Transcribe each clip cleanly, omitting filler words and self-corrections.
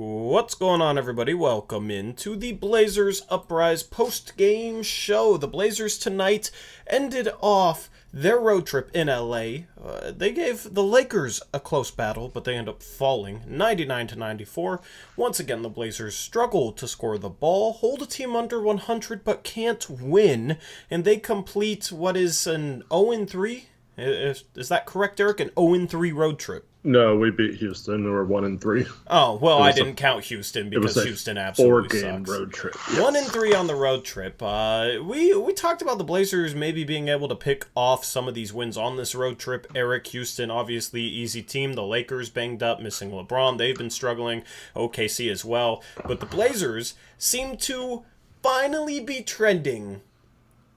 What's going on, everybody? Welcome into the Blazers Uprise post-game show. The Blazers tonight ended off their road trip in LA. They gave the Lakers a close battle, but they end up falling 99-94. Once again, the Blazers struggle to score the ball, hold a team under 100, but can't win, and they complete what is an 0-3? Is that correct, Eric? An 0-3 road trip. No, we beat Houston. We were 1-3. Oh, well, I didn't count Houston because Houston absolutely four-game sucks. road trip. Yes. 1-3 on the road trip. We talked about the Blazers maybe being able to pick off some of these wins on this road trip. Eric, Houston, obviously easy team. The Lakers banged up, missing LeBron. They've been struggling. OKC as well. But the Blazers seem to finally be trending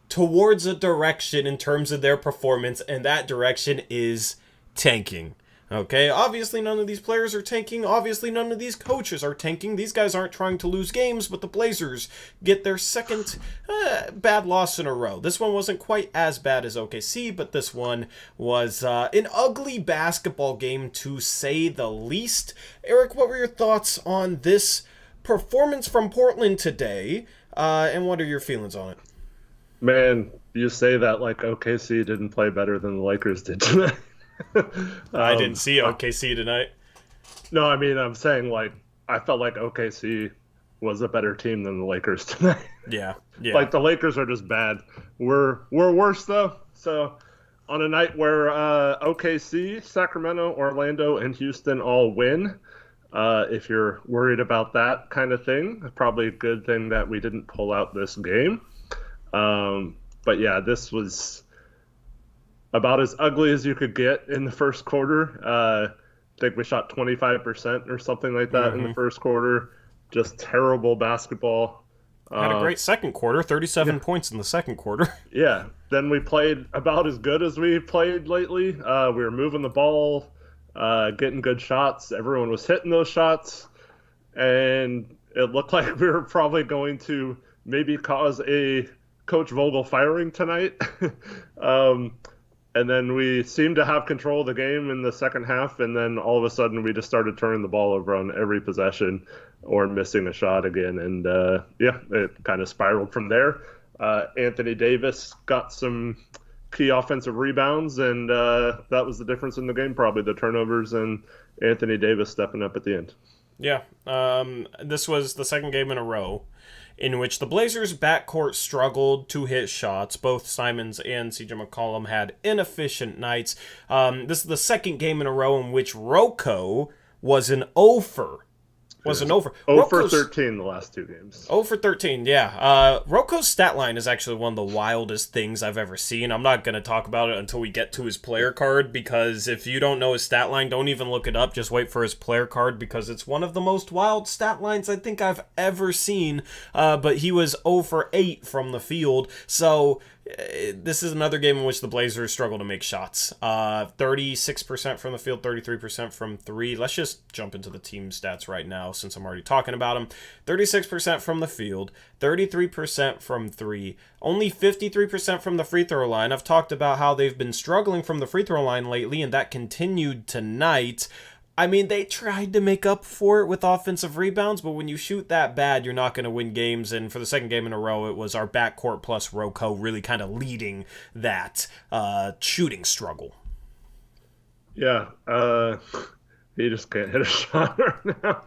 towards a direction in terms of their performance, and that direction is tanking. Okay, obviously none of these players are tanking. Obviously none of these coaches are tanking. These guys aren't trying to lose games, but the Blazers get their second bad loss in a row. This one wasn't quite as bad as OKC, but this one was an ugly basketball game, to say the least. Eric, what were your thoughts on this performance from Portland today, and what are your feelings on it? Man, you say that like OKC didn't play better than the Lakers did tonight. I didn't see OKC tonight. No, I mean, I'm saying, like, I felt like OKC was a better team than the Lakers tonight. Yeah. Like, the Lakers are just bad. We're worse, though. So, on a night where OKC, Sacramento, Orlando, and Houston all win, if you're worried about that kind of thing, probably a good thing that we didn't pull out this game. But, yeah, this was about as ugly as you could get in the first quarter. I think we shot 25% or something like that in the first quarter. Just terrible basketball. Had a great second quarter, 37 points in the second quarter. Yeah. Then we played about as good as we played lately. We were moving the ball, getting good shots. Everyone was hitting those shots. And it looked like we were probably going to maybe cause a Coach Vogel firing tonight. And then we seemed to have control of the game in the second half, and then all of a sudden we just started turning the ball over on every possession or missing a shot again. And, it kind of spiraled from there. Anthony Davis got some key offensive rebounds, and that was the difference in the game, probably the turnovers and Anthony Davis stepping up at the end. Yeah, this was the second game in a row in which the Blazers' backcourt struggled to hit shots. Both Simons and CJ McCollum had inefficient nights. This is the second game in a row in which Rocco was an over. 0 for 13 the last two games. 0 for 13, yeah. Rocco's stat line is actually one of the wildest things I've ever seen. I'm not going to talk about it until we get to his player card, because if you don't know his stat line, don't even look it up. Just wait for his player card, because it's one of the most wild stat lines I think I've ever seen. But he was 0 for 8 from the field, so this is another game in which the Blazers struggle to make shots. 36% from the field, 33% from three. Let's just jump into the team stats right now since I'm already talking about them. 36% from the field, 33% from three, only 53% from the free throw line. I've talked about how they've been struggling from the free throw line lately, and that continued tonight. I mean, they tried to make up for it with offensive rebounds, but when you shoot that bad, you're not going to win games. And for the second game in a row, it was our backcourt plus Rocco really kind of leading that shooting struggle. Yeah, he just can't hit a shot right now.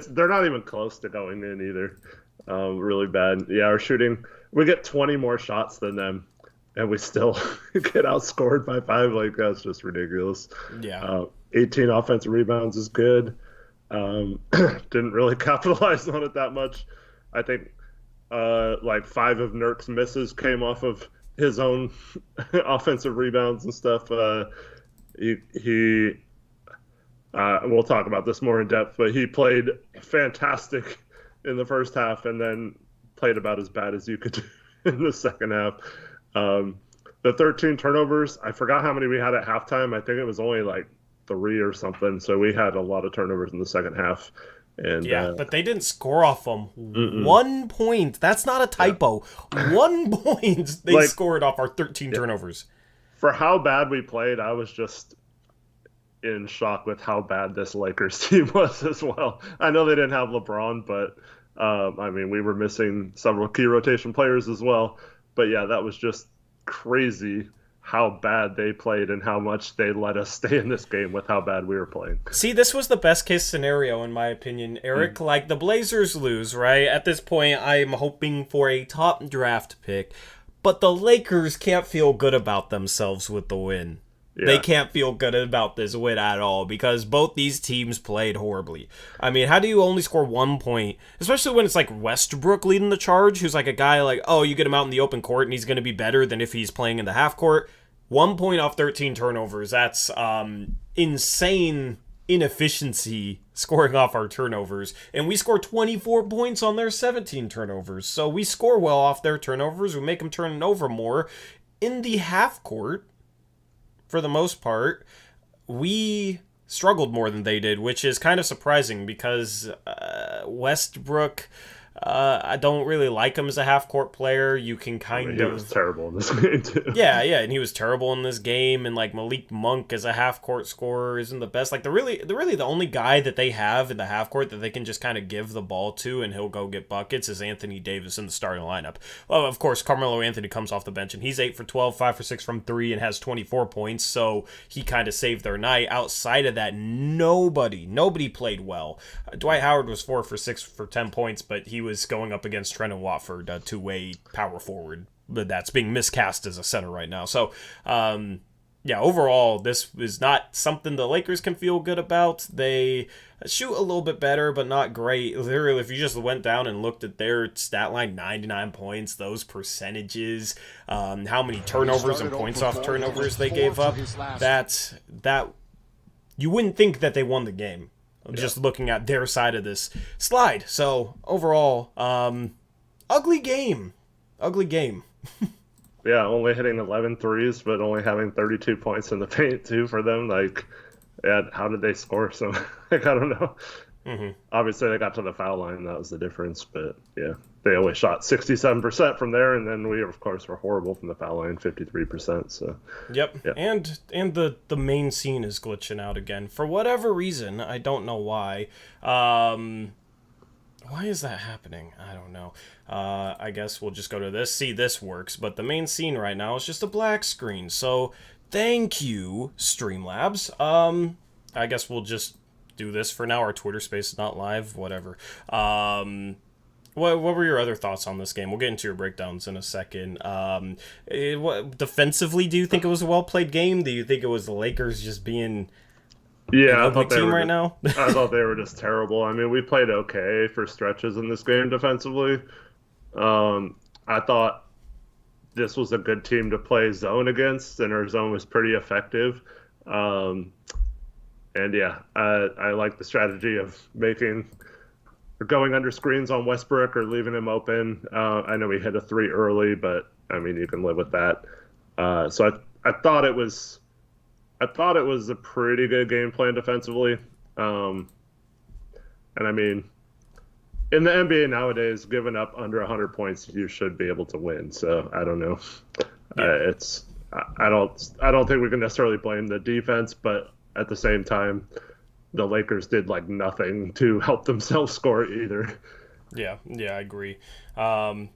They're not even close to going in either. Really bad. Yeah, our shooting, we get 20 more shots than them, and we still get outscored by 5. Like, that's just ridiculous. Yeah. 18 offensive rebounds is good. Didn't really capitalize on it that much. I think like 5 of Nurk's misses came off of his own offensive rebounds and stuff. We'll talk about this more in depth, but he played fantastic in the first half and then played about as bad as you could do in the second half. The 13 turnovers, I forgot how many we had at halftime. I think it was only like 3 or something. So we had a lot of turnovers in the second half. And yeah, but they didn't score off them. 1 point. That's not a typo. Yeah. 1 point they scored off our 13 turnovers. For how bad we played, I was just in shock with how bad this Lakers team was as well. I know they didn't have LeBron, but I mean, we were missing several key rotation players as well. But yeah, that was just crazy how bad they played and how much they let us stay in this game with how bad we were playing. See, this was the best case scenario in my opinion, Eric. Like, the Blazers lose, right? At this point, I'm hoping for a top draft pick, but the Lakers can't feel good about themselves with the win. Yeah. They can't feel good about this win at all because both these teams played horribly. I mean, how do you only score 1 point, especially when it's like Westbrook leading the charge, who's like a guy like, oh, you get him out in the open court and he's going to be better than if he's playing in the half court. 1 point off 13 turnovers. That's insane inefficiency scoring off our turnovers. And we score 24 points on their 17 turnovers. So we score well off their turnovers. We make them turn it over more. In the half court, for the most part, we struggled more than they did, which is kind of surprising because Westbrook, I don't really like him as a half-court player. You can He was terrible in this game, too. Yeah, and he was terrible in this game, and like Malik Monk as a half-court scorer isn't the best. Like, the only guy that they have in the half-court that they can just kind of give the ball to and he'll go get buckets is Anthony Davis in the starting lineup. Well, of course, Carmelo Anthony comes off the bench, and he's 8 for 12, 5 for 6 from 3, and has 24 points, so he kind of saved their night. Outside of that, nobody played well. Dwight Howard was 4 for 6 for 10 points, but he was going up against Trendon Watford, a two-way power forward, but that's being miscast as a center right now. So, yeah, overall, this is not something the Lakers can feel good about. They shoot a little bit better, but not great. Literally, if you just went down and looked at their stat line, 99 points, those percentages, how many turnovers and points off turnovers they gave up, that you wouldn't think that they won the game. Just looking at their side of this slide. So, overall, ugly game. Yeah, only hitting 11 threes, but only having 32 points in the paint, too, for them. Like, yeah, how did they score? So, like, I don't know. Mm-hmm. Obviously, they got to the foul line. That was the difference. But, yeah, they only shot 67% from there. And then we, of course, were horrible from the foul line, 53%. So, yep. Yeah. And the main scene is glitching out again. For whatever reason, I don't know why. Why is that happening? I don't know. I guess we'll just go to this. See, this works. But the main scene right now is just a black screen. So, thank you, Streamlabs. I guess we'll just do this for now. Our Twitter space is not live. Whatever. What were your other thoughts on this game? We'll get into your breakdowns in a second. Defensively, do you think it was a well-played game? Do you think it was the Lakers just being... Yeah, I thought now. I thought they were just terrible. I mean, we played okay for stretches in this game defensively. I thought this was a good team to play zone against, and our zone was pretty effective. And yeah, I like the strategy of going under screens on Westbrook or leaving him open. I know we hit a 3 early, but I mean, you can live with that. So I thought it was a pretty good game plan defensively. And I mean, in the NBA nowadays, giving up under 100 points, you should be able to win. So I don't know. Yeah. I don't think we can necessarily blame the defense, but at the same time, the Lakers did like nothing to help themselves score either. Yeah, I agree. I'm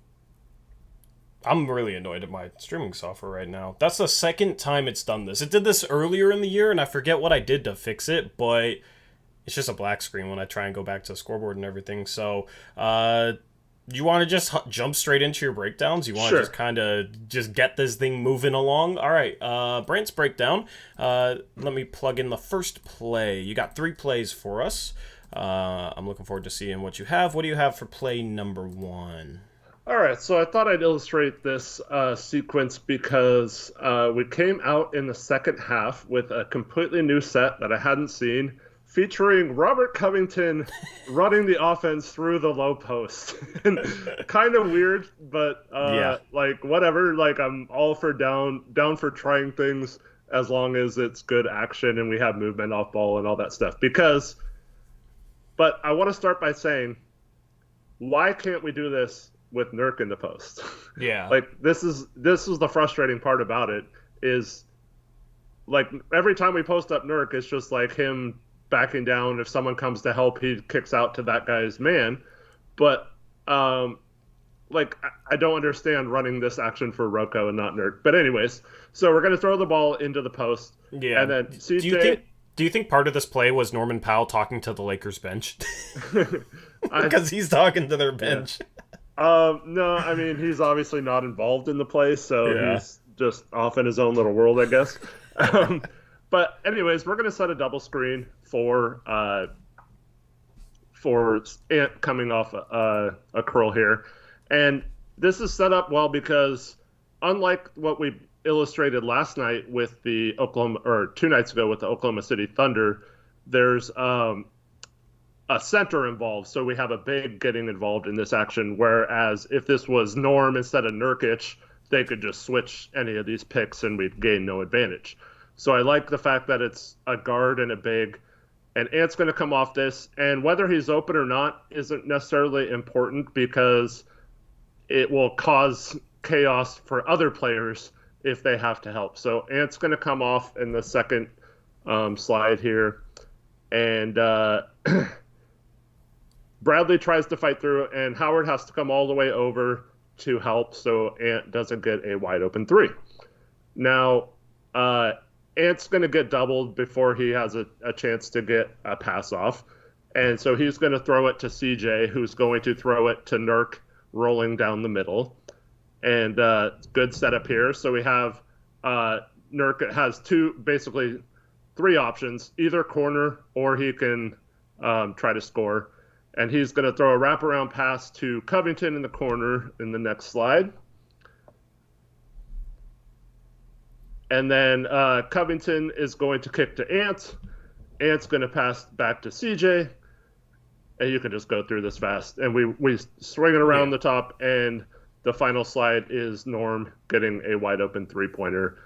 really annoyed at my streaming software right now. That's the second time it's done this. It did this earlier in the year, and I forget what I did to fix it, but it's just a black screen when I try and go back to the scoreboard and everything. So, you want to just jump straight into your breakdowns? You want to just kind of just get this thing moving along? All right, Brandt's breakdown. Let me plug in the first play. You got 3 plays for us. I'm looking forward to seeing what you have. What do you have for play number 1? All right, so I thought I'd illustrate this sequence because we came out in the second half with a completely new set that I hadn't seen, featuring Robert Covington running the offense through the low post. And kind of weird, but like whatever. Like I'm all for down for trying things as long as it's good action and we have movement off ball and all that stuff. But I want to start by saying, why can't we do this with Nurk in the post? Yeah. Like this is the frustrating part about it is like every time we post up Nurk, it's just like him backing down. If someone comes to help, he kicks out to that guy's man. But like I don't understand running this action for Roko and not Nurk. But anyways, so we're gonna throw the ball into the post, Yeah. and then CJ. Do you think part of this play was Norman Powell talking to the Lakers bench? I, Because he's talking to their bench. no, I mean he's obviously not involved in the play, so Yeah. he's just off in his own little world, I guess. But anyways, we're gonna set a double screen for Ant coming off a curl here, and this is set up well because unlike what we illustrated last night with the Oklahoma, or 2 nights ago with the Oklahoma City Thunder, there's a center involved, so we have a big getting involved in this action. Whereas if this was Norm instead of Nurkic, they could just switch any of these picks and we'd gain no advantage. So I like the fact that it's a guard and a big, and Ant's going to come off this, and whether he's open or not isn't necessarily important because it will cause chaos for other players if they have to help. So Ant's going to come off in the second slide here, and Bradley tries to fight through, and Howard has to come all the way over to help so Ant doesn't get a wide open 3. Now, Ant's going to get doubled before he has a chance to get a pass off. And so he's going to throw it to CJ, who's going to throw it to Nurk rolling down the middle. And good setup here. So we have Nurk has basically 3 options, either corner or he can try to score. And he's going to throw a wraparound pass to Covington in the corner in the next slide. And then Covington is going to kick to Ant. Ant's going to pass back to CJ. And you can just go through this fast. And we swing it around the top, and the final slide is Norm getting a wide open 3-pointer.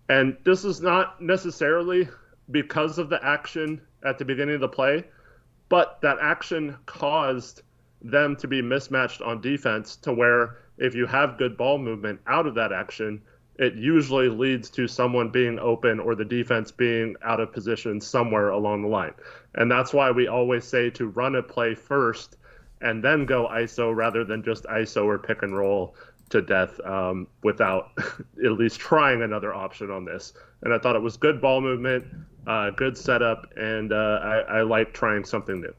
And this is not necessarily because of the action at the beginning of the play, but that action caused them to be mismatched on defense to where if you have good ball movement out of that action, it usually leads to someone being open or the defense being out of position somewhere along the line. And that's why we always say to run a play first and then go ISO rather than just ISO or pick and roll to death without at least trying another option on this. And I thought it was good ball movement, good setup, and I like trying something new.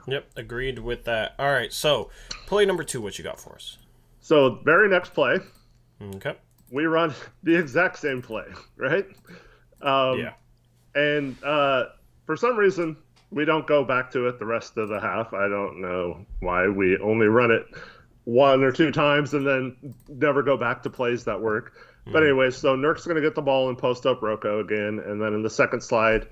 Yep, agreed with that. All right, so play number 2, what you got for us? So very next play, Okay. we run the exact same play, right? Yeah. And for some reason, we don't go back to it the rest of the half. I don't know why we only run it 1 or 2 times and then never go back to plays that work. But anyway, so Nurk's going to get the ball and post up Roko again. And then in the second slide,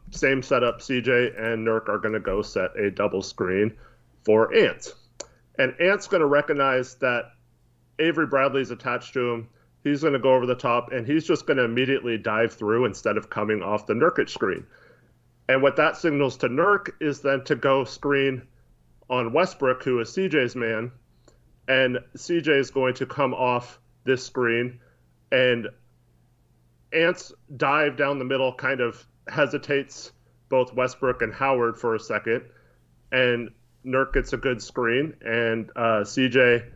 same setup, CJ and Nurk are going to go set a double screen for Ant. And Ant's going to recognize that Avery Bradley's attached to him. He's going to go over the top, and he's just going to immediately dive through instead of coming off the Nurkic screen. And what that signals to Nurk is then to go screen on Westbrook, who is CJ's man, and CJ is going to come off this screen, and Ant's dive down the middle kind of hesitates both Westbrook and Howard for a second, and Nurk gets a good screen, and CJ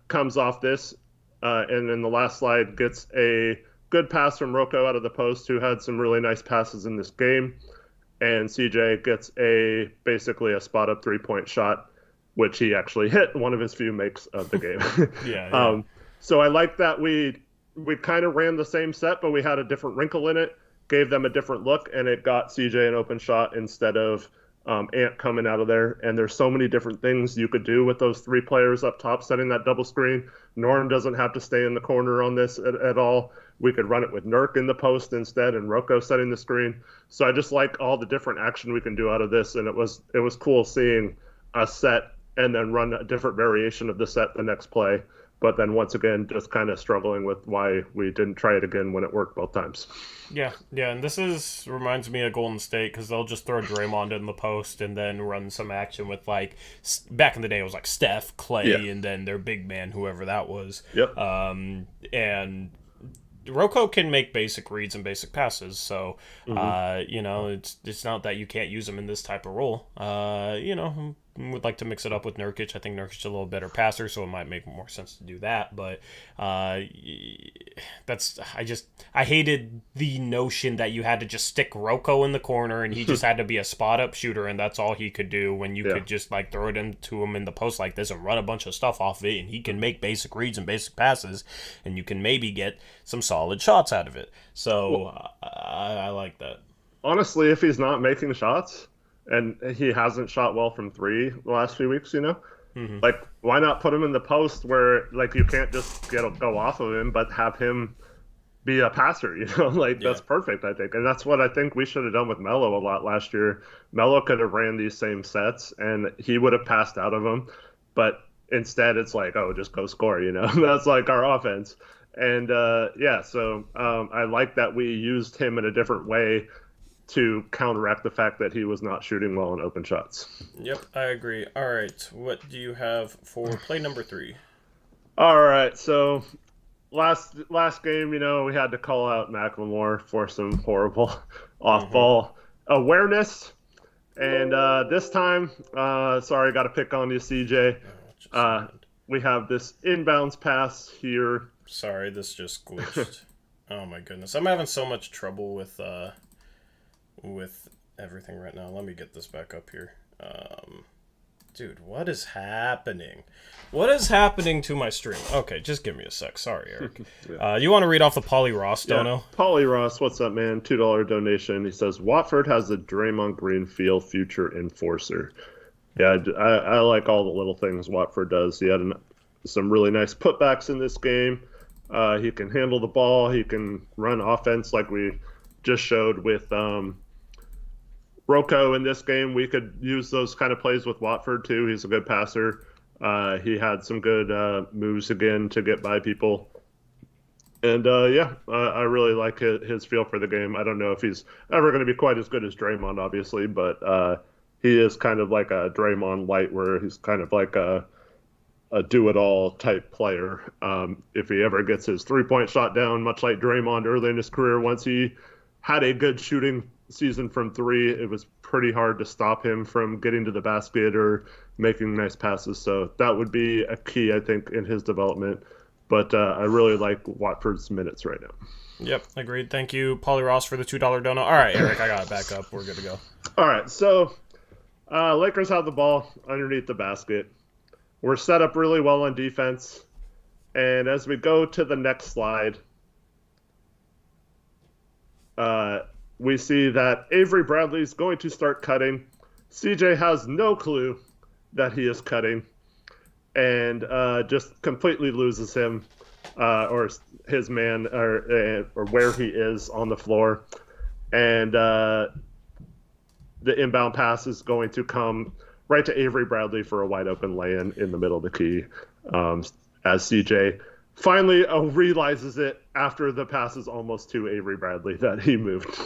comes off this, and in the last slide gets a good pass from Roko out of the post, who had some really nice passes in this game, and CJ gets basically a spot-up 3-point shot, which he actually hit, one of his few makes of the game. Yeah. So I like that we kind of ran the same set, but we had a different wrinkle in it, gave them a different look, and it got CJ an open shot instead of Ant coming out of there. And there's so many different things you could do with those 3 players up top setting that double screen. Norm doesn't have to stay in the corner on this at all. We could run it with Nurk in the post instead and Roko setting the screen. So I just like all the different action we can do out of this, and it was cool seeing us set and then run a different variation of the set the next play. But then once again, just kind of struggling with why we didn't try it again when it worked both times. Yeah, and this reminds me of Golden State because they'll just throw Draymond in the post and then run some action with, like, back in the day it was like Steph, Clay, and then their big man, whoever that was. Yep. And Rocco can make basic reads and basic passes, so Mm-hmm. it's not that you can't use him in this type of role. Would like to mix it up with Nurkic. I think Nurkic is a little better passer, so it might make more sense to do that. But I hated the notion that you had to just stick Rocco in the corner and he just had to be a spot up shooter and that's all he could do, when you could just like throw it into him in the post like this and run a bunch of stuff off of it, and he can make basic reads and basic passes, and you can maybe get some solid shots out of it. So I like that. Honestly, if he's not making shots and he hasn't shot well from three the last few weeks, Mm-hmm. like why not put him in the post where like you can't just go off of him, but have him be a passer, like Yeah. that's perfect, I think. And that's what I think we should have done with Melo a lot last year. Melo could have ran these same sets and he would have passed out of them, but instead it's like, oh, just go score, that's like our offense. And so I like that we used him in a different way to counteract the fact that he was not shooting well in open shots. Yep, I agree. All right, what do you have for play number 3? All right, so last game, we had to call out McLemore for some horrible off-ball awareness, and this time, sorry, got to pick on you, CJ. We have this inbounds pass here. Sorry, this just glitched. Oh my goodness, I'm having so much trouble with everything right now. Let me get this back up here. Dude, what is happening? What is happening to my stream? Okay, just give me a sec. Sorry, Eric. You want to read off the Polly Ross dono? Polly Ross, what's up, man? $2 donation. He says, Watford has a Draymond Green feel future enforcer. Yeah, I like all the little things Watford does. He had some really nice putbacks in this game. He can handle the ball. He can run offense like we just showed with Rocco in this game. We could use those kind of plays with Watford too. He's a good passer. He had some good moves again to get by people. And I really like his feel for the game. I don't know if he's ever going to be quite as good as Draymond, obviously, but he is kind of like a Draymond light, where he's kind of like a do-it-all type player. If he ever gets his three-point shot down, much like Draymond early in his career, once he had a good shooting season from three, it was pretty hard to stop him from getting to the basket or making nice passes. So that would be a key, I think, in his development. But I really like Watford's minutes right now. Yep, agreed. Thank you, Polly Ross, for the $2 dono. All right, Eric, I got it back up. We're good to go. All right, so Lakers have the ball underneath the basket. We're set up really well on defense. And as we go to the next slide, we see that Avery Bradley is going to start cutting. CJ has no clue that he is cutting and just completely loses him or his man or where he is on the floor. And the inbound pass is going to come right to Avery Bradley for a wide open lay-in in the middle of the key as CJ finally realizes it after the pass is almost to Avery Bradley that he moved.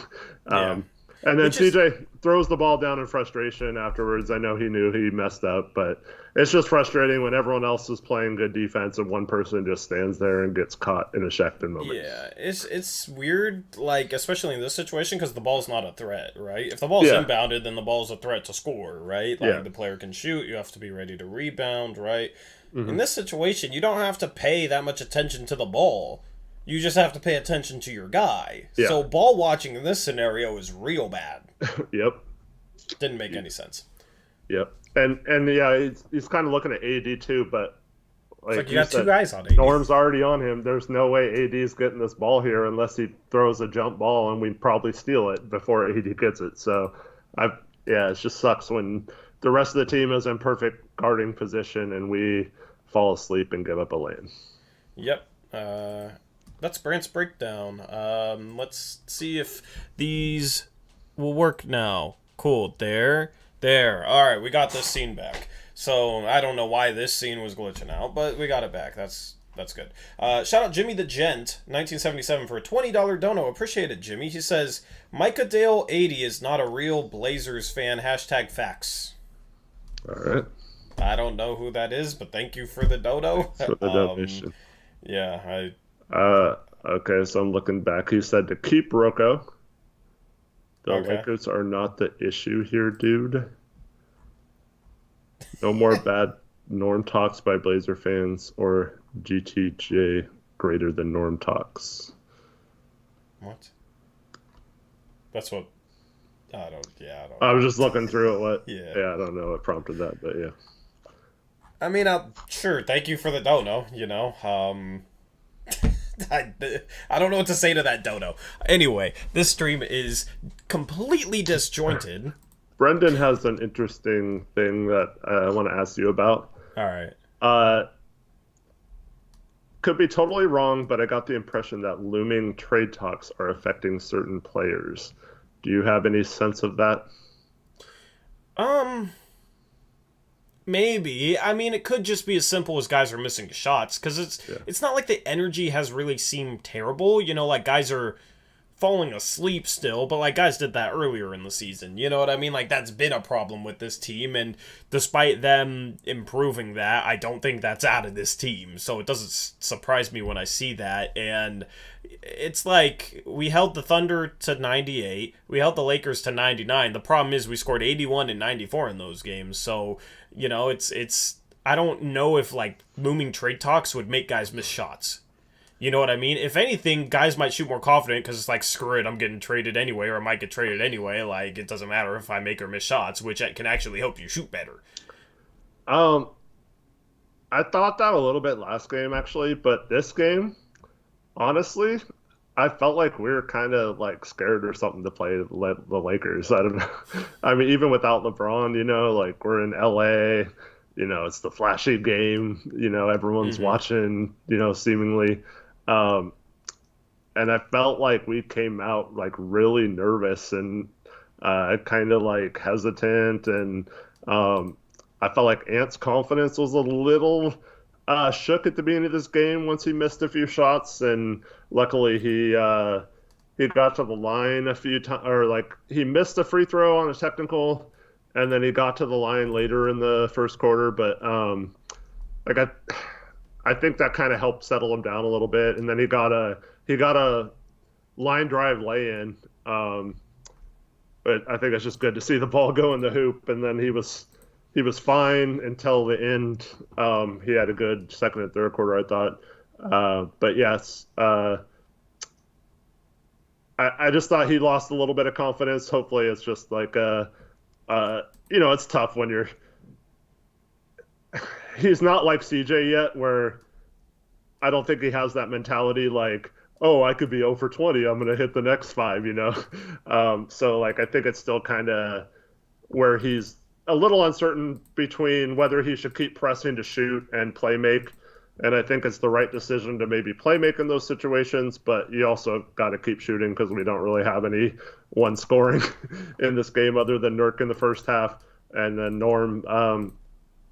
And then CJ throws the ball down in frustration afterwards. I know he knew he messed up, but it's just frustrating when everyone else is playing good defense and one person just stands there and gets caught in a Shackton moment. Yeah, it's weird, like, especially in this situation, because the ball's not a threat, right? If the ball's inbounded, then the ball's a threat to score, right? Like, the player can shoot, you have to be ready to rebound, right? Mm-hmm. In this situation, you don't have to pay that much attention to the ball. You just have to pay attention to your guy. Yeah. So ball watching in this scenario is real bad. Yep. Didn't make any sense. Yep. And yeah, he's kind of looking at AD too, but like you got two guys on AD. Norm's already on him. There's no way AD's getting this ball here unless he throws a jump ball, and we probably steal it before AD gets it. So, it just sucks when the rest of the team is in perfect guarding position and we fall asleep and give up a lane. Yep. That's Brandt's breakdown. Let's see if these will work now. Cool. There. All right, we got this scene back. So I don't know why this scene was glitching out, but we got it back. That's good. Shout out Jimmy the Gent, 1977, for a $20 dono. Appreciate it, Jimmy. He says, Micah Dale 80 is not a real Blazers fan. #facts. All right. I don't know who that is, but thank you for the dono. For the donation. Yeah, Okay, so I'm looking back. He said to keep Rocco. The Okay. Lakers are not the issue here, dude. No more bad norm talks by Blazer fans or GTJ greater than norm talks. What? That's what. I don't I was know. just looking through it. What? Yeah. Yeah, I don't know what prompted that, but yeah. I mean, sure. Thank you for the dono. I, I don't know what to say to that dono. Anyway, this stream is completely disjointed. Brendan has an interesting thing that I want to ask you about. All right. Uh, could be totally wrong, but I got the impression that looming trade talks are affecting certain players. Do you have any sense of that? Um, Maybe. I mean, it could just be as simple as guys are missing shots because Yeah. it's not like the energy has really seemed terrible. Like guys are falling asleep still, but like guys did that earlier in the season. You know what I mean? Like that's been a problem with this team, and despite them improving that, I don't think that's out of this team. So it doesn't surprise me when I see that. And it's like we held the Thunder to 98, we held the Lakers to 99. The problem is we scored 81 and 94 in those games. So it's I don't know if like looming trade talks would make guys miss shots. You know what I mean? If anything, guys might shoot more confident because it's like, screw it, I'm getting traded anyway, or I might get traded anyway. Like, it doesn't matter if I make or miss shots, which can actually help you shoot better. Um, I thought that a little bit last game actually, but this game, honestly, I felt like we were kind of like scared or something to play the Lakers. I don't know. I mean, even without LeBron, like we're in LA, it's the flashy game, everyone's Mm-hmm. watching, seemingly. Um, and I felt like we came out like really nervous and kind of like hesitant. And I felt like Ant's confidence was a little shook at the beginning of this game once he missed a few shots. And luckily he got to the line a few times, or like he missed a free throw on a technical, and then he got to the line later in the first quarter. But like I think that kind of helped settle him down a little bit. And then he got a line drive lay in. But I think it's just good to see the ball go in the hoop. And then he was fine until the end. He had a good second and third quarter, I thought. But yes, I just thought he lost a little bit of confidence. Hopefully, it's just like it's tough when he's not like CJ yet, where I don't think he has that mentality like, oh, I could be 0 for 20. I'm going to hit the next five. So, like, I think it's still kind of where he's a little uncertain between whether he should keep pressing to shoot and play make. And I think it's the right decision to maybe play make in those situations, but you also got to keep shooting because we don't really have anyone scoring in this game other than Nurk in the first half. And then Norm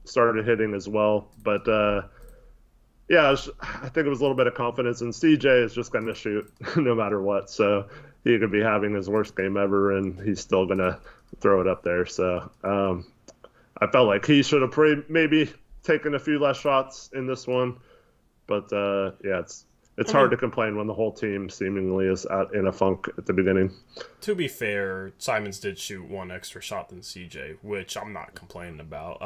started hitting as well. But yeah, I think it was a little bit of confidence, and CJ is just going to shoot no matter what. So he could be having his worst game ever, and he's still going to throw it up there. So I felt like he should have maybe taken a few less shots in this one. But yeah, it's hard to complain when the whole team seemingly is out in a funk at the beginning. To be fair, Simons did shoot one extra shot than CJ, which I'm not complaining about.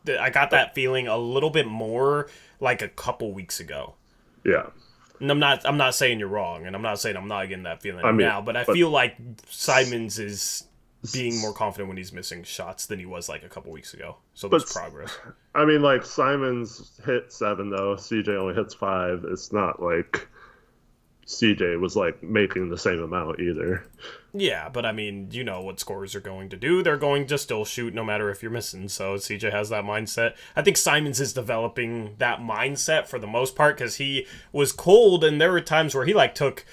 I got that feeling a little bit more like a couple weeks ago. Yeah. And I'm not saying you're wrong, and I'm not saying I'm not getting that feeling now, but I but feel like Simons is being more confident when he's missing shots than he was like a couple weeks ago. So there's progress. I mean, like Simons hit 7 though. CJ only hits 5. It's not like CJ was like making the same amount either. Yeah, but I mean, you know what scorers are going to do. They're going to still shoot no matter if you're missing. So CJ has that mindset. I think Simons is developing that mindset for the most part because he was cold, and there were times where he like took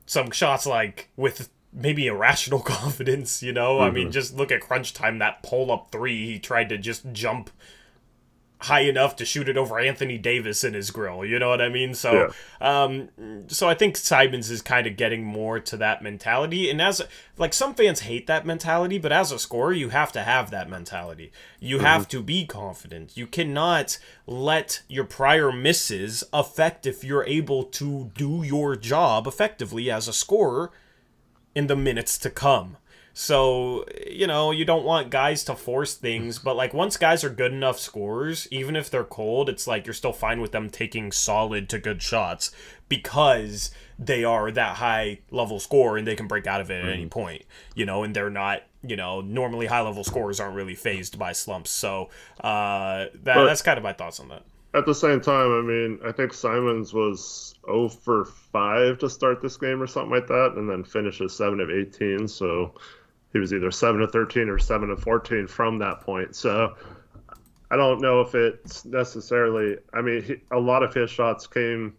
some shots like with maybe irrational confidence. I mean, just look at crunch time, that pull up three. He tried to just jump high enough to shoot it over Anthony Davis in his grill. You know what I mean? So, Yeah. so I think Simons is kind of getting more to that mentality. And like some fans hate that mentality, but as a scorer, you have to have that mentality. You have to be confident. You cannot let your prior misses affect if you're able to do your job effectively as a scorer in the minutes to come. So, you know, you don't want guys to force things, but like once guys are good enough scorers, even if they're cold, it's like you're still fine with them taking solid to good shots because they are that high level scorer and they can break out of it at any point, you know, and they're not, you know, normally high level scorers aren't really phased by slumps. So that's kind of my thoughts on that. At the same time, I mean, I think Simons was 0 for 5 to start this game or something like that, and then finishes 7 of 18. So he was either 7 of 13 or 7 of 14 from that point. So I don't know if it's necessarily. I mean, a lot of his shots came,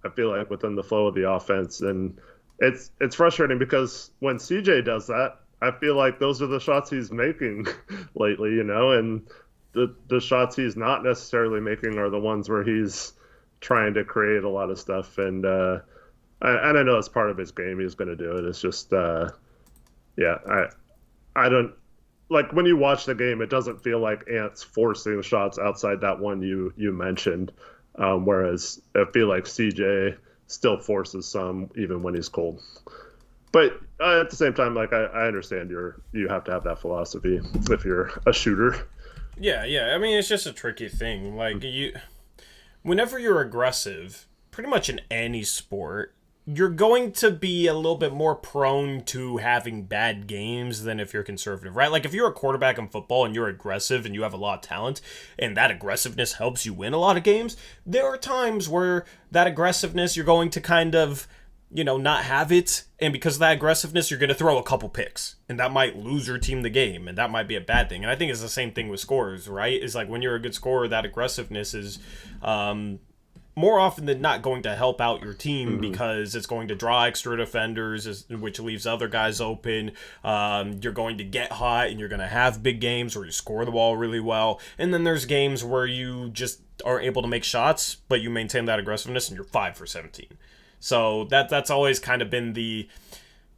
I feel like, within the flow of the offense, and it's frustrating because when CJ does that, I feel like those are the shots he's making lately, you know, and the shots he's not necessarily making are the ones where he's trying to create a lot of stuff. And I know it's part of his game. He's going to do it. It's just, yeah, I don't like when you watch the game, it doesn't feel like Ant's forcing shots outside that one you mentioned. Whereas I feel like CJ still forces some even when he's cold. But at the same time, like I understand you have to have that philosophy if you're a shooter. Yeah. I mean, it's just a tricky thing. Like whenever you're aggressive, pretty much in any sport, you're going to be a little bit more prone to having bad games than if you're conservative, right? Like if you're a quarterback in football and you're aggressive and you have a lot of talent and that aggressiveness helps you win a lot of games, there are times where that aggressiveness you're going to kind of, you know, not have it, and because of that aggressiveness you're going to throw a couple picks and that might lose your team the game, and that might be a bad thing. And I think it's the same thing with scorers, right? It's like when you're a good scorer, that aggressiveness is more often than not going to help out your team because it's going to draw extra defenders, which leaves other guys open. You're going to get hot and you're going to have big games where you score the ball really well, and then there's games where you just aren't able to make shots but you maintain that aggressiveness and you're 5 for 17. So that's always kind of been the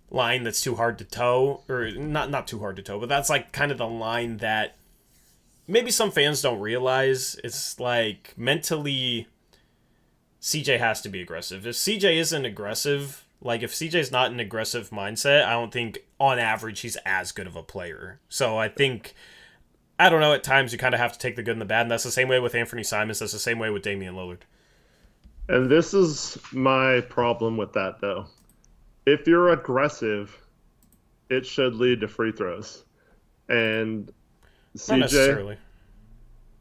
line that's too hard to toe, or not too hard to toe, but that's like kind of the line that maybe some fans don't realize. It's like mentally CJ has to be aggressive. If CJ isn't aggressive, like if CJ's not an aggressive mindset, I don't think on average he's as good of a player. So I think, I don't know, at times you kind of have to take the good and the bad, and that's the same way with Anthony Simons, that's the same way with Damian Lillard. And this is my problem with that, though. If you're aggressive, it should lead to free throws. And CJ, Not necessarily.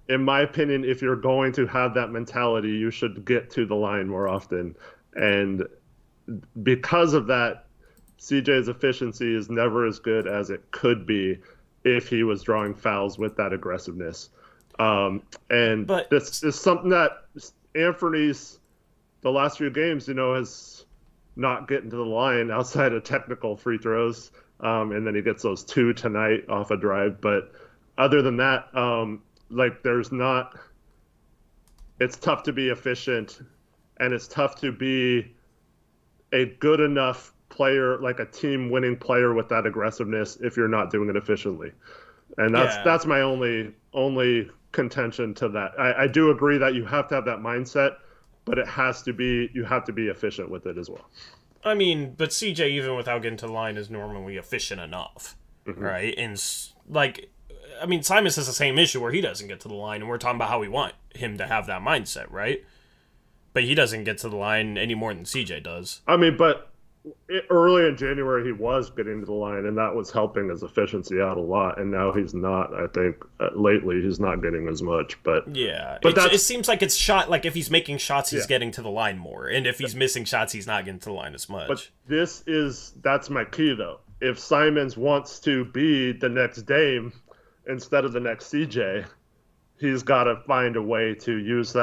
in my opinion, if you're going to have that mentality, you should get to the line more often. And because of that, CJ's efficiency is never as good as it could be if he was drawing fouls with that aggressiveness. But this is something that Anthony's the last few games, you know, has not getting to the line outside of technical free throws. And then he gets those 2 tonight off a drive. But other than that, like it's tough to be efficient, and it's tough to be a good enough player, like a team winning player with that aggressiveness if you're not doing it efficiently. And that's my only contention to that. I do agree that you have to have that mindset, but you have to be efficient with it as well. I mean, but CJ, even without getting to the line, is normally efficient enough, right? And like, I mean, Simons has the same issue where he doesn't get to the line, and we're talking about how we want him to have that mindset, right? But he doesn't get to the line any more than CJ does. I mean, but early in January he was getting to the line, and that was helping his efficiency out a lot. And now he's not. I think lately he's not getting as much. But yeah, but it seems like it's shot. Like if he's making shots, he's getting to the line more, and if he's missing shots, he's not getting to the line as much. But that's my key though. If Simons wants to be the next Dame instead of the next CJ, he's got to find a way to use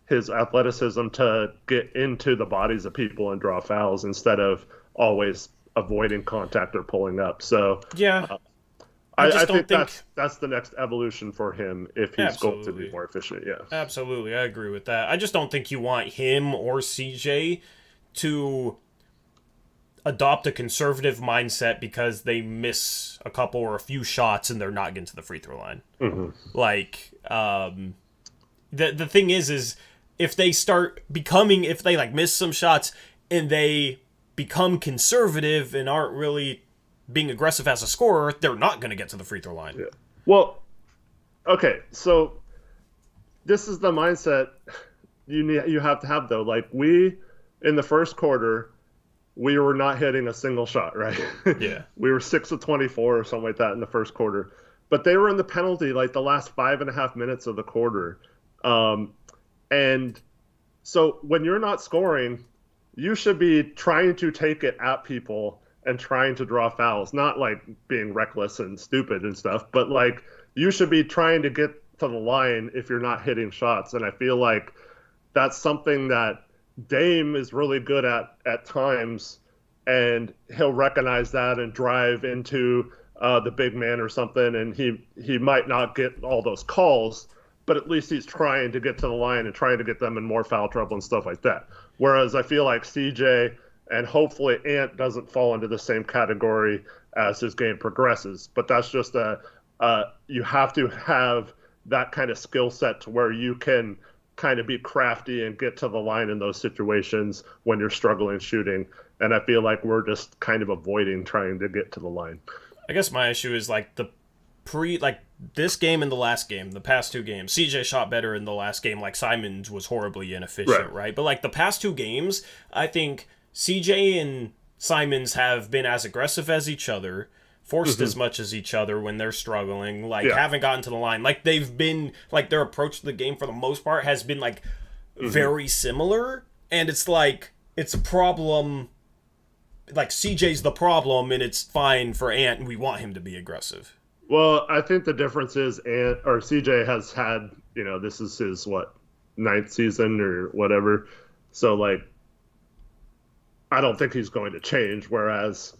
his athleticism to get into the bodies of people and draw fouls instead of always avoiding contact or pulling up. So yeah, I I just don't think think. that's the next evolution for him if he's going to be Absolutely. more efficient. Yeah. Absolutely, I agree with that. I just don't think you want him or CJ to adopt a conservative mindset because they miss a couple or a few shots and they're not getting to the free throw line. Hmm. Like, the thing is if they start becoming, if they like miss some shots and they become conservative and aren't really being aggressive as a scorer, they're not going to get to the free throw line. Yeah. Well, okay, so this is the mindset you have to have though. Like we in the first quarter, we were not hitting a single shot, right? Yeah. We were 6 of 24 or something like that in the first quarter, but they were in the penalty like the last 5.5 minutes of the quarter, and so when you're not scoring, you should be trying to take it at people and trying to draw fouls, not like being reckless and stupid and stuff, but like you should be trying to get to the line if you're not hitting shots. And I feel like that's something that Dame is really good at times, and he'll recognize that and drive into the big man or something, and he might not get all those calls, but at least he's trying to get to the line and trying to get them in more foul trouble and stuff like that. Whereas I feel like CJ and hopefully Ant doesn't fall into the same category as his game progresses. But that's just you have to have that kind of skill set to where you can kind of be crafty and get to the line in those situations when you're struggling shooting. And I feel like we're just kind of avoiding trying to get to the line. I guess my issue is like this game and the last game, the past two games. CJ shot better in the last game, like Simons was horribly inefficient, right? But like the past two games, I think CJ and Simons have been as aggressive as each other, forced as much as each other when they're struggling, like haven't gotten to the line. Like they've been, like their approach to the game for the most part has been like very similar. And it's like, it's a problem. Like CJ's the problem and it's fine for Ant and we want him to be aggressive. Well, I think the difference is CJ has had, this is his, ninth season or whatever. So, like, I don't think he's going to change, whereas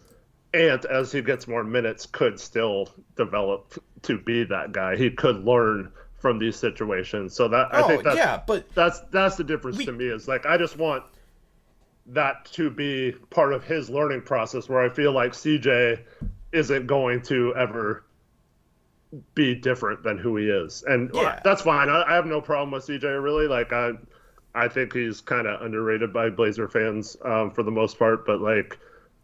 Ant, as he gets more minutes, could still develop to be that guy. He could learn from these situations. So I think that's the difference to me is, like, I just want that to be part of his learning process where I feel like CJ isn't going to ever be different than who he is, and that's fine. I have no problem with CJ really. Like I think he's kind of underrated by Blazer fans for the most part, but like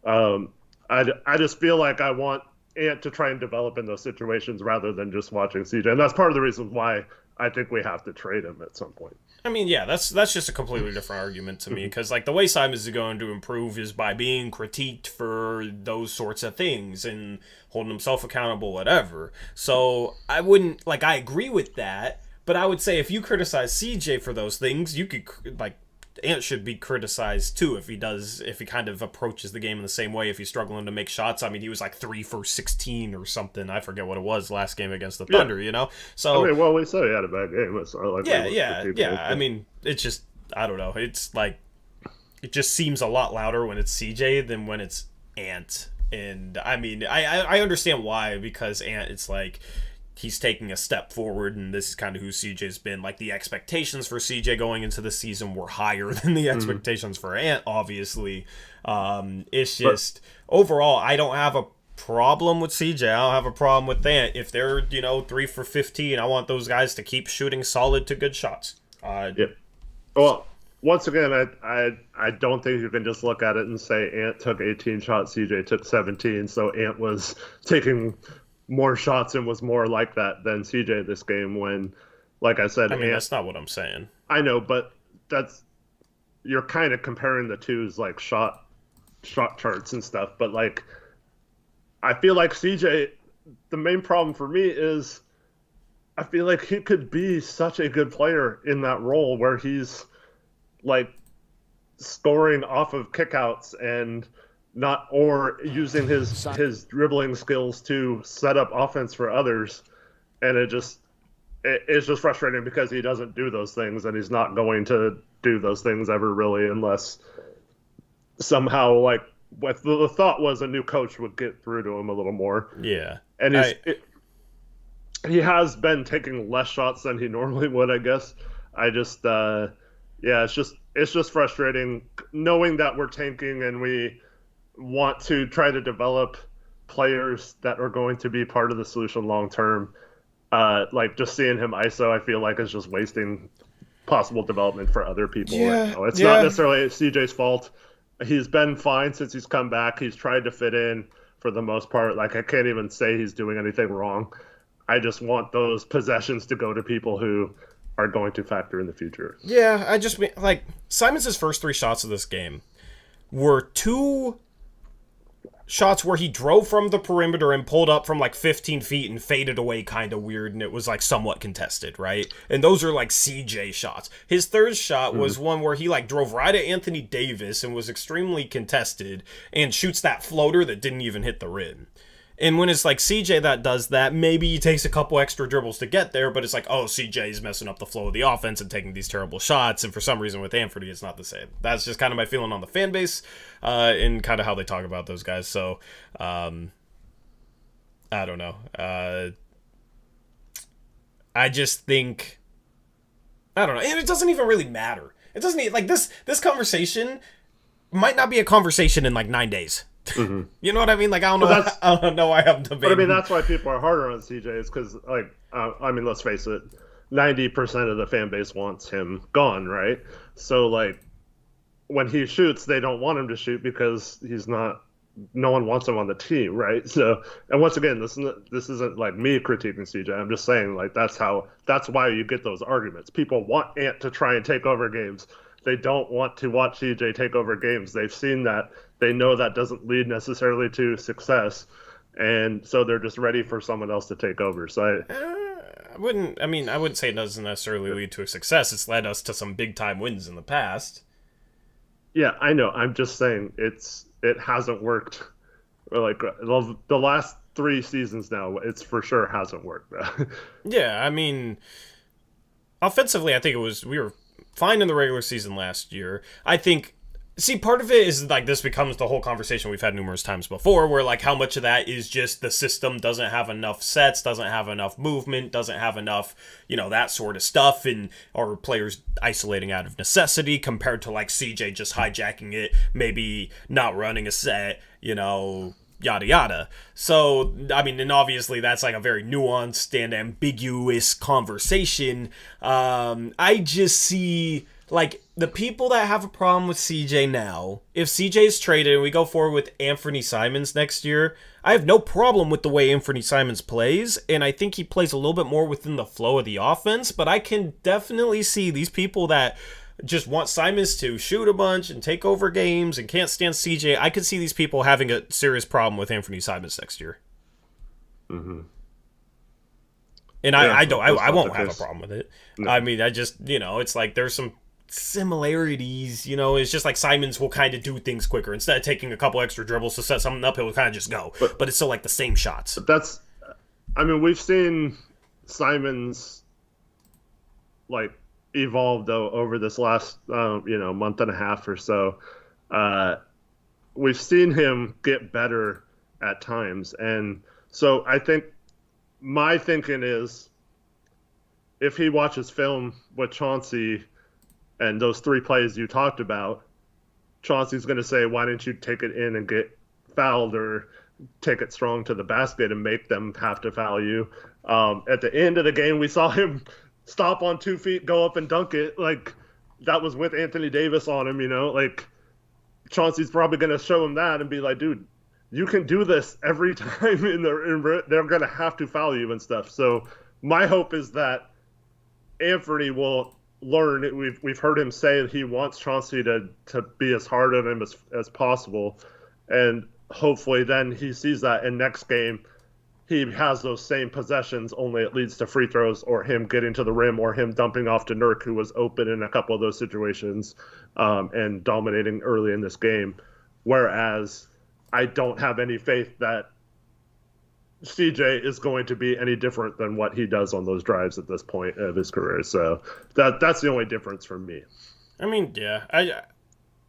I just feel like I want Ant to try and develop in those situations rather than just watching CJ, and that's part of the reason why I think we have to trade him at some point. I mean, yeah, that's just a completely different argument to me, because like the way Simons is going to improve is by being critiqued for those sorts of things and holding himself accountable, whatever. So I wouldn't, like, I agree with that, but I would say if you criticize CJ for those things, you could, like, Ant should be criticized too if he kind of approaches the game in the same way, if he's struggling to make shots. I mean, he was like 3 for 16 or something. I forget what it was last game against the Thunder, So I mean, well, we said he had a bad game. So yeah. I mean, it's just, I don't know. It's like, it just seems a lot louder when it's CJ than when it's Ant. And I mean, I understand why, because Ant, it's like, he's taking a step forward, and this is kind of who CJ's been. Like, the expectations for CJ going into the season were higher than the expectations for Ant, obviously. It's just, overall, I don't have a problem with CJ. I don't have a problem with Ant. If they're, 3 for 15, I want those guys to keep shooting solid to good shots. Yep. Well, once again, I don't think you can just look at it and say Ant took 18 shots, CJ took 17, so Ant was taking more shots and was more like that than CJ this game when, like I said, I mean, that's not what I'm saying. I know, but you're kind of comparing the two's like shot charts and stuff, but like I feel like CJ, the main problem for me is I feel like he could be such a good player in that role where he's like scoring off of kickouts and not, or using his dribbling skills to set up offense for others, and it's just frustrating because he doesn't do those things, and he's not going to do those things ever really, unless somehow, like, what the thought was a new coach would get through to him a little more. Yeah. and I he has been taking less shots than he normally would, I guess. I just yeah, it's just frustrating knowing that we're tanking and we want to try to develop players that are going to be part of the solution long term. Like just seeing him ISO, I feel like is just wasting possible development for other people right yeah now. It's not yeah necessarily CJ's fault. He's been fine since he's come back. He's tried to fit in for the most part. Like I can't even say he's doing anything wrong. I just want those possessions to go to people who are going to factor in the future. yeah. I just like Simons' first 3 shots of this game were 2 shots where he drove from the perimeter and pulled up from like 15 feet and faded away kind of weird, and it was like somewhat contested, right? And those are like CJ shots. His third shot was one where he like drove right at Anthony Davis and was extremely contested and shoots that floater that didn't even hit the rim. And when it's like CJ that does that, maybe he takes a couple extra dribbles to get there, but it's like, oh, CJ's messing up the flow of the offense and taking these terrible shots. And for some reason with Anthony, it's not the same. That's just kind of my feeling on the fan base and kind of how they talk about those guys. So, I don't know. I just think, I don't know. And it doesn't even really matter. It doesn't like this conversation might not be a conversation in like 9 days. Mm-hmm. You know what I mean? Like, I don't know why I'm debating. But I mean, that's why people are harder on CJ is because, like, I mean, let's face it, 90% of the fan base wants him gone, right? So, like, when he shoots, they don't want him to shoot because no one wants him on the team, right? So, and once again, this isn't like me critiquing CJ. I'm just saying, like, that's why you get those arguments. People want Ant to try and take over games. They don't want to watch CJ take over games. They've seen that. They know that doesn't lead necessarily to success, and so they're just ready for someone else to take over. So I wouldn't say it doesn't necessarily lead to a success. It's led us to some big time wins in the past. Yeah, I know. I'm just saying it hasn't worked. Like the last 3 seasons now, it's for sure hasn't worked. Yeah, I mean, offensively, I think we were fine in the regular season last year. I think. See, part of it is, like, this becomes the whole conversation we've had numerous times before, where, like, how much of that is just the system doesn't have enough sets, doesn't have enough movement, doesn't have enough, that sort of stuff, and or players isolating out of necessity compared to, like, CJ just hijacking it, maybe not running a set, yada yada. So, I mean, and obviously that's, like, a very nuanced and ambiguous conversation. I just see... Like, the people that have a problem with CJ now, if CJ's traded and we go forward with Anthony Simons next year, I have no problem with the way Anthony Simons plays, and I think he plays a little bit more within the flow of the offense, but I can definitely see these people that just want Simons to shoot a bunch and take over games and can't stand CJ. I could see these people having a serious problem with Anthony Simons next year. Mm-hmm. And yeah, I won't have a problem with it. No. I mean, I just, it's like there's some similarities, it's just like Simons will kind of do things quicker. Instead of taking a couple extra dribbles to set something up, he'll kind of just go. But it's still like the same shots. But we've seen Simons like evolve though over this last month and a half or so. We've seen him get better at times, and so I think my thinking is if he watches film with Chauncey and those 3 plays you talked about, Chauncey's going to say, why didn't you take it in and get fouled or take it strong to the basket and make them have to foul you? At the end of the game, we saw him stop on 2 feet, go up and dunk it. Like, that was with Anthony Davis on him, Like, Chauncey's probably going to show him that and be like, dude, you can do this every time they're going to have to foul you and stuff. So my hope is that Anthony will learn. We've heard him say that he wants Chauncey to be as hard on him as possible, and hopefully then he sees that in next game he has those same possessions, only it leads to free throws or him getting to the rim or him dumping off to Nurk, who was open in a couple of those situations and dominating early in this game. Whereas I don't have any faith that CJ is going to be any different than what he does on those drives at this point of his career. So that's the only difference for me. I mean, yeah,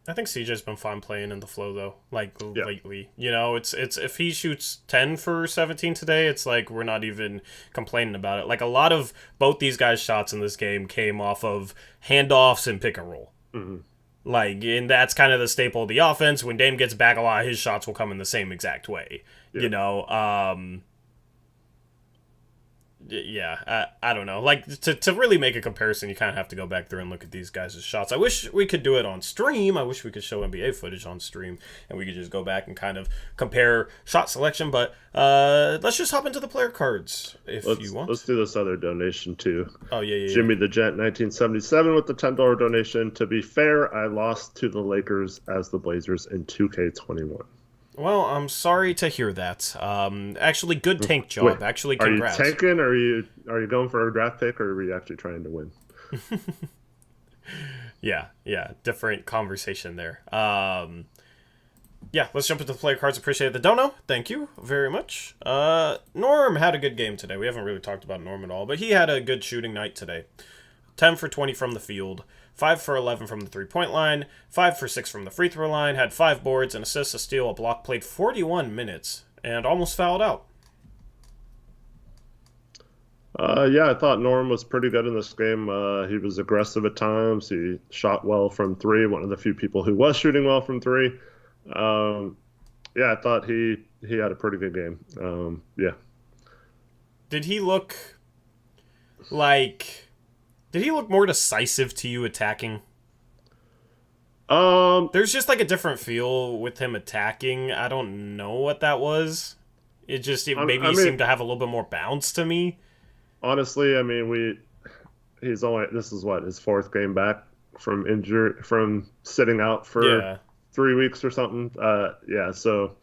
I think CJ's been fine playing in the flow though. Like Yeah. lately, it's if he shoots 10 for 17 today, it's like we're not even complaining about it. Like a lot of both these guys' shots in this game came off of handoffs and pick and roll. Mm-hmm. Like, and that's kind of the staple of the offense. When Dame gets back, a lot of his shots will come in the same exact way. Yeah. Yeah, I don't know. Like, to really make a comparison, you kind of have to go back through and look at these guys' shots. I wish we could do it on stream. I wish we could show NBA footage on stream, and we could just go back and kind of compare shot selection. But let's just hop into the player cards, if you want. Let's do this other donation, too. Oh, yeah. Jimmy the Gent, 1977, with the $10 donation. To be fair, I lost to the Lakers as the Blazers in 2K21. Well, I'm sorry to hear that. Actually, good tank job. Wait, actually, congrats. Are you tanking, or are you going for a draft pick, or are you actually trying to win? Yeah, different conversation there. Yeah, let's jump into the player cards. Appreciate the dono. Thank you very much. Norm had a good game today. We haven't really talked about Norm at all, but he had a good shooting night today. 10 for 20 from the field, 5 for 11 from the three-point line, 5 for 6 from the free throw line, had 5 boards, an assist, a steal, a block, played 41 minutes, and almost fouled out. Yeah, I thought Norm was pretty good in this game. He was aggressive at times. He shot well from 3, one of the few people who was shooting well from 3. Yeah, I thought he had a pretty good game. Yeah. Did he look more decisive to you attacking? There's just like a different feel with him attacking. I don't know what that was. He seemed to have a little bit more bounce to me. Honestly, I mean, this is his 4th game back from injury, from sitting out for 3 weeks or something. Yeah, so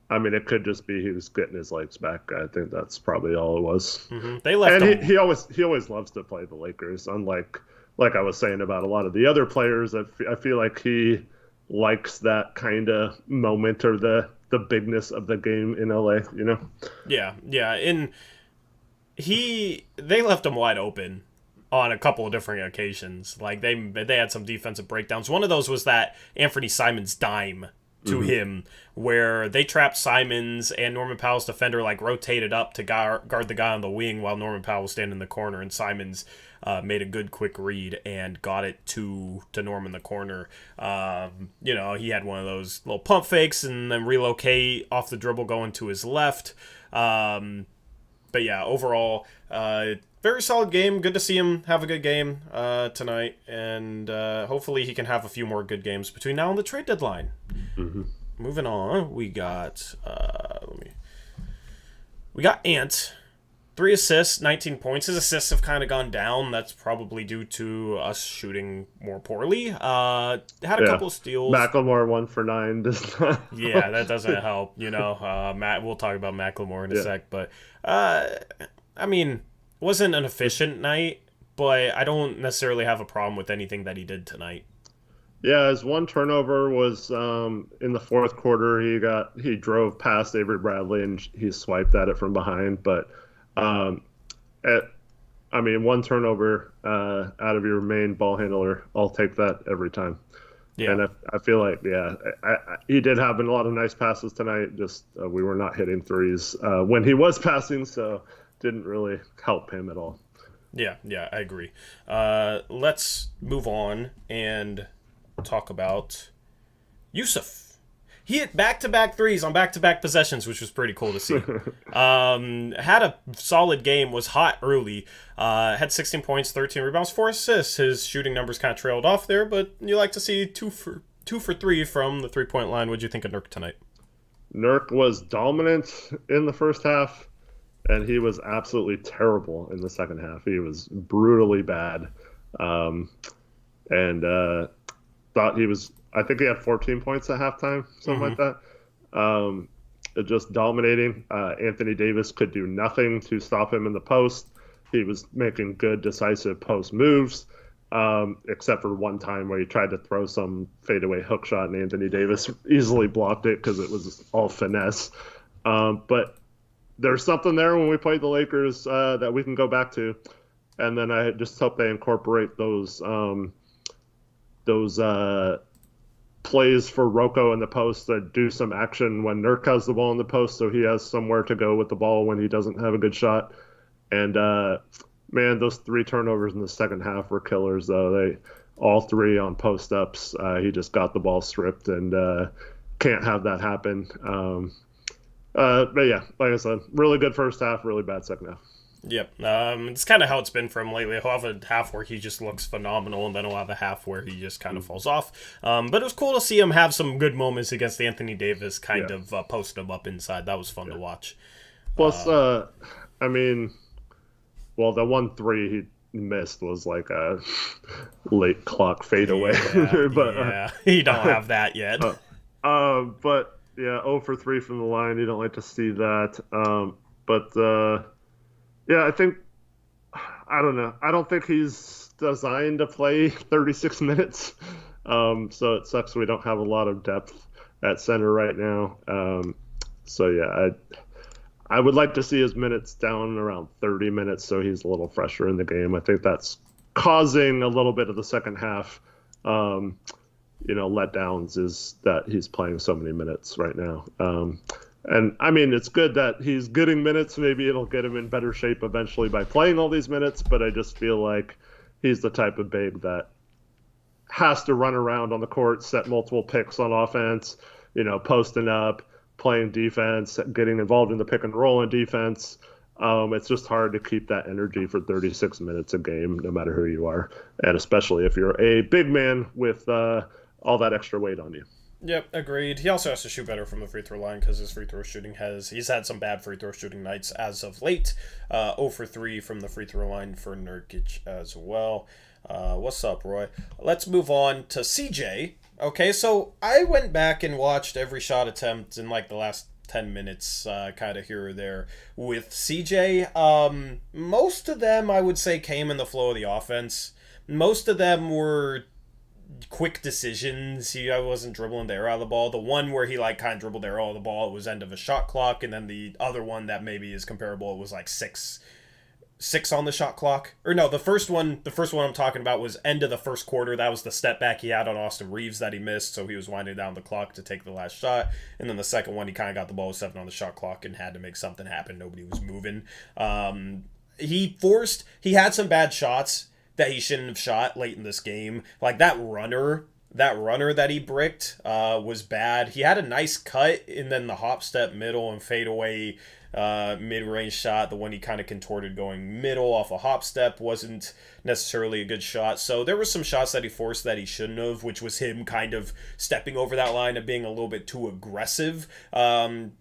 I mean, it could just be he was getting his legs back. I think that's probably all it was. Mm-hmm. They left and he always loves to play the Lakers. Unlike, like I was saying about a lot of the other players, I feel like he likes that kind of moment or the bigness of the game in LA. Yeah, and they left him wide open on a couple of different occasions. Like they had some defensive breakdowns. One of those was that Anthony Simons dime to him, where they trapped Simons and Norman Powell's defender like rotated up to guard the guy on the wing while Norman Powell was standing in the corner, and Simons made a good quick read and got it to Norman in the corner. He had one of those little pump fakes and then relocate off the dribble going to his left. But yeah, overall, very solid game. Good to see him have a good game tonight, and hopefully he can have a few more good games between now and the trade deadline. Mm-hmm. Moving on, we got Ant, 3 assists, 19 points. His assists have kind of gone down. That's probably due to us shooting more poorly. Had a couple of steals. Macklemore 1 for 9 does not. Yeah, that doesn't help. Matt. We'll talk about Macklemore in a sec, but I mean, wasn't an efficient night, but I don't necessarily have a problem with anything that he did tonight. Yeah, his one turnover was in the 4th quarter. He drove past Avery Bradley and he swiped at it from behind. But one turnover out of your main ball handler, I'll take that every time. Yeah. And I feel like, he did have a lot of nice passes tonight. Just we were not hitting threes when he was passing, so didn't really help him at all. Yeah, I agree. Let's move on and talk about Yusuf. He hit back-to-back threes on back-to-back possessions, which was pretty cool to see. Had a solid game, was hot early. Had 16 points, 13 rebounds, 4 assists. His shooting numbers kind of trailed off there, but you like to see 2 for 3 from the three-point line. What'd you think of Nurk tonight? Nurk was dominant in the first half, and he was absolutely terrible in the second half. He was brutally bad. I think he had 14 points at halftime, something like that. Just dominating. Anthony Davis could do nothing to stop him in the post. He was making good, decisive post moves, except for one time where he tried to throw some fadeaway hook shot, and Anthony Davis easily blocked it because it was all finesse. But there's something there when we played the Lakers that we can go back to. And then I just hope they incorporate those plays for Rocco in the post that do some action when Nurk has the ball in the post, so he has somewhere to go with the ball when he doesn't have a good shot. And man, those 3 turnovers in the second half were killers, though. They all 3 on post ups. He just got the ball stripped, and can't have that happen. But yeah, like I said, really good first half, really bad second half. Yep. It's kind of how it's been for him lately. He'll have a half where he just looks phenomenal, and then he'll have a half where he just kind of falls off. But it was cool to see him have some good moments against Anthony Davis, kind of post him up inside. That was fun to watch. Plus, I mean, well, the 1-3 he missed was like a late clock fadeaway. But he don't have that yet. But yeah, 0 for 3 from the line. You don't like to see that. Yeah, I don't know. I don't think he's designed to play 36 minutes. So it sucks we don't have a lot of depth at center right now. So yeah, I would like to see his minutes down around 30 minutes so he's a little fresher in the game. I think that's causing a little bit of the second half, letdowns, is that he's playing so many minutes right now. And I mean, it's good that he's getting minutes. Maybe it'll get him in better shape eventually by playing all these minutes, but I just feel like he's the type of big that has to run around on the court, set multiple picks on offense, posting up, playing defense, getting involved in the pick and roll in defense. It's just hard to keep that energy for 36 minutes a game, no matter who you are, and especially if you're a big man with all that extra weight on you. Yep, agreed. He also has to shoot better from the free throw line because his free throw shooting he's had some bad free throw shooting nights as of late. 0 for 3 from the free throw line for Nurkic as well. What's up, Roy? Let's move on to CJ. Okay, so I went back and watched every shot attempt in like the last 10 minutes, kind of here or there with CJ. Most of them, I would say, came in the flow of the offense. Most of them were quick decisions. I wasn't dribbling the air out of the ball. The one where he kind of dribbled the air out of the ball, it was end of a shot clock, and then the other one that maybe is comparable, it was like six on the shot clock. Or no, the first one I'm talking about was end of the first quarter. That was the step back he had on Austin Reeves that he missed, so he was winding down the clock to take the last shot. And then the second one, he kind of got the ball with 7 on the shot clock and had to make something happen. Nobody was moving. He had some bad shots that he shouldn't have shot late in this game. Like that runner that he bricked was bad. He had a nice cut, and then the hop step middle and fade away mid-range shot, the one he kind of contorted going middle off a hop step, wasn't necessarily a good shot. So there were some shots that he forced that he shouldn't have, which was him kind of stepping over that line and being a little bit too aggressive.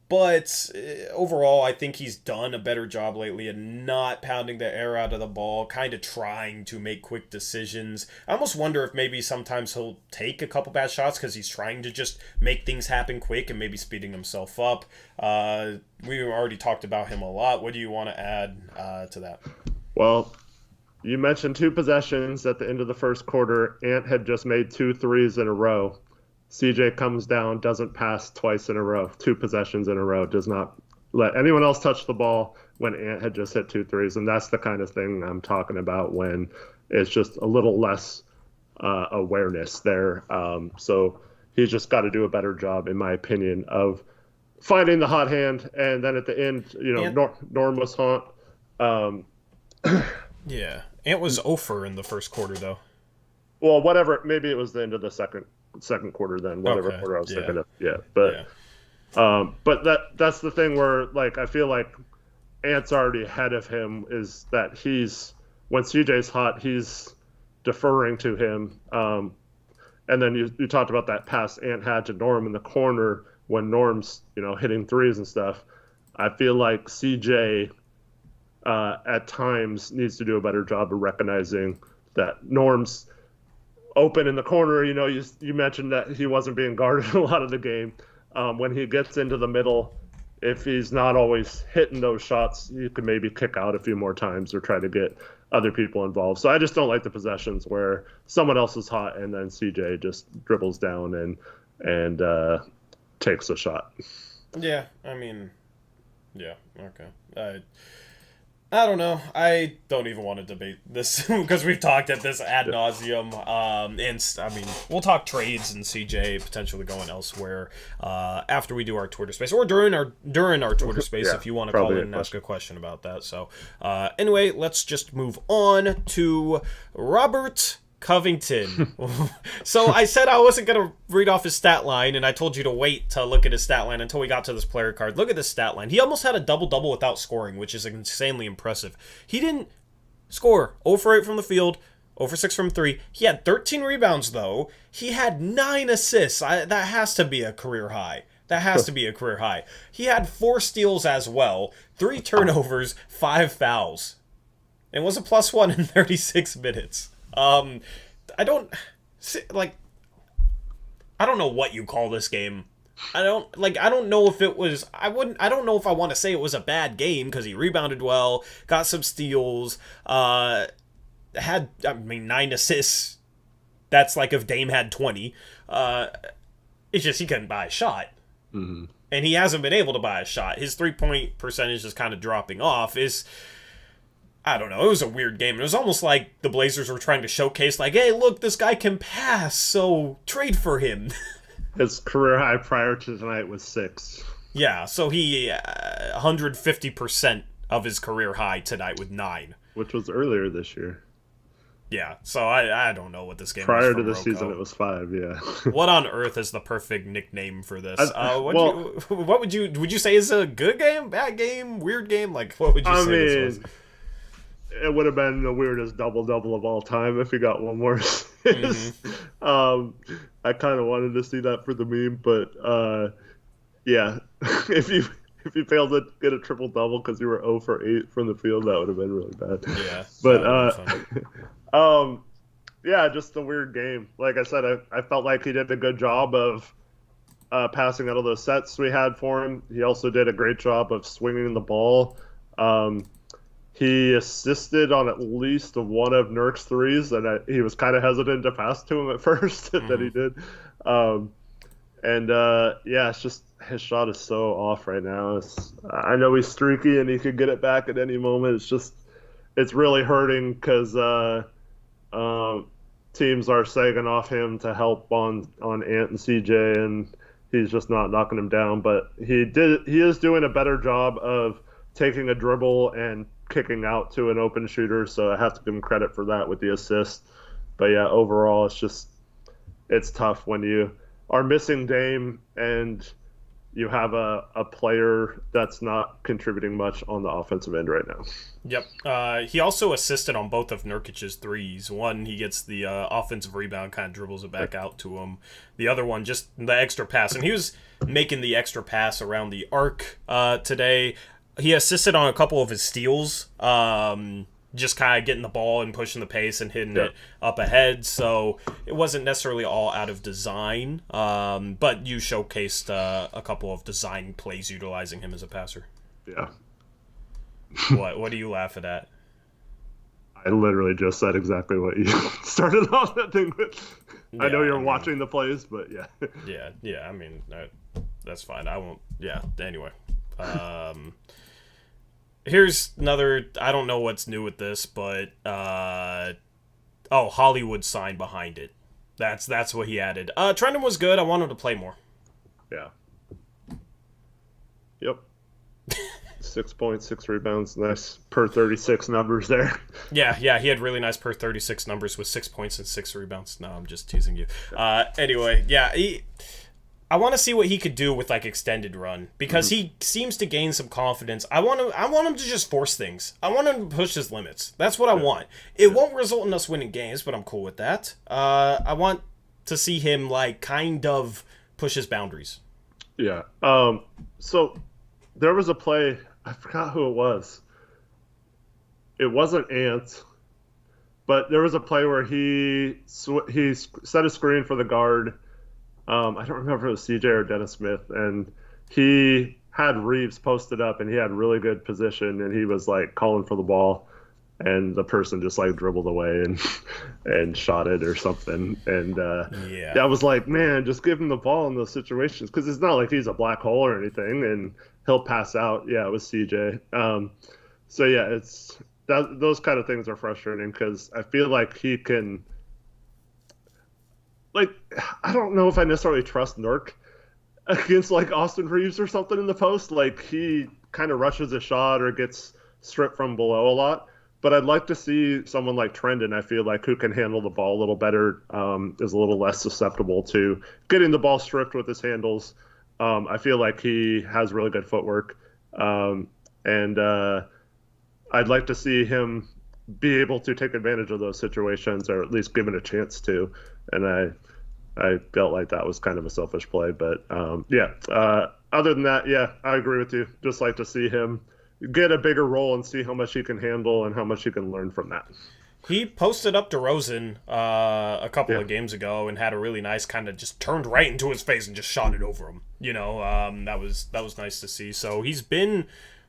But overall, I think he's done a better job lately in not pounding the air out of the ball, kind of trying to make quick decisions. I almost wonder if maybe sometimes he'll take a couple bad shots because he's trying to just make things happen quick and maybe speeding himself up. We already talked about him a lot. What do you want to add to that? Well, you mentioned 2 possessions at the end of the first quarter. Ant had just made 2 threes in a row. CJ comes down, doesn't pass twice in a row, 2 possessions in a row, does not let anyone else touch the ball when Ant had just hit 2 threes. And that's the kind of thing I'm talking about when it's just a little less awareness there. So he's just got to do a better job, in my opinion, of finding the hot hand. And then at the end, Norm was hot. Yeah. Ant was 0 for in the first quarter, though. Well, whatever. Maybe it was the end of the second quarter then. Whatever quarter I was thinking of. Yeah. But that's the thing where, I feel like Ant's already ahead of him, is that when CJ's hot, he's deferring to him. And then you talked about that pass Ant had to Norm in the corner when Norm's, hitting threes and stuff. I feel like CJ at times needs to do a better job of recognizing that Norm's open in the corner. You mentioned that he wasn't being guarded a lot of the game. When he gets into the middle, if he's not always hitting those shots, you could maybe kick out a few more times or try to get other people involved. So I just don't like the possessions where someone else is hot and then CJ just dribbles down and takes a shot. Yeah, I mean, yeah, okay. I don't know. I don't even want to debate this because we've talked at this ad nauseum. And I mean, we'll talk trades and CJ potentially going elsewhere after we do our Twitter space or during our Twitter space if you want to call in and ask a question about that. So anyway, let's just move on to Robert Covington. So I said I wasn't going to read off his stat line, and I told you to wait to look at his stat line until we got to this player card. Look at this stat line. He almost had a double-double without scoring, which is insanely impressive. He didn't score. 0 for 8 from the field, 0 for 6 from 3. He had 13 rebounds, though. He had 9 assists. That has to be a career high. That has to be a career high. He had 4 steals as well, 3 turnovers, 5 fouls. And was a +1 in 36 minutes. I don't know what you call this game. I don't know if it was, I don't know if I want to say it was a bad game because he rebounded well, got some steals, had, 9 assists. That's like if Dame had 20. It's just he couldn't buy a shot. Mm-hmm. And he hasn't been able to buy a shot. His 3-point percentage is kind of dropping off. I don't know. It was a weird game. It was almost like the Blazers were trying to showcase, like, hey, look, this guy can pass, so trade for him. His career high prior to tonight was 6. Yeah, so he 150% of his career high tonight with 9. Which was earlier this year. Yeah, so I don't know what this game prior was to the Rocco. Season, it was 5, yeah. What on earth is the perfect nickname for this? What would you say is a good game, bad game, weird game? Like, what would you say this was? It would have been the weirdest double-double of all time if he got one more assist. Mm-hmm. I kind of wanted to see that for the meme, but yeah, if you failed to get a triple-double because you were 0 for 8 from the field, that would have been really bad. Yeah, but yeah, just a weird game. Like I said, I felt like he did a good job of passing out of those sets we had for him. He also did a great job of swinging the ball. He assisted on at least one of Nurk's threes, and he was kind of hesitant to pass to him at first, that he did. Yeah, it's just his shot is so off right now. I know he's streaky and he could get it back at any moment. It's really hurting because teams are sagging off him to help on Ant and CJ, and he's just not knocking him down. But he is doing a better job of taking a dribble and kicking out to an open shooter, so I have to give him credit for that with the assist. But yeah, overall, it's tough when you are missing Dame and you have a player that's not contributing much on the offensive end right now. Yep. He also assisted on both of Nurkic's threes. One, he gets the offensive rebound, kind of dribbles it back out to him. The other one, just the extra pass. And he was making the extra pass around the arc today. He assisted on a couple of his steals, just kind of getting the ball and pushing the pace and hitting it up ahead. So it wasn't necessarily all out of design, but you showcased a couple of design plays utilizing him as a passer. Yeah. What are you laughing at? I literally just said exactly what you started off that thing with. Yeah, I know you're watching the plays, but yeah. Yeah. I mean, that's fine. I won't. Yeah. Anyway. Here's another, I don't know what's new with this, but Hollywood sign behind it. That's what he added. Trendon was good. I want him to play more. Yeah. Yep. 6 points, 6 rebounds, nice per 36 numbers there. Yeah, he had really nice per 36 numbers with 6 points and 6 rebounds. No, I'm just teasing you. Anyway, yeah, I want to see what he could do with like extended run because he seems to gain some confidence. I want him to just force things. I want him to push his limits. That's what I want. It won't result in us winning games, but I'm cool with that. I want to see him like kind of push his boundaries. Yeah. So there was a play. I forgot who it was. It wasn't Ant, but there was a play where he set a screen for the guard. I don't remember if it was CJ or Dennis Smith, and he had Reeves posted up, and he had really good position, and he was like calling for the ball, and the person just like dribbled away and shot it or something. And I was like, man, just give him the ball in those situations because it's not like he's a black hole or anything, and he'll pass out. Yeah, it was CJ. So yeah, those kind of things are frustrating because I feel like he can, like, I don't know if I necessarily trust Nurk against like Austin Reeves or something in the post. Like he kind of rushes a shot or gets stripped from below a lot. But I'd like to see someone like Trendon, I feel like, who can handle the ball a little better, is a little less susceptible to getting the ball stripped with his handles. I feel like he has really good footwork. And I'd like to see him be able to take advantage of those situations or at least given a chance to. And I felt like that was kind of a selfish play. But yeah, other than that, yeah, I agree with you. Just like to see him get a bigger role and see how much he can handle and how much he can learn from that. He posted up DeRozan a couple of games ago and had a really nice kind of just turned right into his face and just shot it over him. That was nice to see. So he's been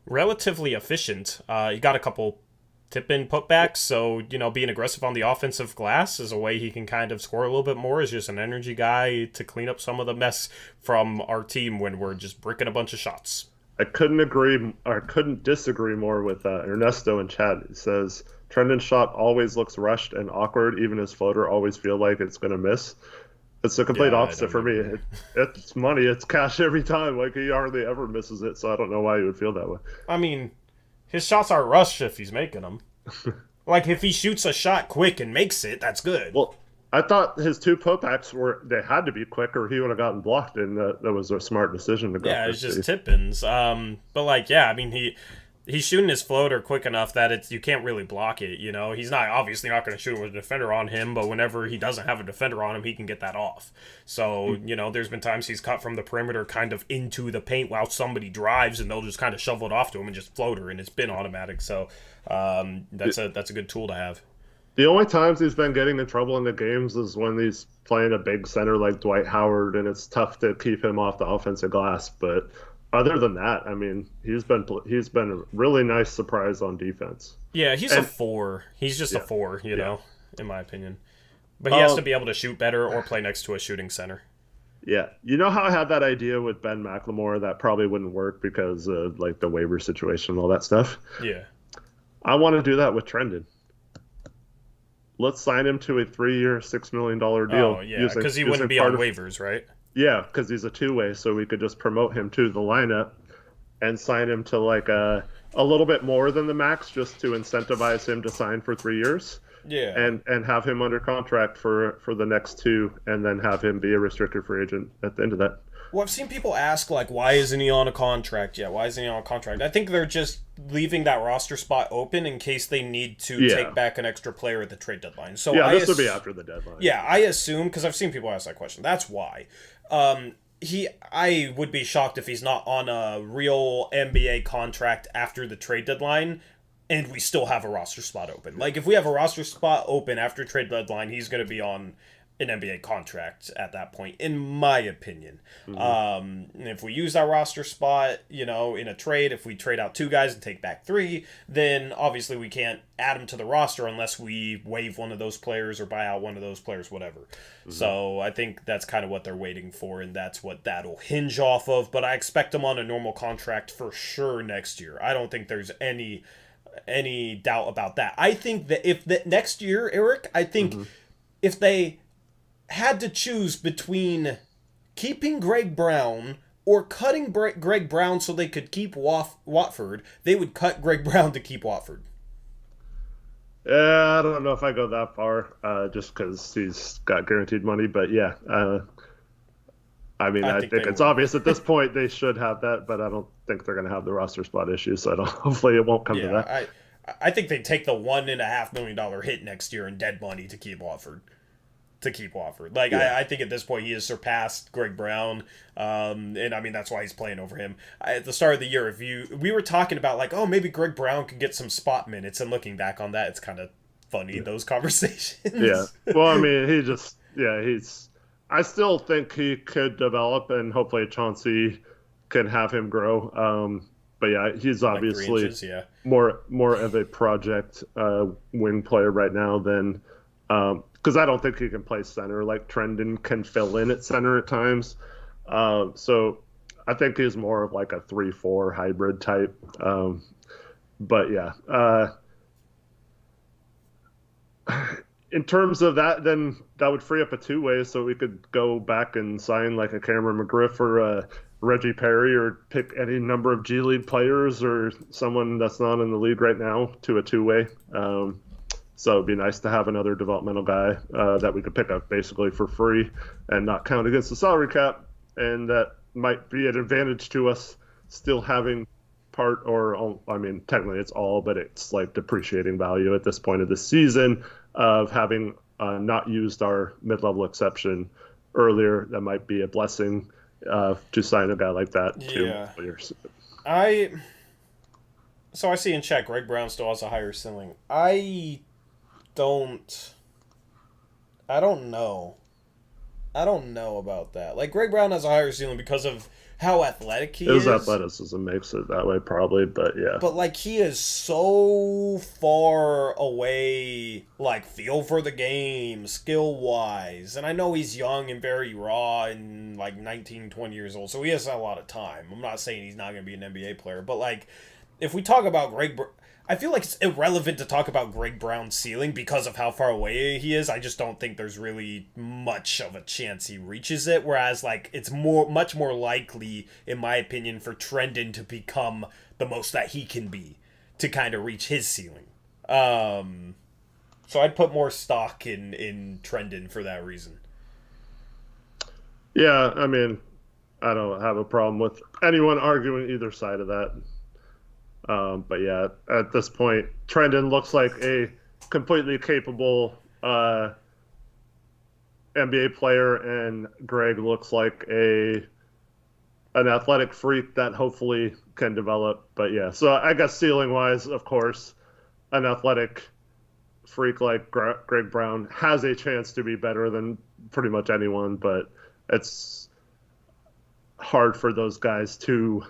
relatively efficient. He got a couple tip-in putbacks, so, being aggressive on the offensive glass is a way he can kind of score a little bit more as just an energy guy to clean up some of the mess from our team when we're just bricking a bunch of shots. I couldn't disagree more with Ernesto in chat. It says, Trendon's shot always looks rushed and awkward. Even his floater always feel like it's going to miss. It's the complete opposite for me. It's money. It's cash every time. Like, he hardly ever misses it, so I don't know why you would feel that way. I mean, his shots are rushed if he's making them. Like, if he shoots a shot quick and makes it, that's good. Well, I thought his two putbacks they had to be quick or he would have gotten blocked, and that was a smart decision to go. Yeah, it's just tip-ins. But, like, yeah, I mean, he's shooting his floater quick enough that you can't really block it, He's obviously not going to shoot with a defender on him, but whenever he doesn't have a defender on him, he can get that off. So, there's been times he's cut from the perimeter kind of into the paint while somebody drives, and they'll just kind of shovel it off to him and just floater, and it's been automatic. So, that's a good tool to have. The only times he's been getting in trouble in the games is when he's playing a big center like Dwight Howard, and it's tough to keep him off the offensive glass, but other than that, I mean, he's been a really nice surprise on defense. Yeah, he's a 4. He's just a 4, in my opinion. But he has to be able to shoot better or play next to a shooting center. Yeah. You know how I had that idea with Ben McLemore that probably wouldn't work because of like the waiver situation and all that stuff? Yeah. I want to do that with Trendon. Let's sign him to a 3-year, $6 million deal. Oh, yeah, because he wouldn't be on waivers, right? Yeah, because he's a two-way, so we could just promote him to the lineup and sign him to like a little bit more than the max just to incentivize him to sign for 3 years. Yeah. And have him under contract for the next 2, and then have him be a restricted free agent at the end of that. Well, I've seen people ask, like, why isn't he on a contract yet? Why isn't he on a contract? I think they're just leaving that roster spot open in case they need to take back an extra player at the trade deadline. So yeah, this will be after the deadline. Yeah, I assume, because I've seen people ask that question. That's why. I would be shocked if he's not on a real NBA contract after the trade deadline, and we still have a roster spot open. Like, if we have a roster spot open after trade deadline, he's going to be on an NBA contract at that point, in my opinion. Mm-hmm. And if we use our roster spot, in a trade, if we trade out 2 guys and take back 3, then obviously we can't add them to the roster unless we waive one of those players or buy out one of those players, whatever. Mm-hmm. So I think that's kind of what they're waiting for, and that's what that'll hinge off of. But I expect them on a normal contract for sure next year. I don't think there's any doubt about that. I think that if the next year, Eric, if they had to choose between keeping Greg Brown or cutting Greg Brown so they could keep Watford, they would cut Greg Brown to keep Watford. I don't know if I go that far, just because he's got guaranteed money. But yeah, I think it's obvious at this point they should have that, but I don't think they're going to have the roster spot issue. So hopefully it won't come to that. I think they take the $1.5 million hit next year in dead money to keep Watford. Like, I think at this point he has surpassed Greg Brown, and I mean that's why he's playing over him. At the start of the year, we were talking about like, oh, maybe Greg Brown could get some spot minutes, and looking back on that, it's kind of funny, those conversations. Yeah, well, I mean, I still think he could develop, and hopefully Chauncey can have him grow. But yeah, he's obviously like 3 inches, more of a project wing player right now than. Because I don't think he can play center. Like Trendon can fill in at center at times. So I think he's more of like a 3-4 hybrid type. But yeah, in terms of that, then that would free up a two-way, so we could go back and sign like a Cameron McGriff or a Reggie Perry, or pick any number of G League players or someone that's not in the league right now to a two-way. So it'd be nice to have another developmental guy that we could pick up basically for free and not count against the salary cap, and that might be an advantage to us still having part, or I mean technically it's all, but it's like depreciating value at this point of the season of having not used our mid-level exception earlier. That might be a blessing to sign a guy like that Yeah. to years. I so I see in chat Greg Brown still has a higher ceiling. Don't I don't know. I don't know about that. Like, Greg Brown has a higher ceiling because of how athletic he His is. athleticism makes it that way, probably, but yeah. But, like, he is so far away, like, feel for the game, skill-wise. And I know he's young and very raw and, like, 19, 20 years old, so he has a lot of time. I'm not saying he's not going to be an NBA player, but, like, if we talk about I feel like it's irrelevant to talk about Greg Brown's ceiling because of how far away he is. I just don't think there's really much of a chance he reaches it. Whereas, like, it's much more likely, in my opinion, for Trendon to become the most that he can be to kind of reach his ceiling. So I'd put more stock in Trendon for that reason. Yeah, I mean, I don't have a problem with anyone arguing either side of that. But yeah, at this point, Trendon looks like a completely capable NBA player, and Greg looks like an athletic freak that hopefully can develop. But yeah, so I guess ceiling wise, of course, an athletic freak like Greg Brown has a chance to be better than pretty much anyone, but it's hard for those guys to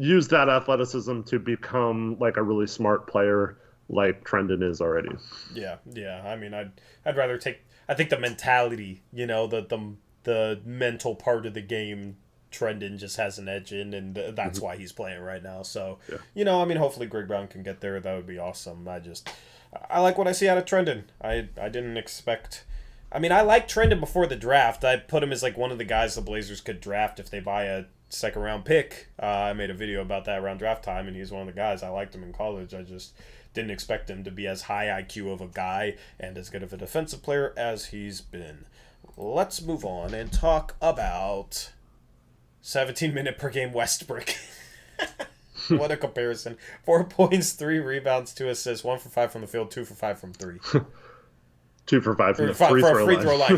use that athleticism to become like a really smart player like Trendon is already. Yeah. I mean, I'd rather take. I think the mentality, the mental part of the game, Trendon just has an edge in, and that's why he's playing right now. So, Yeah. I mean, hopefully Greg Brown can get there. That would be awesome. I like what I see out of Trendon. I didn't expect. I mean, I liked Trendon before the draft. I put him as like one of the guys the Blazers could draft if they buy a second round pick. I made a video about that around draft time, and he's one of the guys. I liked him in college. I just didn't expect him to be as high IQ of a guy and as good of a defensive player as he's been. Let's move on and talk about 17-minute per game Westbrook. What a comparison. 4 points, 3 rebounds, 2 assists, 1 for 5 from the field, 2 for 5 from 3. 2 for 5 from the free throw line.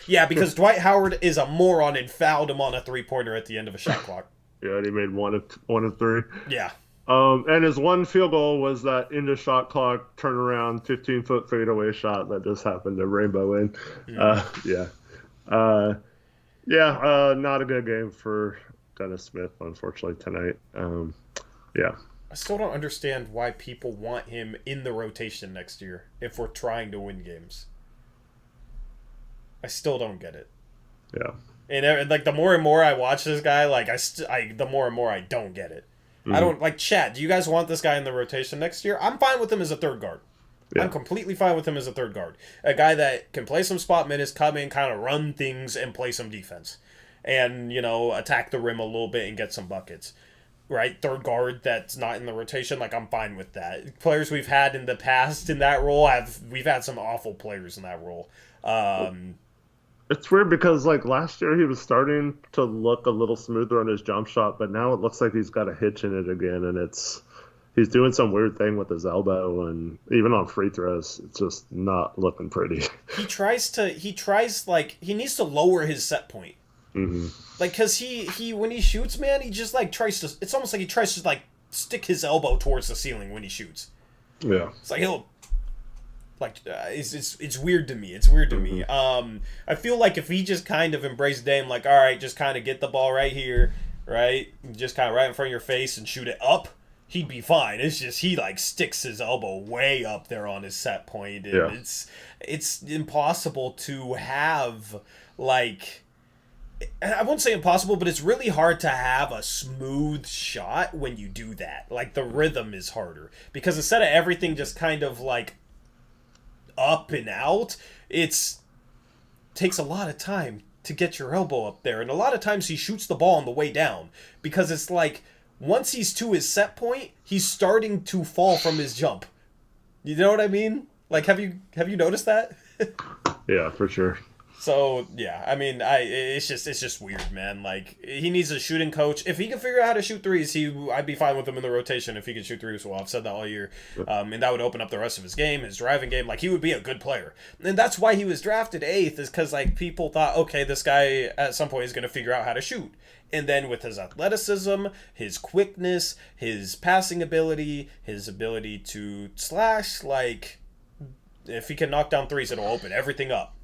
Yeah, because Dwight Howard is a moron and fouled him on a 3-pointer at the end of a shot clock. Yeah, and he made one of 3. Yeah. And his one field goal was that into shot clock turnaround 15-foot fadeaway shot that just happened to rainbow in. Not a good game for Dennis Smith, unfortunately, tonight. I still don't understand why people want him in the rotation next year if we're trying to win games. I still don't get it. Yeah. And like the more and more I watch this guy, like the more and more I don't get it. I don't like chat. Do you guys want this guy in the rotation next year? I'm fine with him as a third guard. Yeah. I'm completely fine with him as a third guard. A guy that can play some spot minutes, come in, kind of run things, and play some defense. And, attack the rim a little bit and get some buckets. Right? Third guard that's not in the rotation, like, I'm fine with that. Players we've had in the past in that role, we've had some awful players in that role. It's weird because, like, last year he was starting to look a little smoother on his jump shot, but now it looks like he's got a hitch in it again, and he's doing some weird thing with his elbow, and even on free throws, it's just not looking pretty. He needs to lower his set point. Mm-hmm. Like, because he when he shoots, man, he just, like, it's almost like he tries to, like, stick his elbow towards the ceiling when he shoots. Yeah. It's like it's weird to me. It's weird to me. I feel like if he just kind of embraced the game, like, all right, just kind of get the ball right here, right? Just kind of right in front of your face and shoot it up, he'd be fine. It's just he, like, sticks his elbow way up there on his set point, and yeah. it's impossible to have, like, I won't say impossible, but it's really hard to have a smooth shot when you do that. Like, the rhythm is harder. Because instead of everything just kind of, like, up and out, takes a lot of time to get your elbow up there. And a lot of times he shoots the ball on the way down. Because it's like, once he's to his set point, he's starting to fall from his jump. You know what I mean? Like, have you noticed that? Yeah, for sure. So yeah, I mean, it's just weird, man. Like, he needs a shooting coach. If he can figure out how to shoot threes, I'd be fine with him in the rotation if he could shoot threes. Well, I've said that all year, and that would open up the rest of his game, his driving game. Like, he would be a good player, and that's why he was drafted 8th. Is because like people thought, okay, this guy at some point is going to figure out how to shoot. And then with his athleticism, his quickness, his passing ability, his ability to slash, like, if he can knock down threes, it'll open everything up.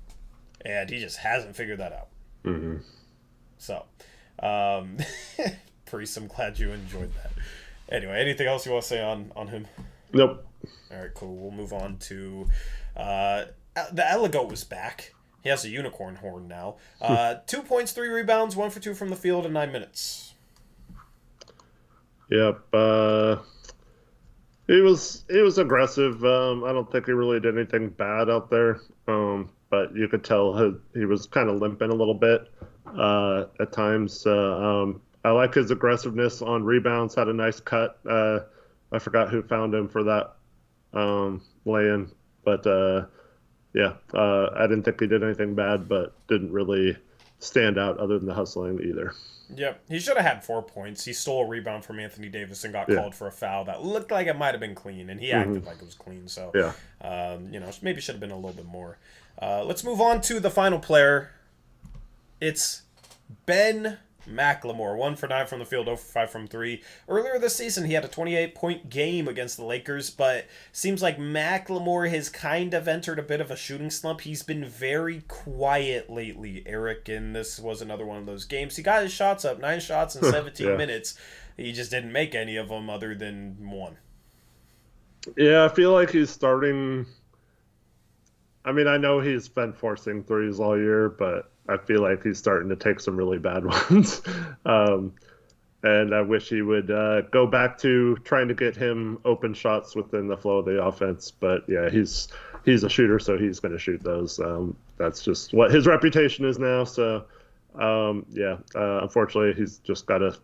And he just hasn't figured that out. Mm-hmm. So, Priest, I'm glad you enjoyed that. Anyway, anything else you want to say on him? Nope. All right, cool. We'll move on to the Elegoat was back. He has a unicorn horn now. 2 points, 3 rebounds, 1 for 2 from the field in 9 minutes. Yep. He was aggressive. I don't think he really did anything bad out there. But you could tell he was kind of limping a little bit at times. I like his aggressiveness on rebounds. Had a nice cut. I forgot who found him for that lay-in. But, yeah, I didn't think he did anything bad, but didn't really stand out other than the hustling either. Yep, he should have had 4 points. He stole a rebound from Anthony Davis and got called for a foul that looked like it might have been clean, and he acted like it was clean. So, maybe should have been a little bit more. Let's move on to the final player. It's Ben McLemore, 1 for 9 from the field, 0 for 5 from 3. Earlier this season, he had a 28-point game against the Lakers, but seems like McLemore has kind of entered a bit of a shooting slump. He's been very quiet lately, Eric, and this was another one of those games. He got his shots up, 9 shots in 17 minutes. He just didn't make any of them other than 1. Yeah, I feel like he's starting... I mean, I know he's been forcing threes all year, but I feel like he's starting to take some really bad ones. And I wish he would go back to trying to get him open shots within the flow of the offense. But yeah, he's a shooter, so he's going to shoot those. That's just what his reputation is now. So unfortunately, he's just got to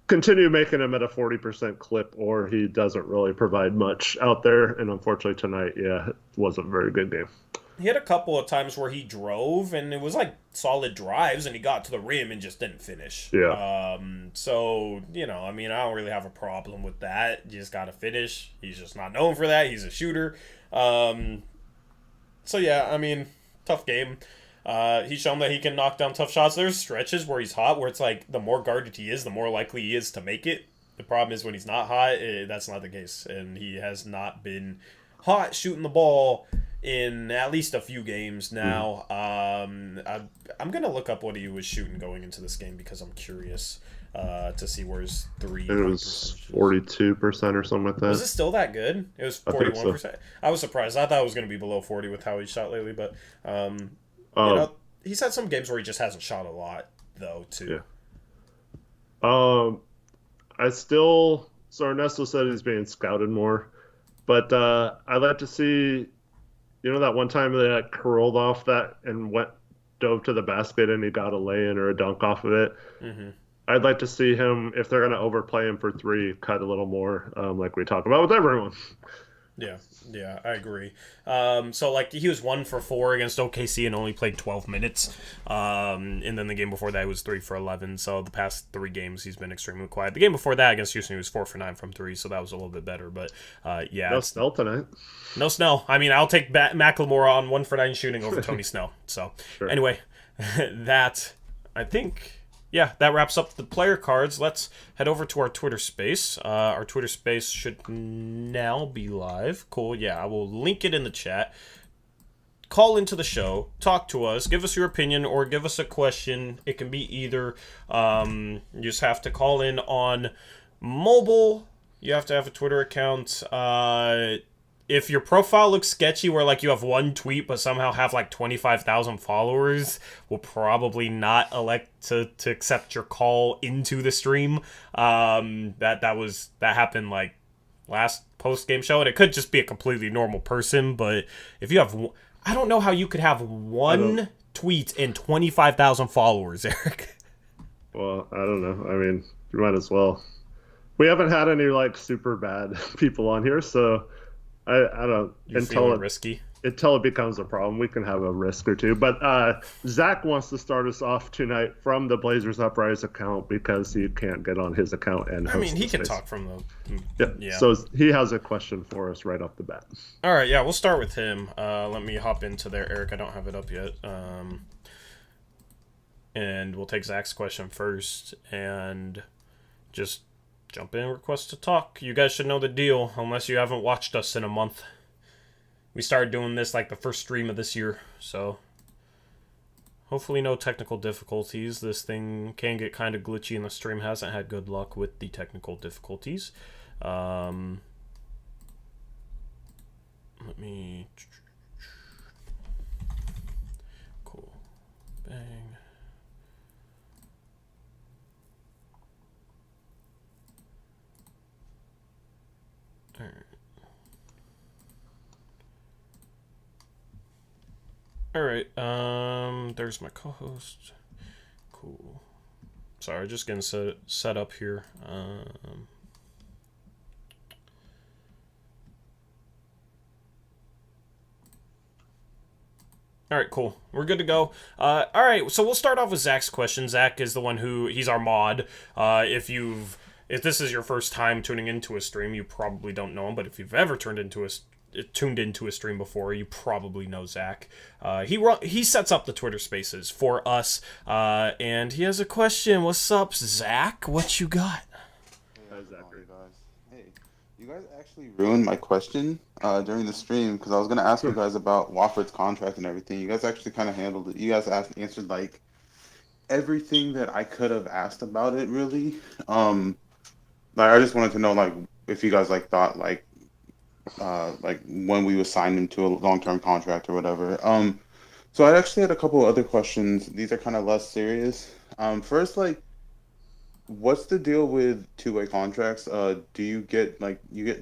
continue making him at a 40% clip, or he doesn't really provide much out there. And unfortunately tonight, it wasn't a very good game. He had a couple of times where he drove, and it was like solid drives, and he got to the rim and just didn't finish. Yeah. So, I mean, I don't really have a problem with that. You just got to finish. He's just not known for that. He's a shooter. So, yeah, I mean, tough game. He's shown that he can knock down tough shots. There's stretches where he's hot, where it's like the more guarded he is, the more likely he is to make it. The problem is when he's not hot, that's not the case. And he has not been hot shooting the ball in at least a few games now. I'm going to look up what he was shooting going into this game because I'm curious to see where his three. It was 42% or something like that. Was it still that good? It was 41%. So. I was surprised. I thought it was going to be below 40 with how he shot lately, but he's had some games where he just hasn't shot a lot though too. Yeah. So Ernesto said he's being scouted more, but I'd like to see, that one time they curled off that and dove to the basket and he got a lay-in or a dunk off of it. Mm-hmm. I'd like to see him, if they're going to overplay him for 3, cut a little more, like we talk about with everyone. Yeah, I agree. So, like, he was 1 for 4 against OKC and only played 12 minutes. And then the game before that, he was 3 for 11. So, the past 3 games, he's been extremely quiet. The game before that against Houston, he was 4 for 9 from 3, so that was a little bit better. But, yeah. No Snell tonight. No Snell. I mean, I'll take McLemore on 1 for 9 shooting over Tony Snell. So, Anyway, that, I think... Yeah, that wraps up the player cards. Let's head over to our Twitter space. Our Twitter space should now be live. Cool, yeah, I will link it in the chat. Call into the show, talk to us, give us your opinion, or give us a question. It can be either. You just have to call in on mobile. You have to have a Twitter account. if your profile looks sketchy where like you have one tweet but somehow have like 25,000 followers, we'll probably not elect to accept your call into the stream. That happened like last post game show, and it could just be a completely normal person. But if you have, I don't know how you could have one tweet and 25,000 followers, Eric. Well, I don't know. I mean, you might as well. We haven't had any like super bad people on here, so I don't risky until it becomes a problem. We can have a risk or two. But Zach wants to start us off tonight from the Blazers Uprise account because he can't get on his account and host. I mean, he can talk from the yeah. So he has a question for us right off the bat. All right, yeah, we'll start with him. Let me hop into there, Eric. I don't have it up yet. And we'll take Zach's question first and just jump in, request to talk. You guys should know the deal, unless you haven't watched us in a month. We started doing this like the first stream of this year, so hopefully no technical difficulties. This thing can get kind of glitchy, and the stream hasn't had good luck with the technical difficulties. Let me... Cool. Bang. Alright, there's my co-host. Cool. Sorry, just getting set up here. Alright, cool. We're good to go. Alright, so we'll start off with Zach's question. Zach is the one he's our mod. If this is your first time tuning into a stream, you probably don't know him, but if you've ever tuned into a stream before, you probably know Zach. He sets up the Twitter Spaces for us, and he has a question. What's up, Zach? What you got? Hey, you guys actually ruined my question during the stream because I was gonna ask you guys about Wofford's contract and everything. You guys actually kind of handled it. You guys answered like everything that I could have asked about it. Really, like I just wanted to know like if you guys like thought like when we would sign him to a long-term contract or whatever. So I actually had a couple of other questions. These are kind of less serious. First, like, what's the deal with two-way contracts? Do you get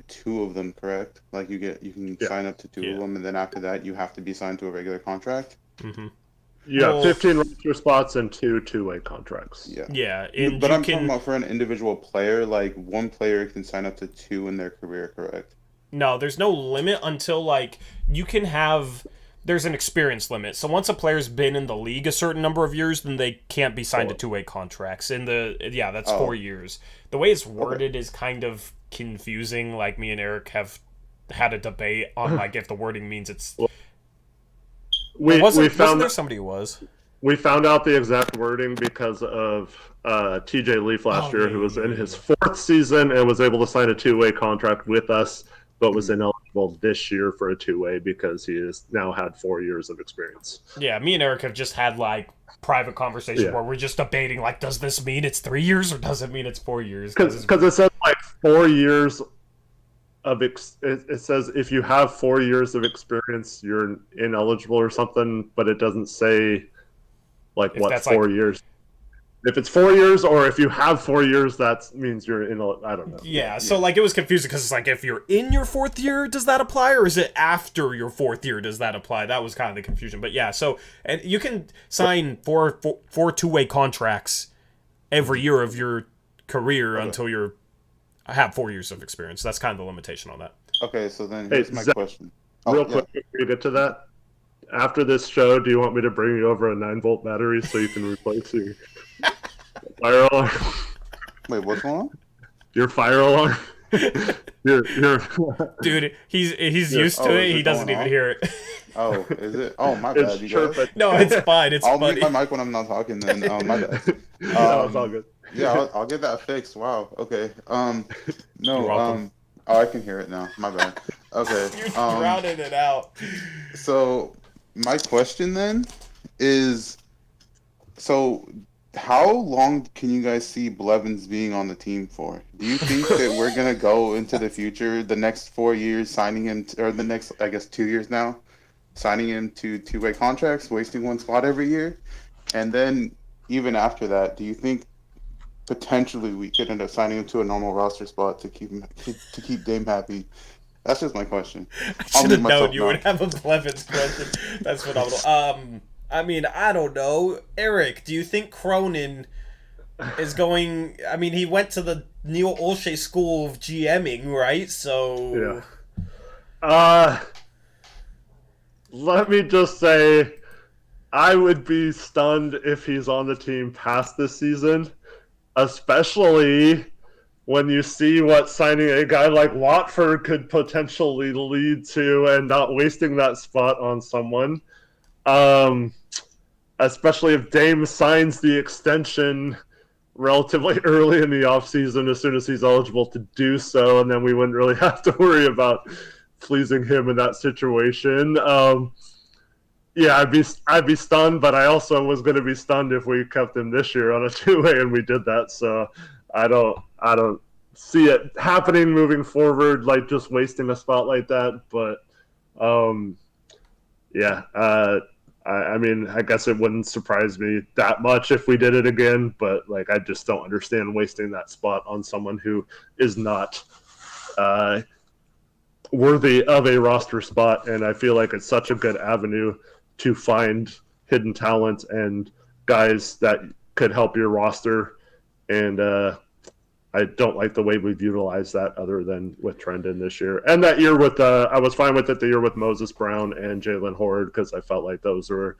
two of them, correct? Like you can sign up to two of them, and then after that you have to be signed to a regular contract. Mm-hmm. Yeah, 15 roster spots and two-way contracts. Yeah. But I'm talking about for an individual player. Like one player can sign up to two in their career, correct? No, there's no limit until, like, you can have... There's an experience limit. So once a player's been in the league a certain number of years, then they can't be signed to two-way contracts. That's 4 years. The way it's worded is kind of confusing. Like, me and Eric have had a debate on, like, if the wording means it's... Wasn't there somebody who was? We found out the exact wording because of TJ Leaf last year, who was in his fourth season and was able to sign a two-way contract with us, but was ineligible this year for a two-way because he has now had 4 years of experience. Yeah, me and Eric have just had, like, private conversation where we're just debating, like, does this mean it's 3 years or does it mean it's 4 years? Because it says, like, 4 years of... it says if you have 4 years of experience, you're ineligible or something, but it doesn't say, like, what 4 years... If it's 4 years, or if you have 4 years, that means you're in. I don't know. Yeah, so like it was confusing because it's like if you're in your fourth year, does that apply, or is it after your fourth year? Does that apply? That was kind of the confusion. But yeah, so and you can sign four two-way contracts every year of your career until you have 4 years of experience. That's kind of the limitation on that. Okay, so then here's my question. Real quick, before you get to that, after this show, do you want me to bring you over a 9-volt battery so you can replace your fire alarm? Wait, what's going on? Your fire alarm. Dude, he's used to it. He doesn't even hear it. Oh, is it? Oh, my bad. No, it's fine. It's I'll funny. mute my mic when I'm not talking. Then my bad. No, it's all good. Yeah, I'll get that fixed. Wow. Okay. No. Oh, I can hear it now. My bad. Okay. You're drowning it out. So my question then is, so how long can you guys see Blevins being on the team for? Do you think that we're gonna go into the future, the next 4 years, signing him, or the next, I guess, 2 years now, signing him to two-way contracts, wasting one spot every year, and then even after that, do you think potentially we could end up signing him to a normal roster spot to keep Dame happy? That's just my question. I should have known you would have a Blevins question. That's phenomenal. I mean, I don't know. Eric, do you think Cronin is going... I mean, he went to the Neil Olshey School of GMing, right? So... Yeah. Let me just say, I would be stunned if he's on the team past this season, especially when you see what signing a guy like Watford could potentially lead to and not wasting that spot on someone. Especially if Dame signs the extension relatively early in the offseason as soon as he's eligible to do so, and then we wouldn't really have to worry about pleasing him in that situation. Yeah, I'd be stunned, but I also was going to be stunned if we kept him this year on a two-way and we did that. So I don't see it happening moving forward, like just wasting a spot like that. But I mean, I guess it wouldn't surprise me that much if we did it again. But like, I just don't understand wasting that spot on someone who is not worthy of a roster spot. And I feel like it's such a good avenue to find hidden talent and guys that could help your roster. And I don't like the way we've utilized that other than with Trendon this year. And that year with, I was fine with it the year with Moses Brown and Jalen Horde because I felt like those were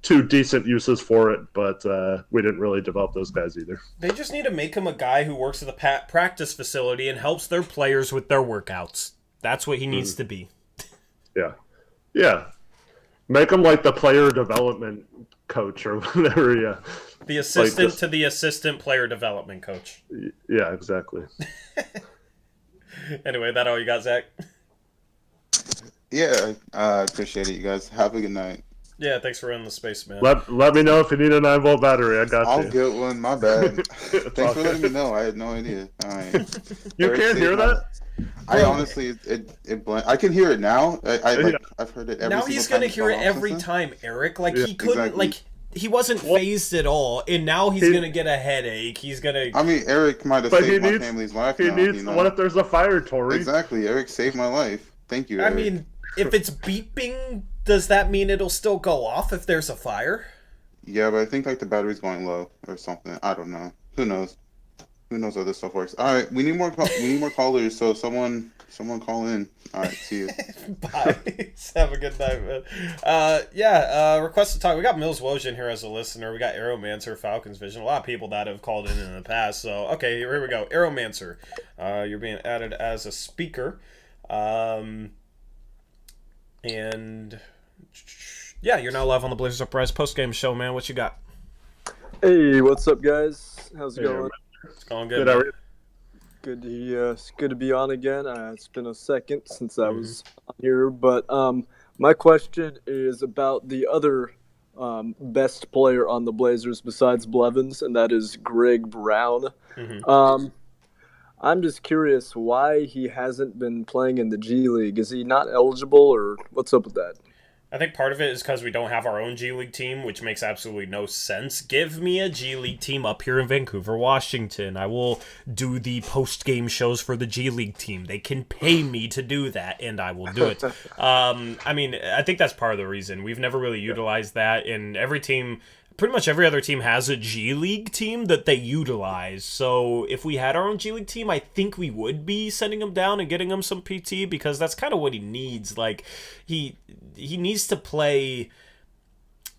two decent uses for it, but we didn't really develop those guys either. They just need to make him a guy who works at the practice facility and helps their players with their workouts. That's what he needs to be. Yeah. Yeah. Make him like the player development coach or whatever, yeah. The assistant to the assistant player development coach. Yeah, exactly. Anyway, that all you got, Zach? Yeah, I appreciate it, you guys. Have a good night. Yeah, thanks for running the space, man. Let me know if you need a 9-volt battery. I got I'll you. get one. My bad. Thanks for letting me know. I had no idea. All right. You can't hear that? I honestly, I can hear it now. I've heard it every now he's gonna hear it every time, Eric. Like he couldn't, exactly. Like he wasn't phased at all, and now he's gonna get a headache. He's gonna. I mean, Eric might have saved my family's life. He needs. What if there's a fire, Tori? Exactly. Eric saved my life. Thank you, Eric. I mean, if it's beeping, does that mean it'll still go off if there's a fire? Yeah, but I think like the battery's going low or something. I don't know. Who knows? Who knows how this stuff works? All right, we need more callers. So someone call in. All right, see you. Bye. Have a good night, man. Request to talk. We got Mills Woj here as a listener. We got Aeromancer, Falcons Vision. A lot of people that have called in the past. So okay, here we go. Aeromancer, you're being added as a speaker. And yeah, you're now live on the Blazers Uprise postgame show, man. What you got? Hey, what's up, guys? How's it going? It's going good. Good to be on again. It's been a second since I was on here, but my question is about the other best player on the Blazers besides Blevins, and that is Greg Brown. I'm just curious why he hasn't been playing in the G League. Is he not eligible, or what's up with that? I think part of it is because we don't have our own G League team, which makes absolutely no sense. Give me a G League team up here in Vancouver, Washington. I will do the post-game shows for the G League team. They can pay me to do that, and I will do it. I mean, I think that's part of the reason. We've never really utilized that, and every team... Pretty much every other team has a G League team that they utilize. So if we had our own G League team, I think we would be sending him down and getting him some PT because that's kind of what he needs. Like he needs to play.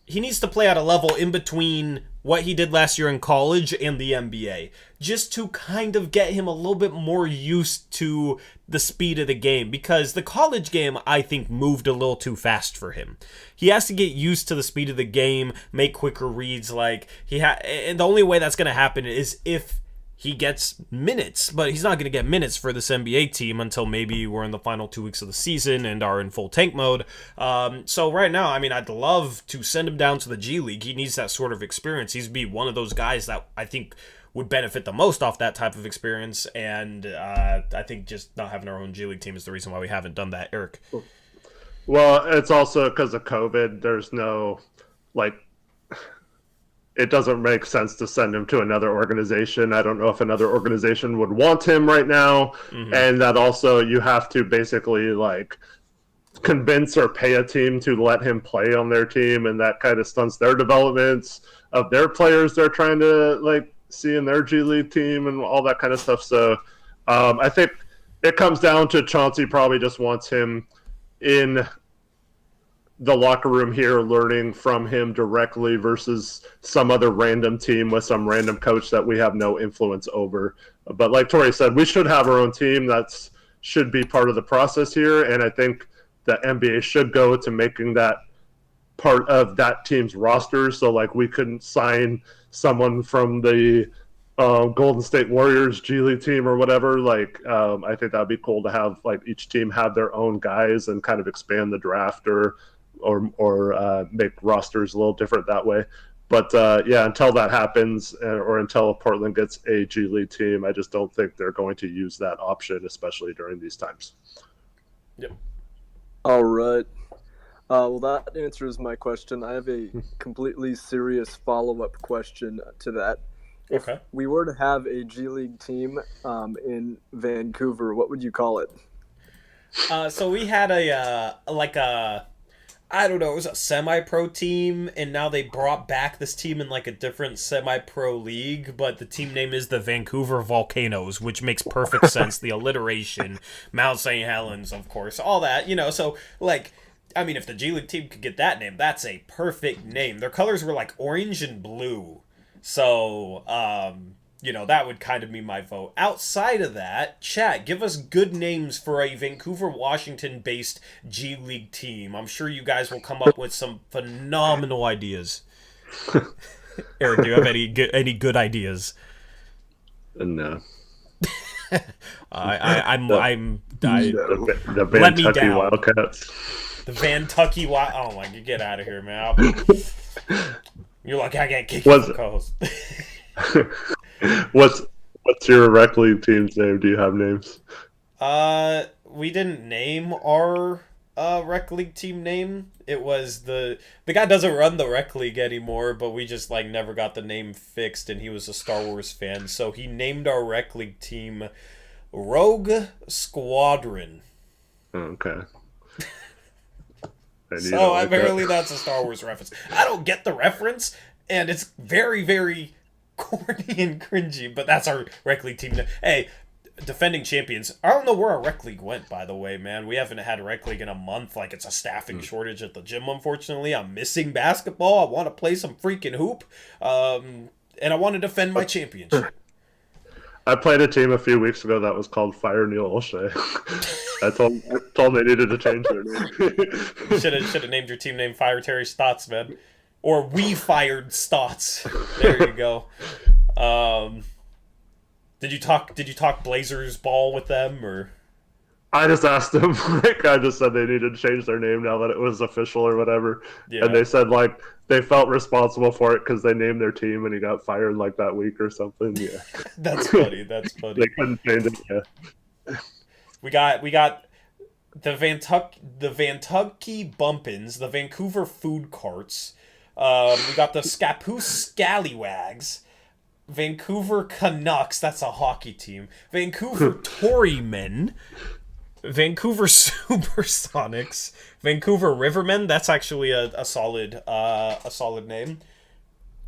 He needs to play at a level in between what he did last year in college and the NBA, just to kind of get him a little bit more used to the speed of the game, because the college game, I think, moved a little too fast for him. He has to get used to the speed of the game, make quicker reads. And the only way that's going to happen is if he gets minutes, but he's not going to get minutes for this NBA team until maybe we're in the final 2 weeks of the season and are in full tank mode. So right now, I mean, I'd love to send him down to the G League. He needs that sort of experience. He's be one of those guys that I think would benefit the most off that type of experience, and I think just not having our own G League team is the reason why we haven't done that, Eric. Well, it's also because of COVID. There's no, it doesn't make sense to send him to another organization. I don't know if another organization would want him right now. Mm-hmm. And that also you have to basically convince or pay a team to let him play on their team, and that kind of stunts their developments of their players they're trying to see in their G League team and all that kind of stuff. So I think it comes down to Chauncey probably just wants him in the locker room here learning from him directly versus some other random team with some random coach that we have no influence over. But like Tori said, we should have our own team. That should be part of the process here, and I think the NBA should go to making that part of that team's roster. So we couldn't sign someone from the Golden State Warriors G League team or whatever. I think that'd be cool to have each team have their own guys and kind of expand the draft or make rosters a little different that way. But until that happens, or until Portland gets a G League team, I just don't think they're going to use that option, especially during these times. Yep. All right. Well, that answers my question. I have a completely serious follow-up question to that. Okay. If we were to have a G League team in Vancouver, what would you call it? So we had I don't know, it was a semi-pro team, and now they brought back this team in a different semi-pro league, but the team name is the Vancouver Volcanoes, which makes perfect sense. The alliteration, Mount St. Helens, of course, all that, so, I mean, if the G League team could get that name, that's a perfect name. Their colors were, orange and blue, so, that would kind of be my vote. Outside of that, chat, give us good names for a Vancouver, Washington-based G League team. I'm sure you guys will come up with some phenomenal ideas. Eric, do you have any good ideas? No. The Kentucky Wildcats. The Vantucky Wild. Oh my! Get out of here, man! You're I can't kick you from co-host. What's your rec league team's name? Do you have names? We didn't name our rec league team name. It was the guy doesn't run the rec league anymore, but we just never got the name fixed, and he was a Star Wars fan, so he named our rec league team Rogue Squadron. Okay. So apparently that's a Star Wars reference. I don't get the reference, and it's very, very corny and cringy, but that's our rec league team. Hey, defending champions. I don't know where our rec league went, by the way, man. We haven't had a rec league in a month. It's a staffing shortage at the gym, unfortunately. I'm missing basketball. I want to play some freaking hoop. And I want to defend my championship. I played a team a few weeks ago that was called Fire Neil Olshey. I told them they needed to change their name. Should have named your team name Fire Terry Stotts, man. Or We Fired Stotts. There you go. Did you talk Blazers ball with them, or? I just asked them. I just said they needed to change their name now that it was official or whatever. Yeah. And they said they felt responsible for it because they named their team and he got fired that week or something. Yeah. That's funny. They couldn't change it. Yeah. We got the Vantucky Bumpins, the Vancouver Food Carts. We got the Scappoose Scallywags, Vancouver Canucks, that's a hockey team, Vancouver Torymen, Vancouver Supersonics, Vancouver Rivermen, that's actually a solid name.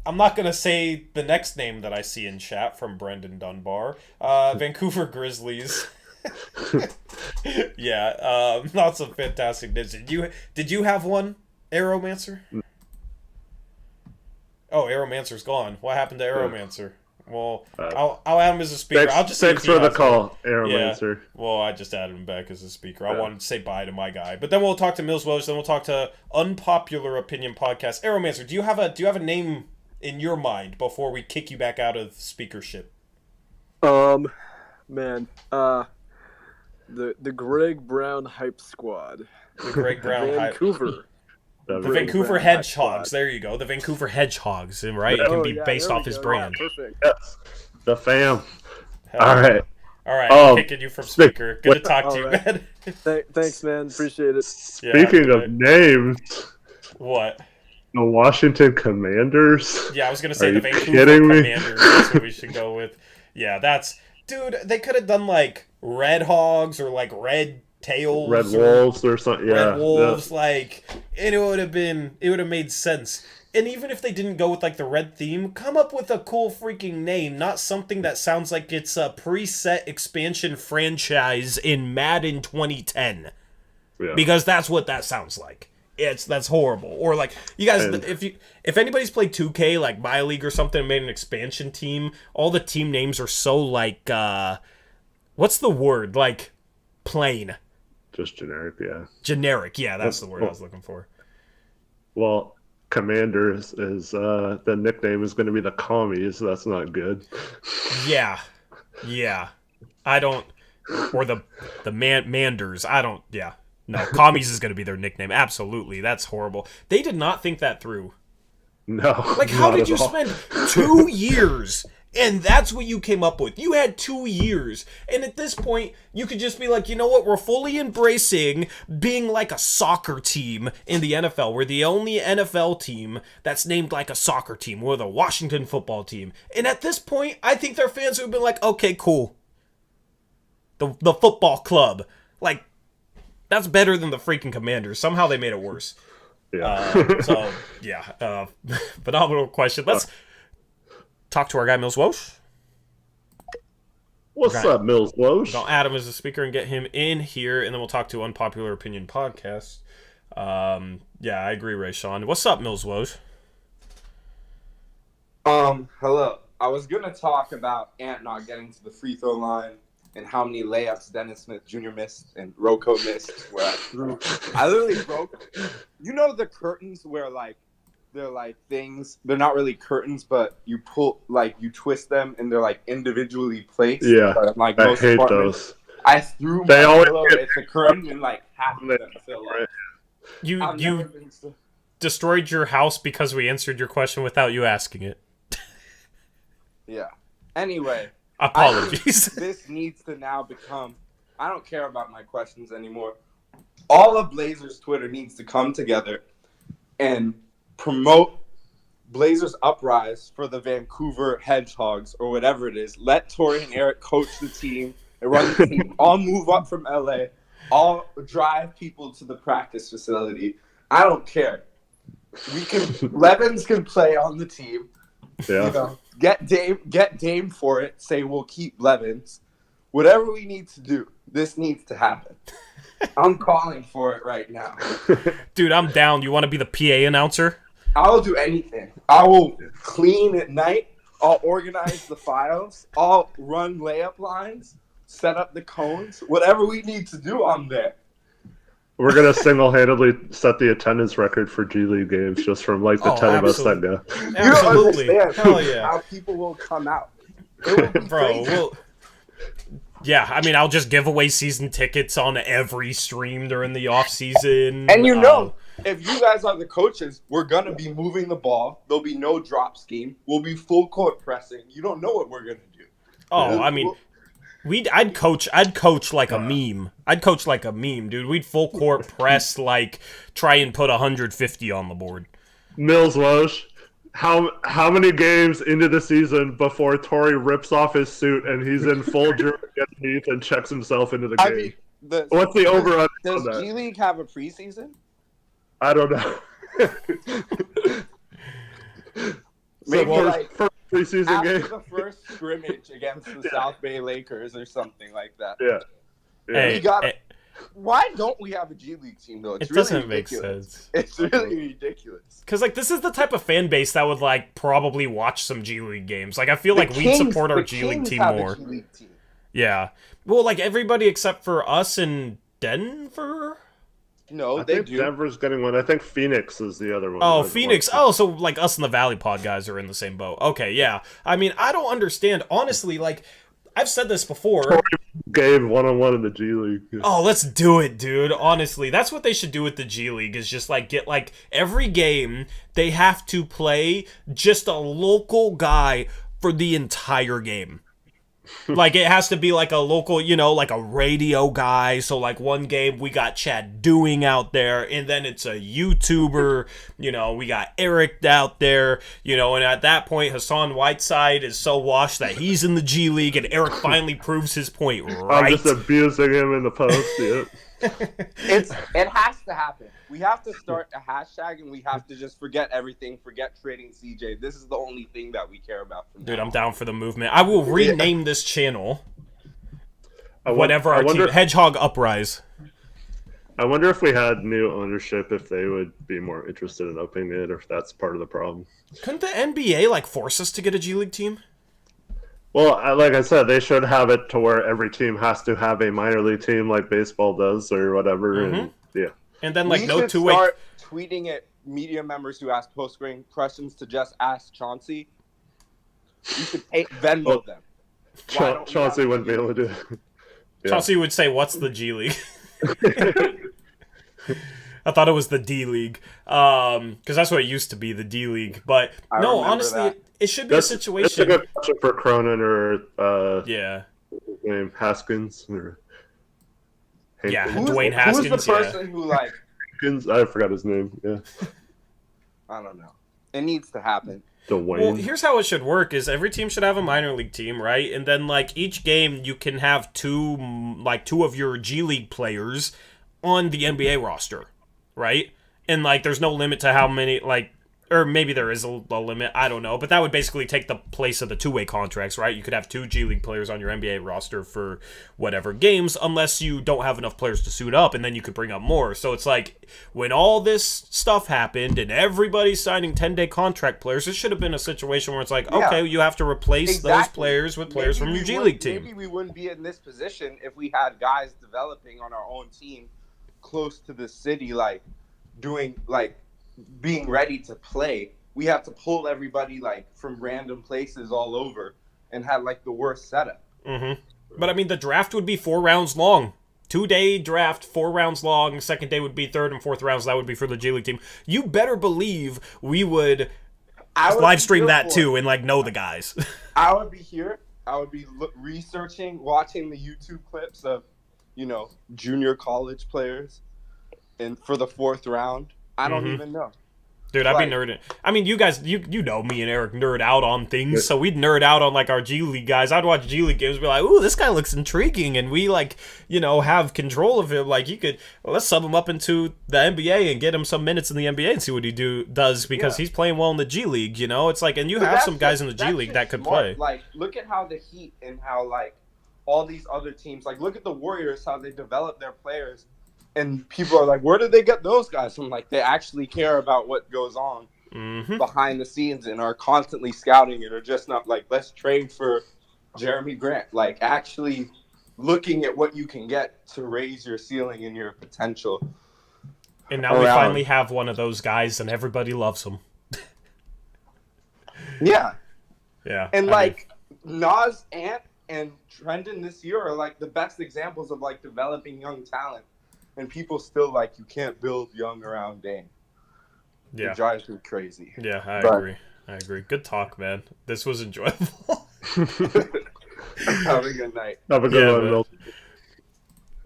I'm not going to say the next name that I see in chat from Brendan Dunbar. Vancouver Grizzlies. Yeah, lots of fantastic names. Did you have one, Aeromancer? Oh, Aeromancer's gone. What happened to Aeromancer? Well, I'll add him as a speaker. Thanks for the call, Aeromancer. Yeah. Well, I just added him back as a speaker. I wanted to say bye to my guy. But then we'll talk to Mills Welsh, then we'll talk to Unpopular Opinion Podcast. Aeromancer, do you have a name in your mind before we kick you back out of speakership? Man, the Greg Brown hype squad. The Greg Brown Vancouver. The Greg Vancouver Brown Hedgehogs. squad. There you go. The Vancouver Hedgehogs, right? It can be based there off we his go. brand. Yeah, perfect. Yes, the fam. Hell All yeah. right. All right, I'm kicking you from speaker. Good to talk to All you, right. man. Thanks, man. Appreciate it. Speaking of names, What? the Washington Commanders. Yeah, I was gonna say Are the you Vancouver kidding me? Commanders. That's what we should go with. Yeah, dude. They could have done like Red Hogs or like Red Tails, Red Wolves or something. Yeah. Red Wolves. Like, and it would have made sense. And even if they didn't go with like the red theme, come up with a cool freaking name, not something that sounds like it's a preset expansion franchise in Madden 2010. Yeah. Because that's what that sounds like. That's horrible. Or like you guys, if anybody's played 2K like my league or something and made an expansion team, all the team names are so like what's the word? Like plain. Just generic, yeah. Generic, yeah, that's the word I was looking for. Well, Commanders is the nickname is going to be the Commies. That's not good. Yeah. I don't, or the Manders. I don't. Yeah. No, Commies is going to be their nickname. Absolutely, that's horrible. They did not think that through. No. Like, how not did at you all. spend 2 years? And that's what you came up with. You had 2 years. And at this point, you could just be like, you know what? We're fully embracing being like a soccer team in the NFL. We're the only NFL team that's named like a soccer team. We're the Washington football team. And at this point, I think their fans would have been like, okay, cool. The football club. Like, that's better than the freaking Commanders. Somehow they made it worse. Yeah. Phenomenal question. Let's talk to our guy, Mills Walsh. What's up, Mills Walsh? I'll add him as a speaker and get him in here, and then we'll talk to Unpopular Opinion Podcast. Yeah, I agree, Ray Sean. What's up, Mills Walsh? Hello. I was gonna talk about Ant not getting to the free throw line and how many layups Dennis Smith Jr. missed and Rocco missed where I literally broke. You know the curtains where like they're like things. They're not really curtains, but you pull you twist them and they're like individually placed. Yeah, but, like, I most hate apartments. those. I threw They my always pillow get- at the curtain and like half of them fell off. You I've never been so- destroyed your house because we answered your question without you asking it. Yeah. Anyway. Apologies. This needs to now become. I don't care about my questions anymore. All of Blazers Twitter needs to come together and promote Blazers Uprise for the Vancouver Hedgehogs or whatever it is. Let Tori and Eric coach the team and run the team. All move up from LA. All drive people to the practice facility. I don't care. Levens can play on the team. Yeah. You know, get Dame for it. Say we'll keep Levens. Whatever we need to do, this needs to happen. I'm calling for it right now. Dude, I'm down. You want to be the PA announcer? I'll do anything. I will clean at night. I'll organize the files. I'll run layup lines. Set up the cones. Whatever we need to do, I'm there. We're gonna single-handedly set the attendance record for G League games just from like the 10 of us that go. You don't Absolutely. understand Hell yeah. how people will come out. It will be Bro, crazy. yeah, I mean, I'll just give away season tickets on every stream during the off season. And you know, if you guys are the coaches, we're gonna be moving the ball. There'll be no drop scheme. We'll be full court pressing. You don't know what we're gonna do. Oh, I mean, I'd coach like a meme. I'd coach like a meme, dude. We'd full court press, like try and put 150 on the board. Mills Walsh, how many games into the season before Torrey rips off his suit and he's in full jersey underneath and checks himself into the game? I mean, What's the over-under does on that? G League have a preseason? I don't know. Maybe first preseason after game. the first scrimmage against the South Bay Lakers or something like that. Yeah. Hey, We gotta- Why don't we have a G League team though? It's it really doesn't make ridiculous. sense. It's really ridiculous. Because, like, this is the type of fan base that would, like, probably watch some G League games. Like, I feel like The we'd Kings- support our the G League Kings team have a more. G League team. Yeah. Well, like, everybody except for us in Denver? No, I they think do. Denver's getting one. I think Phoenix is the other one. Oh, There's Phoenix. one. Oh, so, like, us and the Valley Pod guys are in the same boat. Okay, yeah. I mean, I don't understand. Honestly, like, I've said this before. Game 1-on-1 in the G League. Oh, let's do it, dude. Honestly, that's what they should do with the G League is just like get like every game they have to play just a local guy for the entire game. Like it has to be like a local, like a radio guy. So like one game we got Chad Doing out there, and then it's a YouTuber. We got Eric out there. And at that point Hassan Whiteside is so washed that he's in the G League, and Eric finally proves his point. Right? I'm just abusing him in the post. Yeah. It has to happen. We have to start a hashtag, and we have to just forget everything. Forget trading CJ. This is the only thing that we care about. Dude, I'm down for the movement. I will rename this channel. Whatever our team, Hedgehog Uprise. I wonder if we had new ownership, if they would be more interested in opening it, or if that's part of the problem. Couldn't the NBA force us to get a G League team? Well, like I said, they should have it to where every team has to have a minor league team like baseball does or whatever. Mm-hmm. And yeah. And then we no should two-way. Start tweeting at media members who ask Postgame questions to just ask Chauncey. You should Venmo them. Chauncey wouldn't be able to do it. Yeah. Chauncey would say, "What's the G League?" I thought it was the D League, because that's what it used to be, the D League. But no, honestly, it should be a situation. That's a good question for Cronin or name Haskins or Dwayne Haskins. Who's the person who Haskins? I forgot his name. Yeah, I don't know. It needs to happen. Dwayne. Well, here's how it should work: is every team should have a minor league team, right? And then each game you can have two of your G League players on the NBA roster. Right? And, there's no limit to how many, or maybe there is a limit, I don't know, but that would basically take the place of the two-way contracts, right? You could have two G League players on your NBA roster for whatever games, unless you don't have enough players to suit up, and then you could bring up more. So it's when all this stuff happened, and everybody's signing 10-day contract players, it should have been a situation where it's okay, you have to replace those players with players from your G League team. Maybe we wouldn't be in this position if we had guys developing on our own team close to the city, being ready to play. We have to pull everybody from random places all over and have the worst setup. Mm-hmm. But I mean, the draft would be 4 rounds long. 2-day draft, 4 rounds long. Second day would be 3rd and 4th rounds. That would be for the G League team. You better believe we would live stream that too and know the guys. I would be here. I would be researching, watching the YouTube clips of junior college players, and for the 4th round, I don't even know. Dude, I'd be nerding. I mean, you guys, you know me and Eric nerd out on things, so we'd nerd out on our G League guys. I'd watch G League games and be like, ooh, this guy looks intriguing, and we have control of him. Let's sub him up into the NBA and get him some minutes in the NBA and see what he does, because he's playing well in the G League, It's and you have some guys in the G League that could play. Look at how the Heat and how all these other teams, look at the Warriors, how they develop their players, and people are where did they get those guys from? They actually care about what goes on behind the scenes and are constantly scouting and are just not let's trade for Jeremy Grant. Actually looking at what you can get to raise your ceiling and your potential. And now we finally have one of those guys, and everybody loves him. Yeah. Yeah. And Nas, Ant, and Trendon this year are the best examples of developing young talent, and people still you can't build young around Dame. Yeah, it drives me crazy. Yeah, I agree. Good talk, man. This was enjoyable. Have a good night. Have a good one, Bill.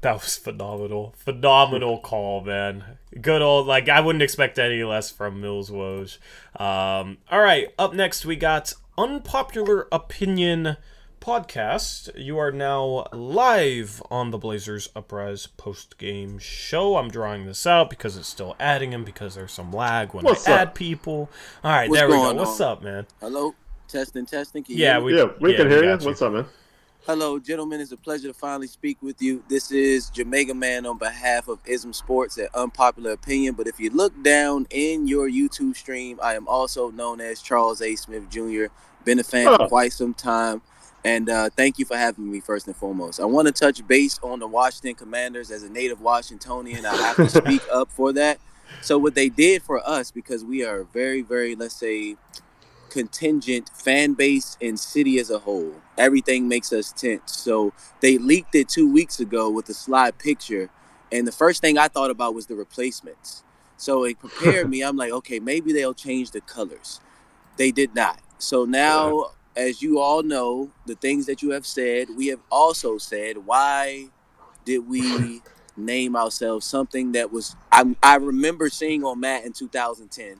That was phenomenal call, man. Good old, I wouldn't expect any less from Mills Woj. All right, up next we got Unpopular Opinion Podcast. You are now live on the Blazers Uprise post-game show. I'm drawing this out because it's still adding them, because there's some lag when I add people. All right, there we go. What's up, man? Hello? Testing. Can you hear me? We can hear you. What's up, man? Hello, gentlemen. It's a pleasure to finally speak with you. This is Jamaica Man on behalf of Ism Sports at Unpopular Opinion. But if you look down in your YouTube stream, I am also known as Charles A. Smith Jr. Been a fan for quite some time. And thank you for having me, first and foremost. I want to touch base on the Washington Commanders. As a native Washingtonian, I have to speak up for that. So what they did for us, because we are very, very, let's say, contingent fan base and city as a whole. Everything makes us tense. So they leaked it 2 weeks ago with a slide picture, and the first thing I thought about was the replacements. So it prepared me. I'm like, okay, maybe they'll change the colors. They did not. So now, as you all know, the things that you have said, we have also said, why did we name ourselves something that was, I remember seeing on Matt in 2010,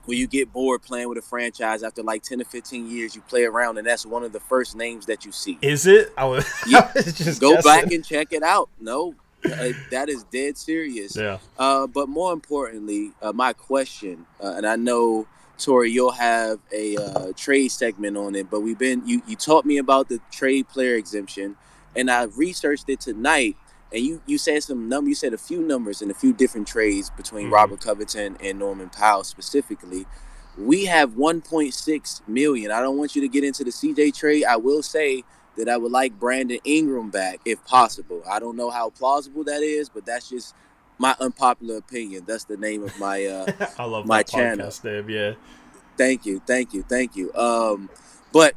where you get bored playing with a franchise after like 10 or 15 years, you play around, and that's one of the first names that you see. Is it? I was just go guessing. back and check it out. No, that is dead serious. Yeah. But more importantly, my question, and I know, Tori, you'll have a trade segment on it, but you taught me about the trade player exemption, and I researched it tonight. And you said you said a few numbers and a few different trades between Robert Covington and Norman Powell specifically. We have 1.6 million. I don't want you to get into the CJ trade. I will say that I would like Brandon Ingram back if possible. I don't know how plausible that is, but that's just my unpopular opinion. That's the name of my I love my that channel. podcast name, yeah. Thank you. But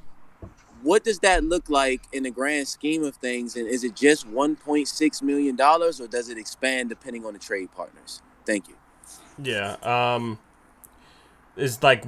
what does that look like in the grand scheme of things? And is it just $1.6 million, or does it expand depending on the trade partners? Thank you. Yeah. Is like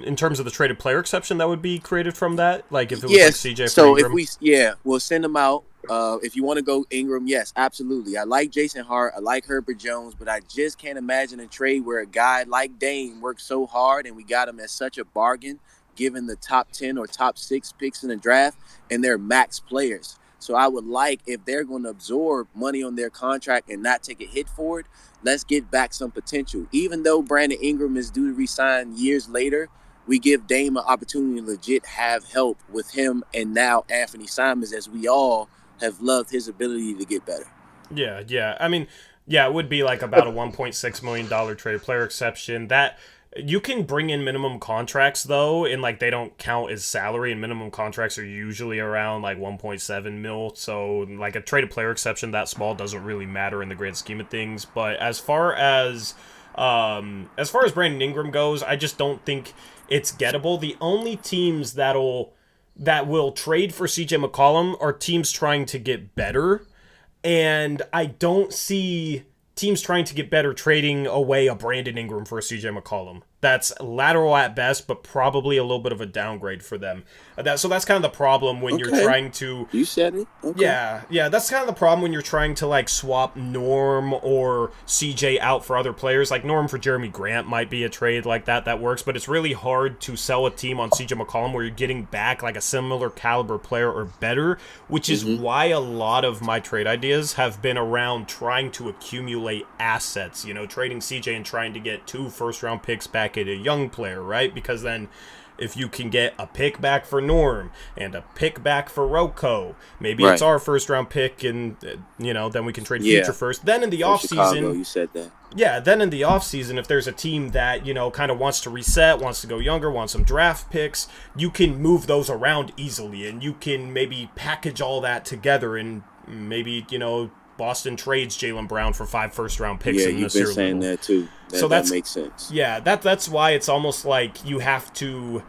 in terms of the traded player exception that would be created from that? Like if it was like CJ so for Ingram? we'll send them out. If you want to go Ingram, yes, absolutely. I like Jason Hart. I like Herbert Jones, but I just can't imagine a trade where a guy like Dame worked so hard and we got him at such a bargain, given the top 10 or top 6 picks in the draft, and they're max players. So I would like, if they're going to absorb money on their contract and not take a hit for it, let's get back some potential. Even though Brandon Ingram is due to resign years later, we give Dame an opportunity to legit have help with him and now Anthony Simons, as we all have loved his ability to get better. Yeah. I mean, yeah, it would be like about a $1.6 million traded player exception. That you can bring in minimum contracts though, and like they don't count as salary, and minimum contracts are usually around like 1.7 mil. So like a traded player exception that small doesn't really matter in the grand scheme of things. But as far as Brandon Ingram goes, I just don't think it's gettable. The only teams that will trade for CJ McCollum are teams trying to get better, and I don't see teams trying to get better trading away a Brandon Ingram for a CJ McCollum. That's lateral at best, but probably a little bit of a downgrade for them. So that's kind of the problem when you're trying to... You said it? Okay. Yeah, that's kind of the problem when you're trying to like swap Norm or CJ out for other players. Like Norm for Jeremy Grant might be a trade like that works, but it's really hard to sell a team on CJ McCollum where you're getting back like a similar caliber player or better, which is why a lot of my trade ideas have been around trying to accumulate assets, trading CJ and trying to get 2 first-round picks back at a young player, right? Because then if you can get a pick back for Norm and a pick back for Rocco, maybe it's our first-round pick, and then we can trade future first. Then in the offseason, you said that. Yeah, then in the offseason, if there's a team that, kind of wants to reset, wants to go younger, wants some draft picks, you can move those around easily, and you can maybe package all that together, and maybe, Boston trades Jaylen Brown for 5 first-round picks. Yeah, you've been saying that too. That makes sense. Yeah, that's why it's almost like you have to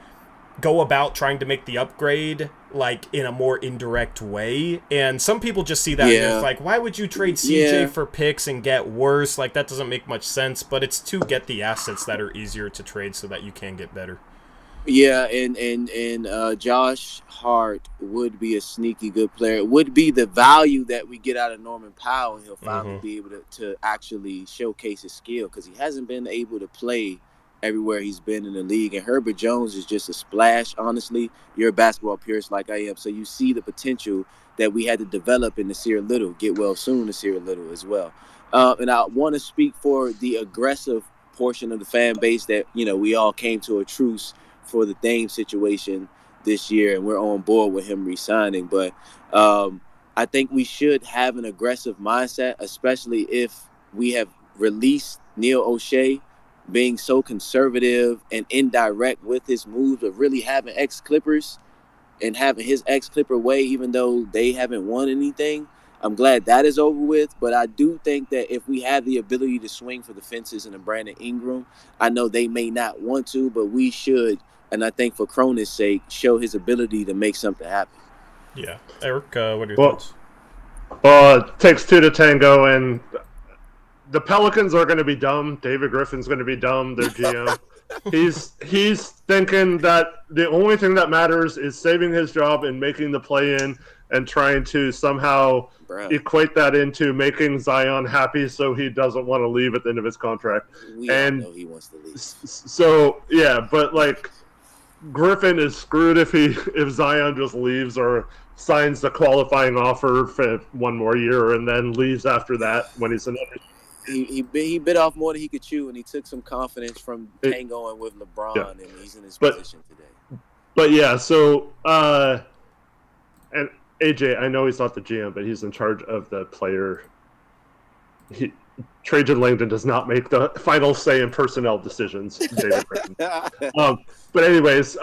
go about trying to make the upgrade like in a more indirect way. And some people just see that and it's like, why would you trade CJ for picks and get worse? Like, that doesn't make much sense. But it's to get the assets that are easier to trade so that you can get better. Yeah, and Josh Hart would be a sneaky good player. It would be the value that we get out of Norman Powell, and he'll finally be able to actually showcase his skill, because he hasn't been able to play everywhere he's been in the league. And Herbert Jones is just a splash, honestly. You're a basketball purist like I am, so you see the potential that we had to develop in Nasir Little, get well soon Nasir Little as well. And I want to speak for the aggressive portion of the fan base that, we all came to a truce for the Dame situation this year, and we're on board with him re-signing. But I think we should have an aggressive mindset, especially if we have released Neil O'Shea being so conservative and indirect with his moves of really having ex-Clippers and having his ex-Clipper way, even though they haven't won anything. I'm glad that is over with, but I do think that if we have the ability to swing for the fences in a Brandon Ingram, I know they may not want to, but we should and I think for Cronin's sake, show his ability to make something happen. Yeah. Eric, what are your thoughts? It takes two to tango, and the Pelicans are going to be dumb. David Griffin's going to be dumb. Their GM. He's thinking that the only thing that matters is saving his job and making the play-in and trying to somehow equate that into making Zion happy so he doesn't want to leave at the end of his contract. We all know he wants to leave. So, yeah, but, like, Griffin is screwed if Zion just leaves or signs the qualifying offer for one more year and then leaves after that when he's another. He bit off more than he could chew, and he took some confidence from tangoing with LeBron, and he's in his position today. But yeah, so and AJ, I know he's not the GM, but he's in charge of the player. Trajan Langdon does not make the final say in personnel decisions. David Griffin. But anyways,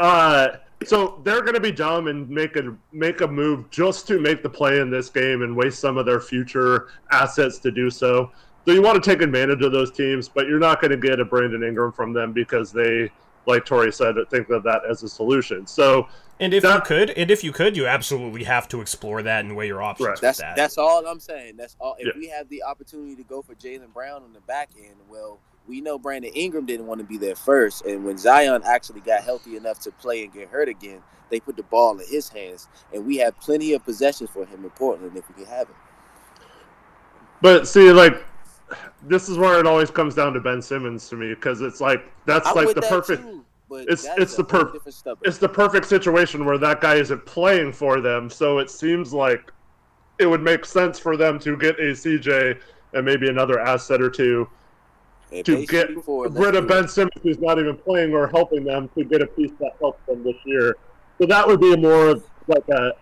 so they're going to be dumb and make a move just to make the play in this game and waste some of their future assets to do so. So you want to take advantage of those teams, but you're not going to get a Brandon Ingram from them because they, like Tori said, think of that as a solution. So, if you could, you absolutely have to explore that and weigh your options. Right. That's all I'm saying. That's all. If we have the opportunity to go for Jaylen Brown on the back end, well, we know Brandon Ingram didn't want to be there first, and when Zion actually got healthy enough to play and get hurt again, they put the ball in his hands, and we have plenty of possessions for him in Portland if we can have it. But see, like, this is where it always comes down to Ben Simmons to me, because it's like that's I'm like the that perfect. Too, it's the perfect situation where that guy isn't playing for them, so it seems like it would make sense for them to get a CJ and maybe another asset or two to get rid of Ben Simmons, who's not even playing or helping them, to get a piece that helps them this year. So that would be more of like a.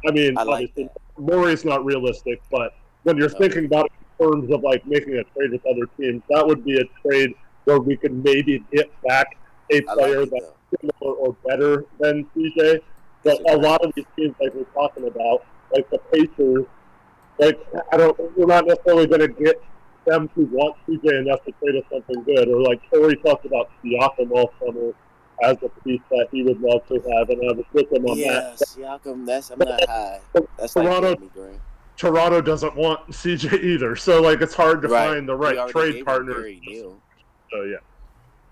I mean, obviously, Murray's not realistic, but when you're thinking about it in terms of like making a trade with other teams, that would be a trade where we could maybe get back a player that's similar or better than CJ. But a lot of these teams, like we're talking about, like the Pacers, like we're not necessarily going to get them to want CJ enough to trade us something good. Or like Corey talked about Siakam all summer as a piece that he would love to have, and I was with him on that. Yeah, Siakam, I'm not high. That's Toronto, like Green. Toronto doesn't want CJ either, so like it's hard to find the right trade partner. So yeah.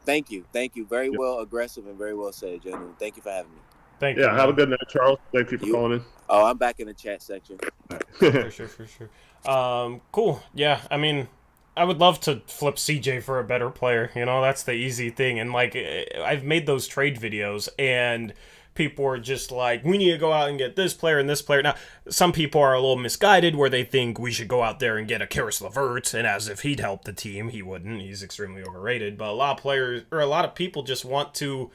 Thank you. Very well aggressive and very well said, gentlemen. Thank you for having me. Thank you. Yeah, have a good night, Charles. Thank you for calling in. Oh, I'm back in the chat section. For sure. Cool. Yeah, I mean, I would love to flip CJ for a better player. You know, that's the easy thing. And, like, I've made those trade videos, and people are just like, we need to go out and get this player and this player. Now, some people are a little misguided where they think we should go out there and get a Karis LeVert, and as if he'd help the team. He wouldn't. He's extremely overrated. But a lot of people just want to,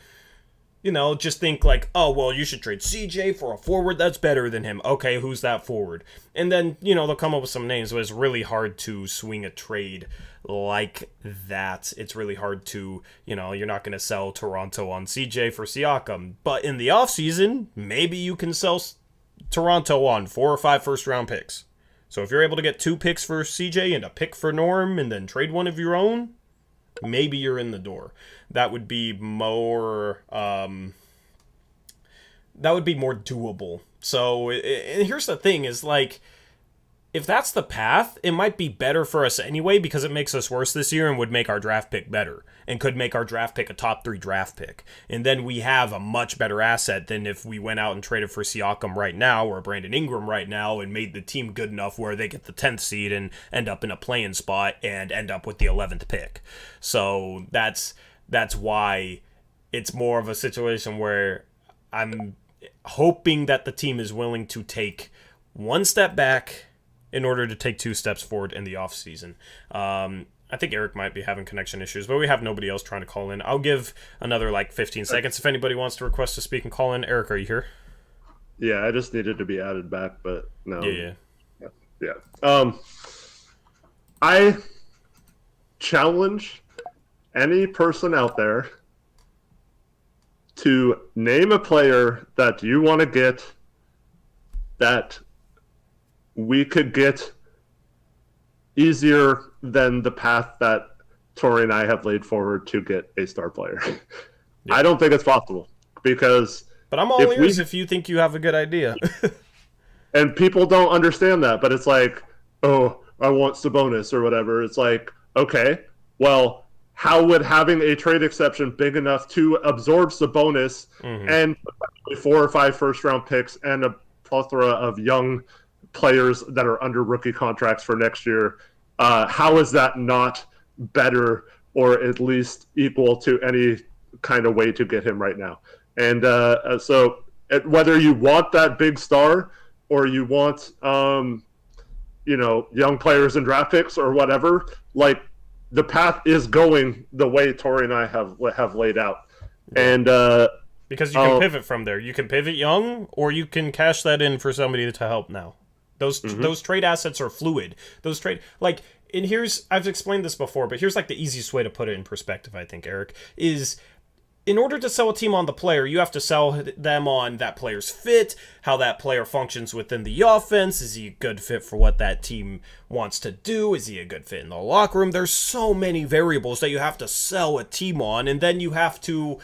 you know, just think like, oh, well, you should trade CJ for a forward that's better than him. Okay, who's that forward? And then, you know, they'll come up with some names, but it's really hard to swing a trade like that. It's really hard to, you know, you're not going to sell Toronto on CJ for Siakam. But in the offseason, maybe you can sell Toronto on 4 or 5 first-round picks. So if you're able to get 2 picks for CJ and a pick for Norm and then trade one of your own, maybe you're in the door. That would be more doable. So, and here's the thing is, like, if that's the path, it might be better for us anyway because it makes us worse this year and would make our draft pick better and could make our draft pick a top 3 draft pick. And then we have a much better asset than if we went out and traded for Siakam right now or Brandon Ingram right now and made the team good enough where they get the 10th seed and end up in a play-in spot and end up with the 11th pick. So that's why it's more of a situation where I'm hoping that the team is willing to take 1 step back in order to take 2 steps forward in the offseason. I think Eric might be having connection issues, but we have nobody else trying to call in. I'll give another 15 seconds if anybody wants to request to speak and call in. Eric, are you here? Yeah, I just needed to be added back, but no. Yeah. I challenge any person out there to name a player that you want to get that we could get easier than the path that Tori and I have laid forward to get a star player. I don't think it's possible. because But I'm all ears if you think you have a good idea. and people don't understand that, but it's like, oh, I want Sabonis or whatever. It's like, okay, well, how would having a trade exception big enough to absorb Sabonis and 4 or 5 first-round picks and a plethora of young players that are under rookie contracts for next year, how is that not better or at least equal to any kind of way to get him right now? And so whether you want that big star or you want, young players and draft picks or whatever, like the path is going the way Tori and I have laid out. And because you can pivot from there. You can pivot young, or you can cash that in for somebody to help now. Those trade assets are fluid. And here's, I've explained this before, but here's like the easiest way to put it in perspective, I think, Eric, is in order to sell a team on the player, you have to sell them on that player's fit, how that player functions within the offense. Is he a good fit for what that team wants to do? Is he a good fit in the locker room? There's so many variables that you have to sell a team on, and then you have to,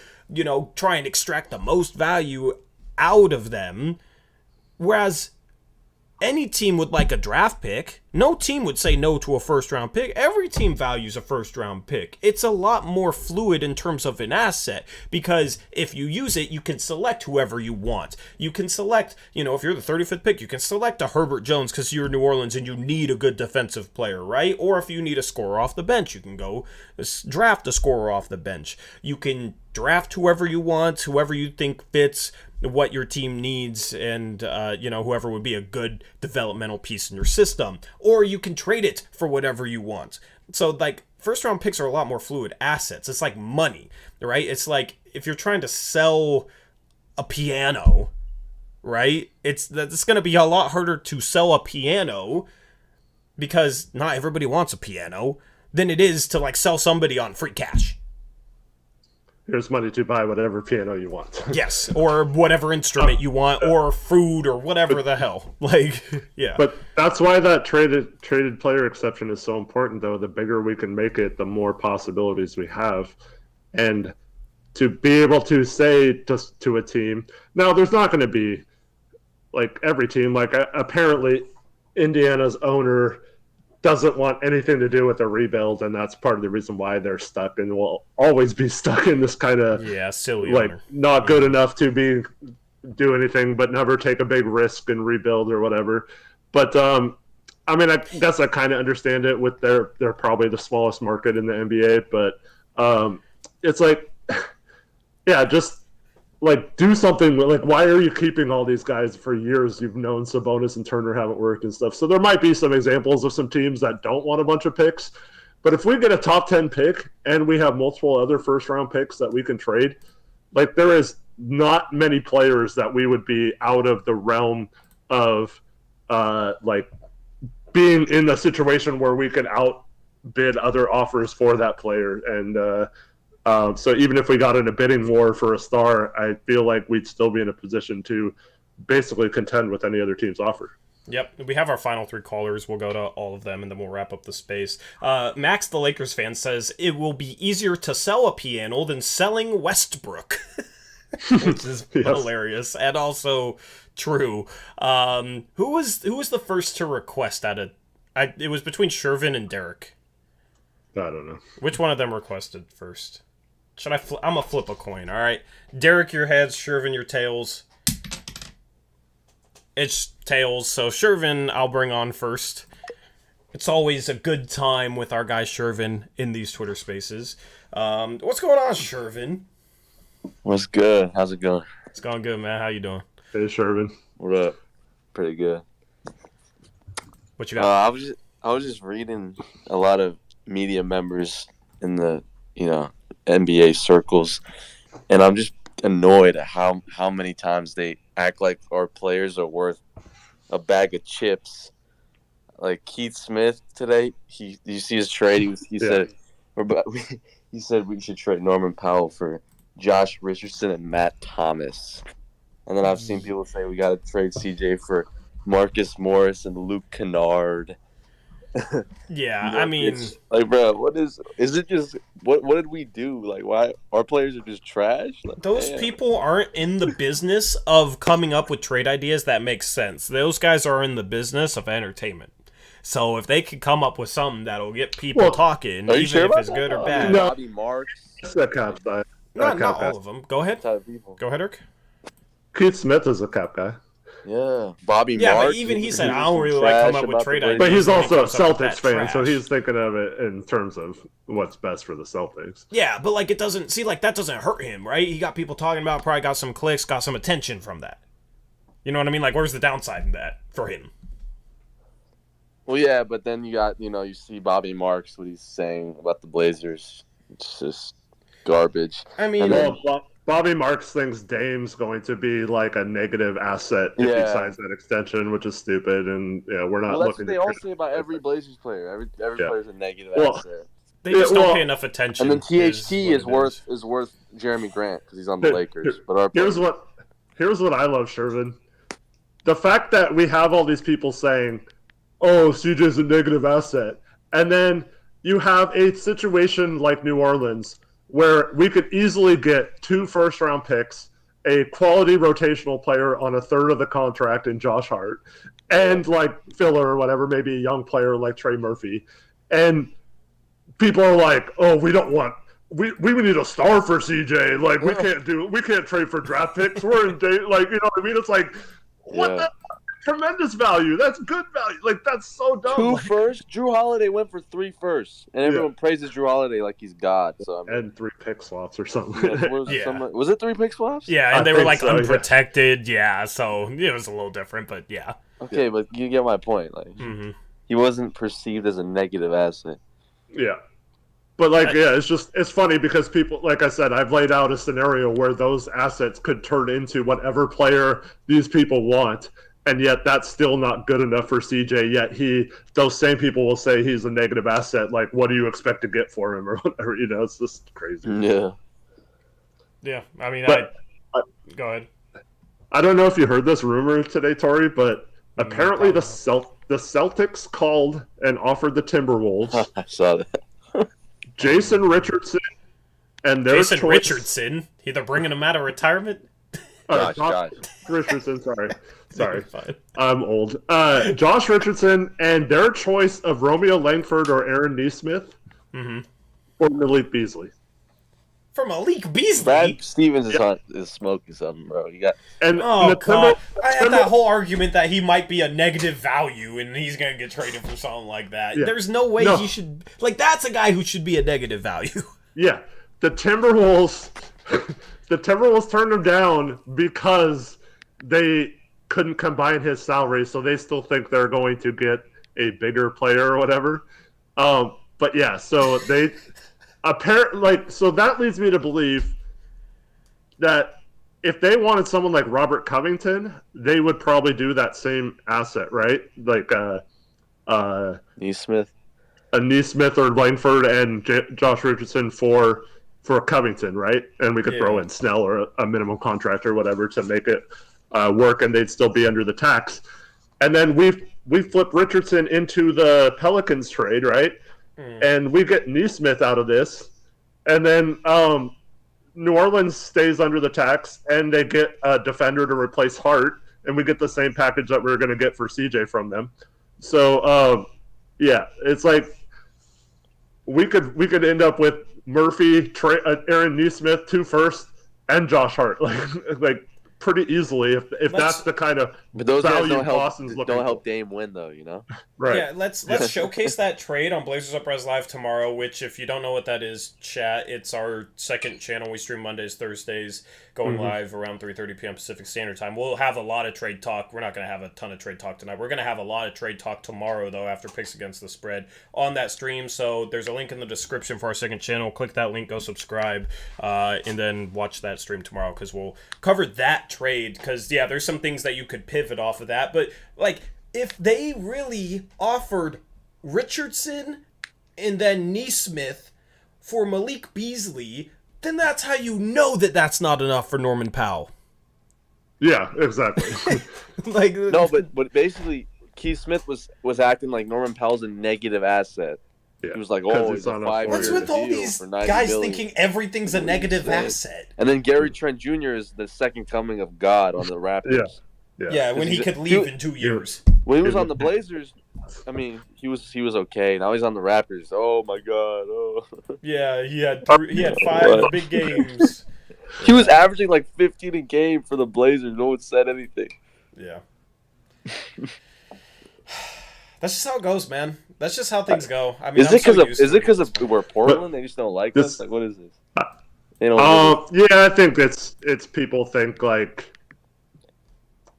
try and extract the most value out of them. Whereas any team would like a draft pick. No team would say no to a first-round pick. Every team values a first-round pick. It's a lot more fluid in terms of an asset because if you use it, you can select whoever you want. You can select, if you're the 35th pick, you can select a Herbert Jones because you're New Orleans and you need a good defensive player, right? Or if you need a scorer off the bench, you can go draft a scorer off the bench. You can draft whoever you want, whoever you think fits what your team needs, and whoever would be a good developmental piece in your system, or you can trade it for whatever you want. So like first round picks are a lot more fluid assets. It's like money, right? It's like if you're trying to sell a piano, right? It's going to be a lot harder to sell a piano because not everybody wants a piano than it is to like sell somebody on free cash. Here's money to buy whatever piano you want. Yes, or whatever instrument you want, or food, or whatever the hell. Yeah. But that's why that traded player exception is so important, though. The bigger we can make it, the more possibilities we have. And to be able to say to a team, now there's not going to be, like, every team. Like, apparently Indiana's owner doesn't want anything to do with the rebuild, and that's part of the reason why they're stuck and will always be stuck in this kind of silly owner. Not good enough to do anything but never take a big risk and rebuild or whatever. But I guess I kind of understand it with they're probably the smallest market in the NBA, but it's like just like do something. Like, why are you keeping all these guys for years? You've known Sabonis and Turner haven't worked and stuff. So there might be some examples of some teams that don't want a bunch of picks. But if we get a top 10 pick and we have multiple other first round picks that we can trade, like there is not many players that we would be out of the realm of like being in a situation where we can outbid other offers for that player. And so even if we got in a bidding war for a star, I feel like we'd still be in a position to basically contend with any other team's offer. Yep, we have our final 3 callers. We'll go to all of them, and then we'll wrap up the space. Max, the Lakers fan, says, it will be easier to sell a piano than selling Westbrook. Which is hilarious, and also true. Who was the first to request out of... it was between Shervin and Derek. I don't know. Which one of them requested first? Should I I'm going to flip a coin, all right? Derek, your heads, Shervin, your tails. It's tails, so Shervin I'll bring on first. It's always a good time with our guy Shervin in these Twitter spaces. What's going on, Shervin? What's good? How's it going? It's going good, man. How you doing? Hey, Shervin. What up? Pretty good. What you got? I was just reading a lot of media members in the NBA circles, and I'm just annoyed at how many times they act like our players are worth a bag of chips. Like Keith Smith today, you see his trade. He said he said we should trade Norman Powell for Josh Richardson and Matt Thomas. And then I've seen people say we got to trade CJ for Marcus Morris and Luke Kennard. Yeah, You know, I mean, it's like, bro, what is it? Just what did we do? Like, why our players are just trash? Like, those damn. people aren't in the business of coming up with trade ideas that make sense. Those guys are in the business of entertainment. So if they can come up with something that'll get people talking, Are you even sure if about it's that? good or I mean, bad. No. Bobby Marks, That's the cap side. Not cap guy. all of them. Go ahead. type of people. Go ahead, Eric. Keith Smith is a cap guy. Yeah, Bobby Yeah, Marks. but even he said, was I don't some really like coming trash up with about trade the ideas. But he's when he also a comes up with Celtics that fan, so trash. he's thinking of it in terms of what's best for the Celtics. Yeah, but like it doesn't see like that doesn't hurt him, right? He got people talking about, probably got some clicks, got some attention from that. You know what I mean? Like, where's the downside in that for him? Well, yeah, but then you got, you see Bobby Marks, what he's saying about the Blazers. It's just garbage. I mean, And then- Well, Bobby Marks thinks Dame's going to be like a negative asset if he Yeah. signs that extension, which is stupid. And yeah, we're not Well, that's looking what they to all say about every Blazers player. Every Yeah. player's a negative Well, asset. they just Yeah, don't well- pay enough attention. And then THT what is it worth Jeremy Grant because he's on the Here- Lakers. But our Here's what I love, Shervin. The fact that we have all these people saying, "Oh, CJ's a negative asset," and then you have a situation like New Orleans where we could easily get 2 first-round picks, a quality rotational player on a third of the contract in Josh Hart, and like filler or whatever, maybe a young player like Trey Murphy, and people are like, "Oh, we don't want." We need a star for CJ. Like we can't trade for draft picks. We're in date. Like, you know what I mean? It's like, what Yeah. the tremendous value. That's good value. Like that's so dumb. 2 Like, firsts. Drew Holiday went for 3 firsts, and everyone praises Drew Holiday like he's God. So I mean, and 3 pick swaps or something. was it 3 pick swaps? Yeah, and I they were think like so, yeah. unprotected. Yeah, so it was a little different, but yeah. Okay, but you get my point. Like he wasn't perceived as a negative asset. Yeah. But it's funny because people, like I said, I've laid out a scenario where those assets could turn into whatever player these people want, and yet that's still not good enough for CJ. Yet those same people will say he's a negative asset. Like, what do you expect to get for him or whatever? You know, it's just crazy. Yeah. Yeah, I mean, But go ahead. I don't know if you heard this rumor today, Tori, but apparently the Celtics called and offered the Timberwolves I saw that. Jason Richardson and their Jason choice. Richardson, either bringing him out of retirement. Josh. Richardson, sorry. Fine. I'm old. Josh Richardson and their choice of Romeo Langford or Aaron Nesmith or Malik Beasley. For Malik Beasley. Brad Stevens is smoking something, bro. You got And Oh the god! Timber- I had that whole argument that he might be a negative value and he's gonna get traded for something like that. Yeah. There's no way No. he should. Like, that's a guy who should be a negative value. Yeah, the Timberwolves turned him down because they couldn't combine his salary, so they still think they're going to get a bigger player or whatever. But yeah, so they so that leads me to believe that if they wanted someone like Robert Covington, they would probably do that same asset, right? Like Nesmith. a Nesmith or Langford and Josh Richardson for Covington, right? And we could throw in Snell or a minimum contract or whatever to make it work, and they'd still be under the tax. And then we flip Richardson into the Pelicans trade, right? And we get Nesmith out of this, and then New Orleans stays under the tax, and they get a defender to replace Hart, and we get the same package that we were going to get for CJ from them. So yeah, it's like we could end up with Murphy, Aaron Nesmith, 2 firsts, and Josh Hart, like pretty easily if that's the kind of But those guys value don't help. Boston's looking Don't help for. Dame win though. You know. Right. Yeah, let's showcase that trade on Blazers Uprise Live tomorrow, which, if you don't know what that is, chat, it's our second channel. We stream Mondays, Thursdays, going live around 3:30 p.m. Pacific Standard Time. We'll have a lot of trade talk. We're not going to have a ton of trade talk tonight. We're going to have a lot of trade talk tomorrow, though, after Picks Against the Spread on that stream. So there's a link in the description for our second channel. Click that link, go subscribe, and then watch that stream tomorrow, because we'll cover that trade. Because, yeah, there's some things that you could pivot off of that. But, like, if they really offered Richardson and then Nesmith for Malik Beasley, then that's how you know that that's not enough for Norman Powell. Yeah, exactly. Like, No, but basically, Keith Smith was acting like Norman Powell's a negative asset. Yeah, he was like, 'cause "Oh, it's he's a on a 5-year What's with all deal these for $90 guys million." thinking everything's a negative asset? And then Gary Trent Jr. is the second coming of God on the Raptors. Yeah, when he could leave in 2 years. When he was on the Blazers, I mean, he was okay. Now he's on the Raptors. Oh my God! Oh. Yeah, he had 5 big games. He was averaging like 15 a game for the Blazers. No one said anything. Yeah. That's just how it goes, man. That's just how things go. I mean, is it because of we're Portland? They just don't like us. Like, what is this? They don't. Yeah, I think it's people think like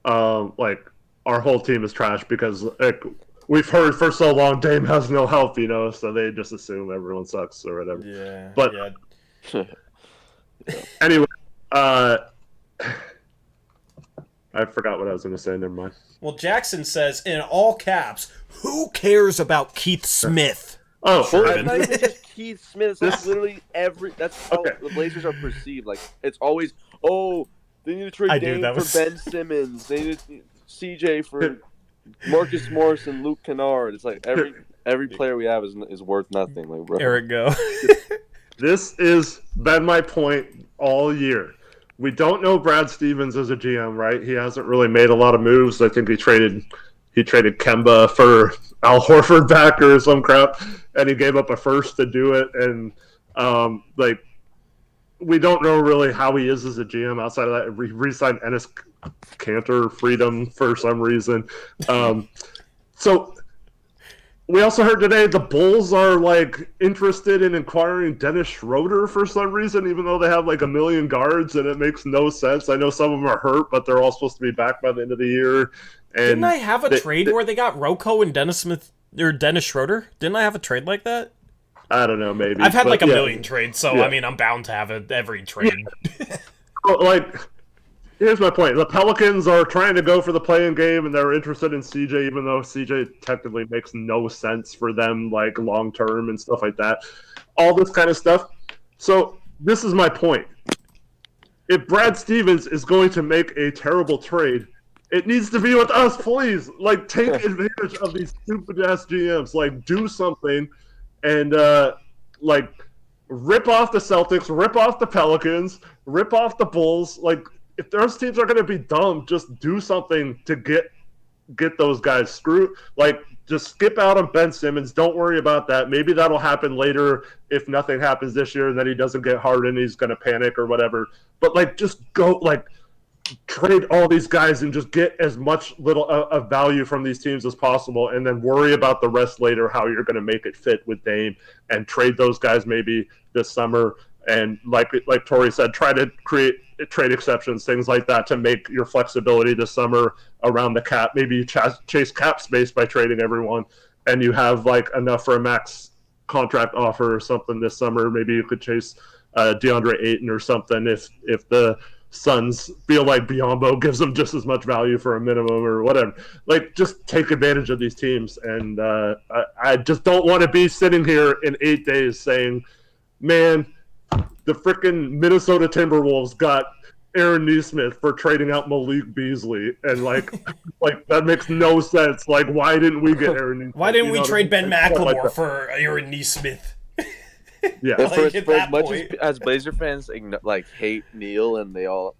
our whole team is trash because like we've heard for so long Dame has no help, you know, so they just assume everyone sucks or whatever. Yeah. But yeah. anyway, I forgot what I was going to say. Never mind. Well, Jackson says in all caps, "Who cares about Keith Smith?" Oh, well, it's not even just Keith Smith. It's like literally that's how the Blazers are perceived. Like it's always, oh, they need to trade Dame for Ben Simmons. They need CJ for Marcus Morris and Luke Kennard. It's like every player we have is worth nothing. Like, bro. Eric, go. This has been my point all year. We don't know Brad Stevens as a GM, right? He hasn't really made a lot of moves. I think he traded Kemba for Al Horford back or some crap, and he gave up a first to do it. And we don't know really how he is as a GM outside of that. We re-signed Enes Kanter Freedom for some reason. So we also heard today the Bulls are like interested in acquiring Dennis Schroeder for some reason, even though they have like a million guards, and it makes no sense. I know some of them are hurt, but they're all supposed to be back by the end of the year. And didn't I have a trade where they got Rocco and Dennis Schroeder? Didn't I have a trade like that? I don't know, maybe. I've had like a million trades, so I mean, I'm bound to have every trade. Here's my point. The Pelicans are trying to go for the play-in game, and they're interested in CJ, even though CJ technically makes no sense for them, like long-term and stuff like that. All this kind of stuff. So this is my point. If Brad Stevens is going to make a terrible trade, it needs to be with us, please. Like, take advantage of these stupid-ass GMs. Like, do something and, rip off the Celtics, rip off the Pelicans, rip off the Bulls. Like, if those teams are going to be dumb, just do something to get those guys just skip out on Ben Simmons. Don't worry about that. Maybe that'll happen later if nothing happens this year and then he doesn't get hard and he's going to panic or whatever. But, just go, trade all these guys and just get as much of value from these teams as possible and then worry about the rest later, how you're going to make it fit with Dame, and trade those guys maybe this summer. And like Tori said, try to create trade exceptions, things like that, to make your flexibility this summer around the cap. Maybe you chase cap space by trading everyone, and you have enough for a max contract offer or something this summer. Maybe you could chase DeAndre Ayton or something if the Suns feel like Biyombo gives them just as much value for a minimum or whatever. Just take advantage of these teams. And I just don't want to be sitting here in 8 days saying, man, the freaking Minnesota Timberwolves got Aaron Nesmith for trading out Malik Beasley, and that makes no sense. Why didn't we get Aaron Nesmith? Why didn't we trade Ben McLemore for Aaron Nesmith? Yeah, for as much as Blazer fans hate Neil and they all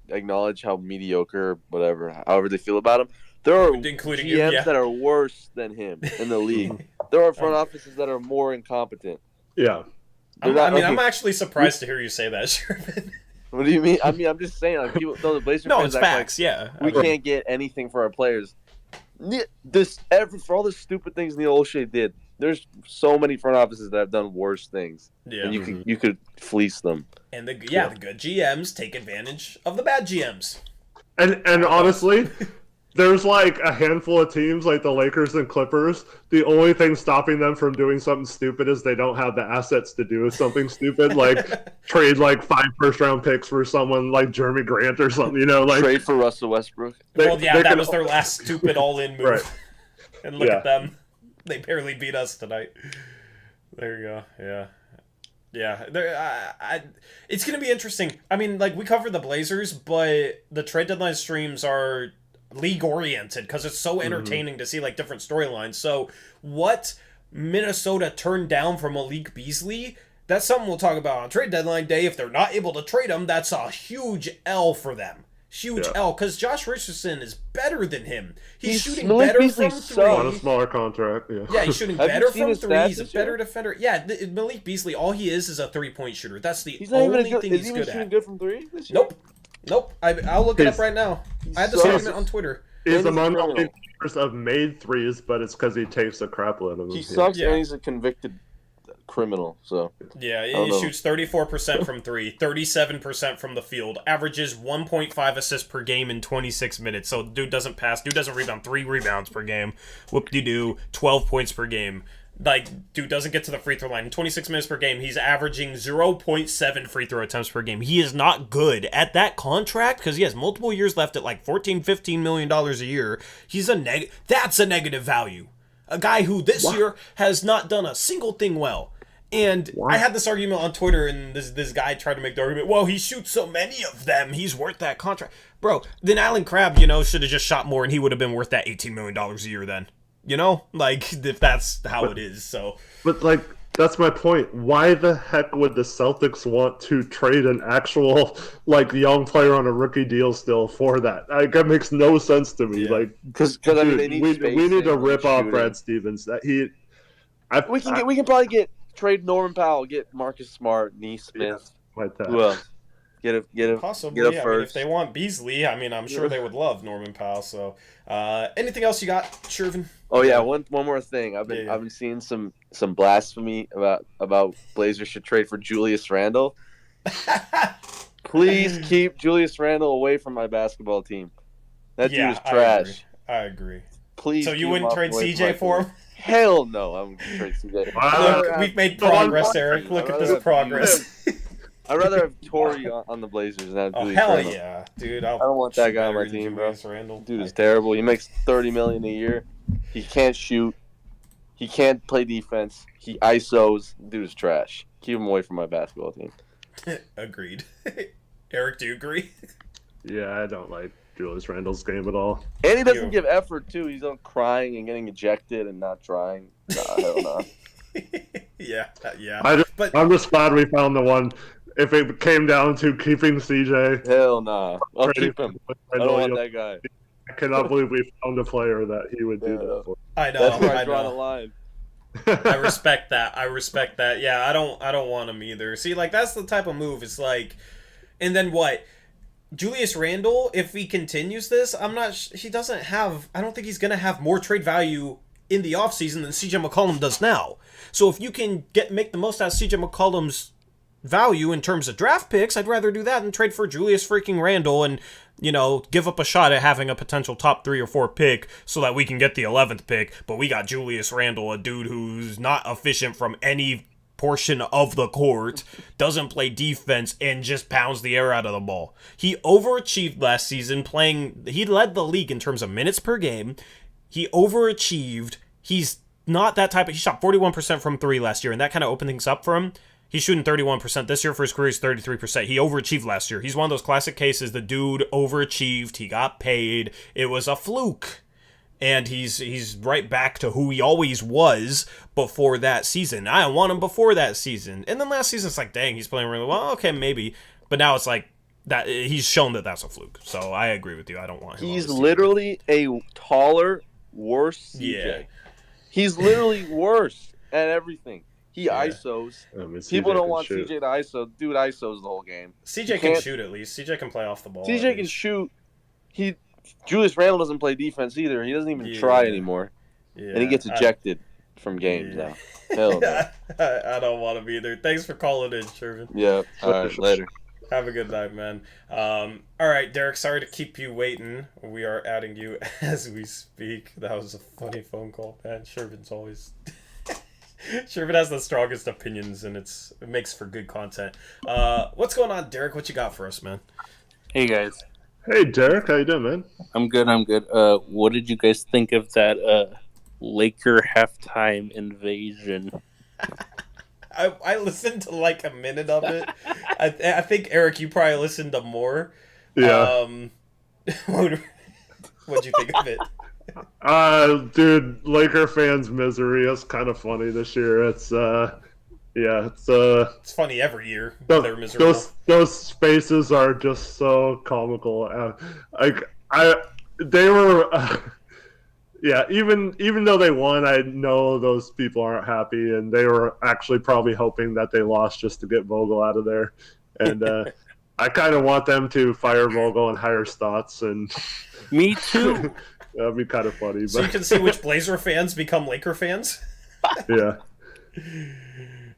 acknowledge how mediocre, however they feel about him, there are GMs that are worse than him in the league. There are front offices that are more incompetent. Yeah. I'm actually surprised to hear you say that, Sherman. What do you mean? I mean, I'm just saying, people, the Blazer fans it's facts, we can't get anything for our players. For all the stupid things Neil O'Shea did, there's so many front offices that have done worse things. Yeah. And you could fleece them. And the good GMs take advantage of the bad GMs. And honestly, there's a handful of teams like the Lakers and Clippers. The only thing stopping them from doing something stupid is they don't have the assets to do something stupid, trade 5 first-round picks for someone like Jeremy Grant or something, trade for Russell Westbrook. That was their last stupid all-in move. Right. And look at them. They barely beat us tonight. There you go. Yeah. It's going to be interesting. I mean, we cover the Blazers, but the trade deadline streams are league oriented because it's so entertaining to see like different storylines. So what Minnesota turned down from Malik Beasley, that's something we'll talk about on trade deadline day. If they're not able to trade him, that's a huge L for them. Huge L, because Josh Richardson is better than him. He's shooting better from three. On a smaller contract, Yeah, he's shooting better from three. He's a better defender. Yeah, Malik Beasley, all he is a three-point shooter. That's the only thing he's good at. Is he shooting good from three this year? Nope. I'll look it up right now. I had this argument on Twitter. He's among the only players of made threes, but it's because he takes a crap load of them. He sucks, and he's a convicted criminal. So yeah, he shoots 34% from three, 37% from the field, averages 1.5 assists per game in 26 minutes. So dude doesn't pass, dude doesn't rebound, 3 rebounds per game. Whoop-de-doo, 12 points per game. Like, dude doesn't get to the free throw line. In 26 minutes per game, he's averaging 0.7 free throw attempts per game. He is not good at that contract because he has multiple years left at like $14-15 million a year. He's that's a negative value. A guy who this year has not done a single thing well. And I had this argument on Twitter, and this guy tried to make the argument, well, he shoots so many of them, he's worth that contract. Bro, then Alan Crabb, should have just shot more, and he would have been worth that $18 million a year then. Like, if that's how it is, so. But, like, that's my point. Why the heck would the Celtics want to trade an actual, like, young player on a rookie deal still for that? Like, that makes no sense to me. Like, because I mean, they need we need to rip off Brad Stevens. We can probably trade Norman Powell, get Marcus Smart, Neesmith. Like that. Who else? Get a possibly. Get a first. I mean, if they want Beasley, I'm sure they would love Norman Powell. So, anything else you got, Shervin? Oh yeah, one more thing. I've been seeing some blasphemy about Blazers should trade for Julius Randle. Please keep Julius Randle away from my basketball team. That dude is trash. I agree. Please. So you wouldn't trade CJ for him? Hell no, I wouldn't trade CJ. Look, we've made progress, Eric. Look at this progress. I'd rather have Torrey on the Blazers than have Julius hell Randle. Yeah, dude. I don't want that guy on my team, bro. Randle. Dude is terrible. He makes $30 million a year. He can't shoot. He can't play defense. He ISOs. Dude is trash. Keep him away from my basketball team. Agreed. Eric, do you agree? Yeah, I don't like Julius Randle's game at all. And he doesn't give effort, too. He's on crying and getting ejected and not trying. Nah, hell no. Yeah. I'm just glad we found the one. If it came down to keeping CJ. Hell no. I'll keep him. I don't want that guy. I cannot believe we found a player that he would do that for. I know. That's where I draw the line. I respect that. Yeah, I don't want him either. See, like, that's the type of move. It's like, and then what? Julius Randle, if he continues this, he doesn't have, I don't think he's going to have more trade value in the offseason than CJ McCollum does now. So if you can make the most out of CJ McCollum's value in terms of draft picks, I'd rather do that than trade for Julius freaking Randle and, give up a shot at having a potential top 3 or 4 pick so that we can get the 11th pick. But we got Julius Randle, a dude who's not efficient from any portion of the court, doesn't play defense, and just pounds the air out of the ball. He overachieved last season he led the league in terms of minutes per game. He overachieved. He's not that type of, he shot 41% from 3 last year, and that kind of opened things up for him. He's shooting 31%. This year for his career, he's 33%. He overachieved last year. He's one of those classic cases. The dude overachieved. He got paid. It was a fluke. And he's right back to who he always was before that season. I want him before that season. And then last season, it's like, dang, he's playing really well. Okay, maybe. But now it's like, that he's shown that that's a fluke. So I agree with you. I don't want him. He's literally a taller, worse CJ. Yeah. He's literally worse at everything. He ISOs. People don't want CJ to ISO. Dude ISOs the whole game. CJ can shoot at least. CJ can play off the ball. CJ can shoot. Julius Randle doesn't play defense either. He doesn't even try anymore. Yeah. And he gets ejected from games now. Hell no. I don't want him either. Thanks for calling in, Shervin. Yeah. All right. Later. Have a good night, man. All right, Derek, sorry to keep you waiting. We are adding you as we speak. That was a funny phone call, man. Shervin's always... Shervin has the strongest opinions, and it makes for good content. What's going on, Derek? What you got for us, man? Hey, guys. Hey, Derek. How you doing, man? I'm good. What did you guys think of that Laker halftime invasion? I listened to like a minute of it. I think, Eric, you probably listened to more. Yeah. What'd you think of it? Dude, Laker fans' misery is kind of funny this year. It's It's funny every year. They're miserable. Those faces are just so comical. They were. Yeah, even though they won, I know those people aren't happy, and they were actually probably hoping that they lost just to get Vogel out of there. And I kind of want them to fire Vogel and hire Stotts, and Me too. that'd be kind of funny. So you can see which Blazer fans become Laker fans. Yeah.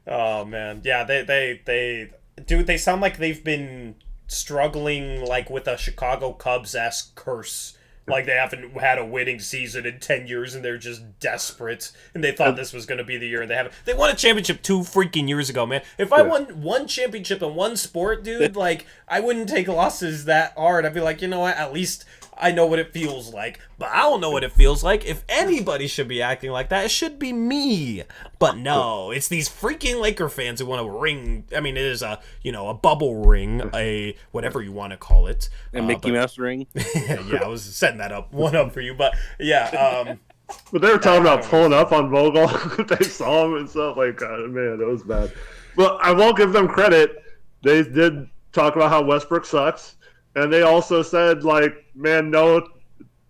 Oh man, yeah, they sound like they've been struggling like with a Chicago Cubs-esque curse. Like they haven't had a winning season in 10 years and they're just desperate. And they thought this was going to be the year and they haven't. They won a championship 2 freaking years ago, man. If I won one championship in one sport, dude, like I wouldn't take losses that hard. I'd be like, you know what, at least I know what it feels like. But I don't know what it feels like. If anybody should be acting like that, it should be me. But no, it's these freaking Laker fans who want to ring. I mean, it is a bubble ring, a whatever you want to call it. A Mickey Mouse ring. Yeah, I was setting that up for you, but yeah. But they were talking about pulling up on Vogel. They saw him and stuff. Like, man, it was bad. But I won't give them credit. They did talk about how Westbrook sucks. And they also said, like, man, no,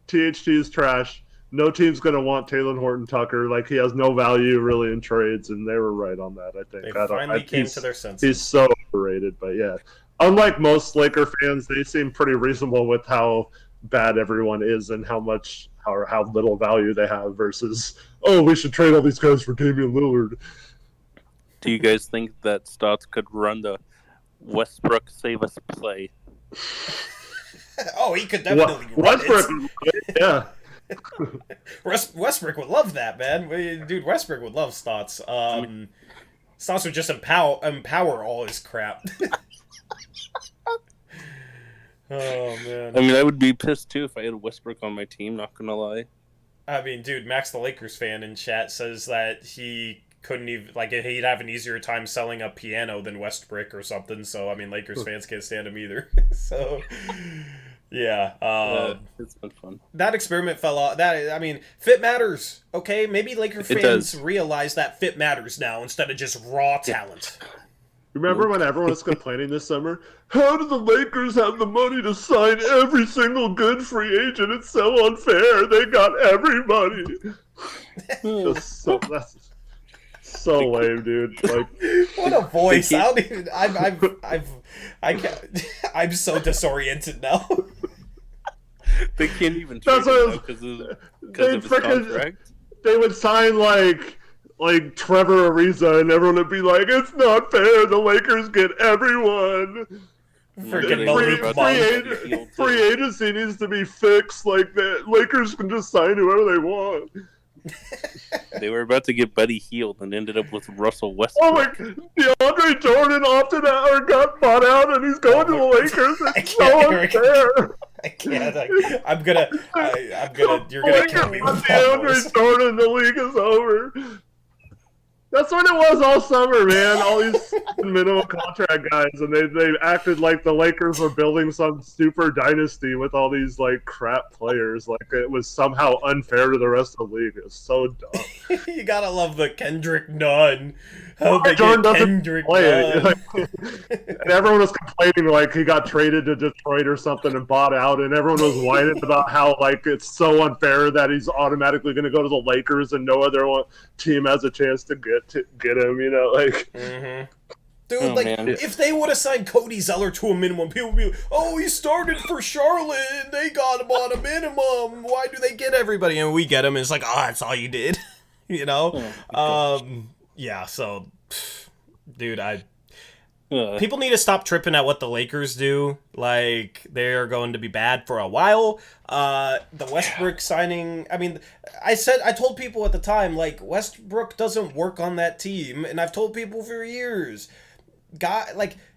THT is trash. No team's going to want Taylor Horton-Tucker. Like, he has no value, really, in trades. And they were right on that, I think. They finally came to their senses. He's so overrated. But, yeah. Unlike most Laker fans, they seem pretty reasonable with how bad everyone is and how little value they have versus, oh, we should trade all these guys for Damian Lillard. Do you guys think that Stotts could run the Westbrook save us play? Oh, he could definitely run Westbrook, yeah. Westbrook would love that, man. Dude, Westbrook would love Stotts. Stotts would just empower all his crap. Oh, man. I mean, I would be pissed, too, if I had Westbrook on my team, not gonna lie. I mean, dude, Max the Lakers fan in chat says that he couldn't even, like, he'd have an easier time selling a piano than Westbrook or something, so, I mean, Lakers fans can't stand him either. So, yeah. It's been fun. That experiment fell off. Fit matters, okay? Maybe Laker fans realize that fit matters now instead of just raw talent. Remember when everyone was complaining this summer? How do the Lakers have the money to sign every single good free agent? It's so unfair. They got everybody. That's so lame, dude. Like, what a voice! I don't even. I can't. I'm so disoriented now. They can't even trade him because of his contract. They would sign like Trevor Ariza, and everyone would be like, "It's not fair. The Lakers get everyone." Free agency needs to be fixed. Like the Lakers can just sign whoever they want. They were about to get Buddy Hield and ended up with Russell Westbrook. Oh my! DeAndre Jordan opted out or got bought out, and he's going to the Lakers. It's so unfair. I can't. I'm gonna. You're gonna kill me. DeAndre Jordan, the league is over. That's what it was all summer, man. All these minimum contract guys, and they acted like the Lakers were building some super dynasty with all these like crap players. Like it was somehow unfair to the rest of the league. It was so dumb. You gotta love the Kendrick Nunn. How they get Kendrick Nunn. And everyone was complaining like he got traded to Detroit or something and bought out, and everyone was whining about how like it's so unfair that he's automatically going to go to the Lakers and no other team has a chance to get him. You know, like. Mm-hmm. Dude, if they would have signed Cody Zeller to a minimum, people would be like, oh, he started for Charlotte, and they got him on a minimum. Why do they get everybody? And we get him, and it's like, oh, that's all you did. You know? Yeah, so, dude, people need to stop tripping at what the Lakers do. Like, they're going to be bad for a while. The Westbrook signing, I mean, I told people at the time, like, Westbrook doesn't work on that team, and I've told people for years.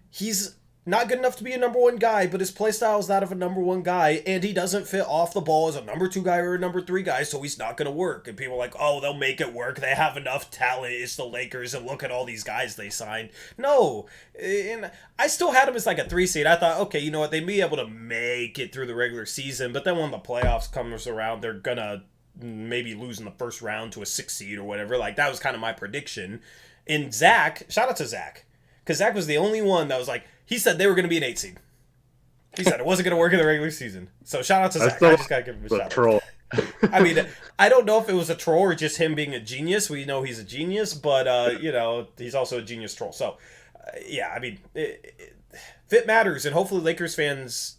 He's not good enough to be a number one guy, but his play style is that of a number one guy, and he doesn't fit off the ball as a number two guy or a number three guy, so he's not going to work. And people are like, oh, they'll make it work. They have enough talent. It's the Lakers, and look at all these guys they signed. No. And I still had him as like a 3 seed. I thought, okay, you know what? They may be able to make it through the regular season, but then when the playoffs comes around, they're going to maybe lose in the first round to a 6 seed or whatever. Like, that was kind of my prediction. And Zach, shout out to Zach, because Zach was the only one that was like, he said they were going to be an 8 seed. He said it wasn't going to work in the regular season. So shout out to Zach. I just got to give him a shout troll. out. I mean, I don't know if it was a troll or just him being a genius. We know he's a genius, but, he's also a genius troll. So, yeah, I mean, fit matters, and hopefully Lakers fans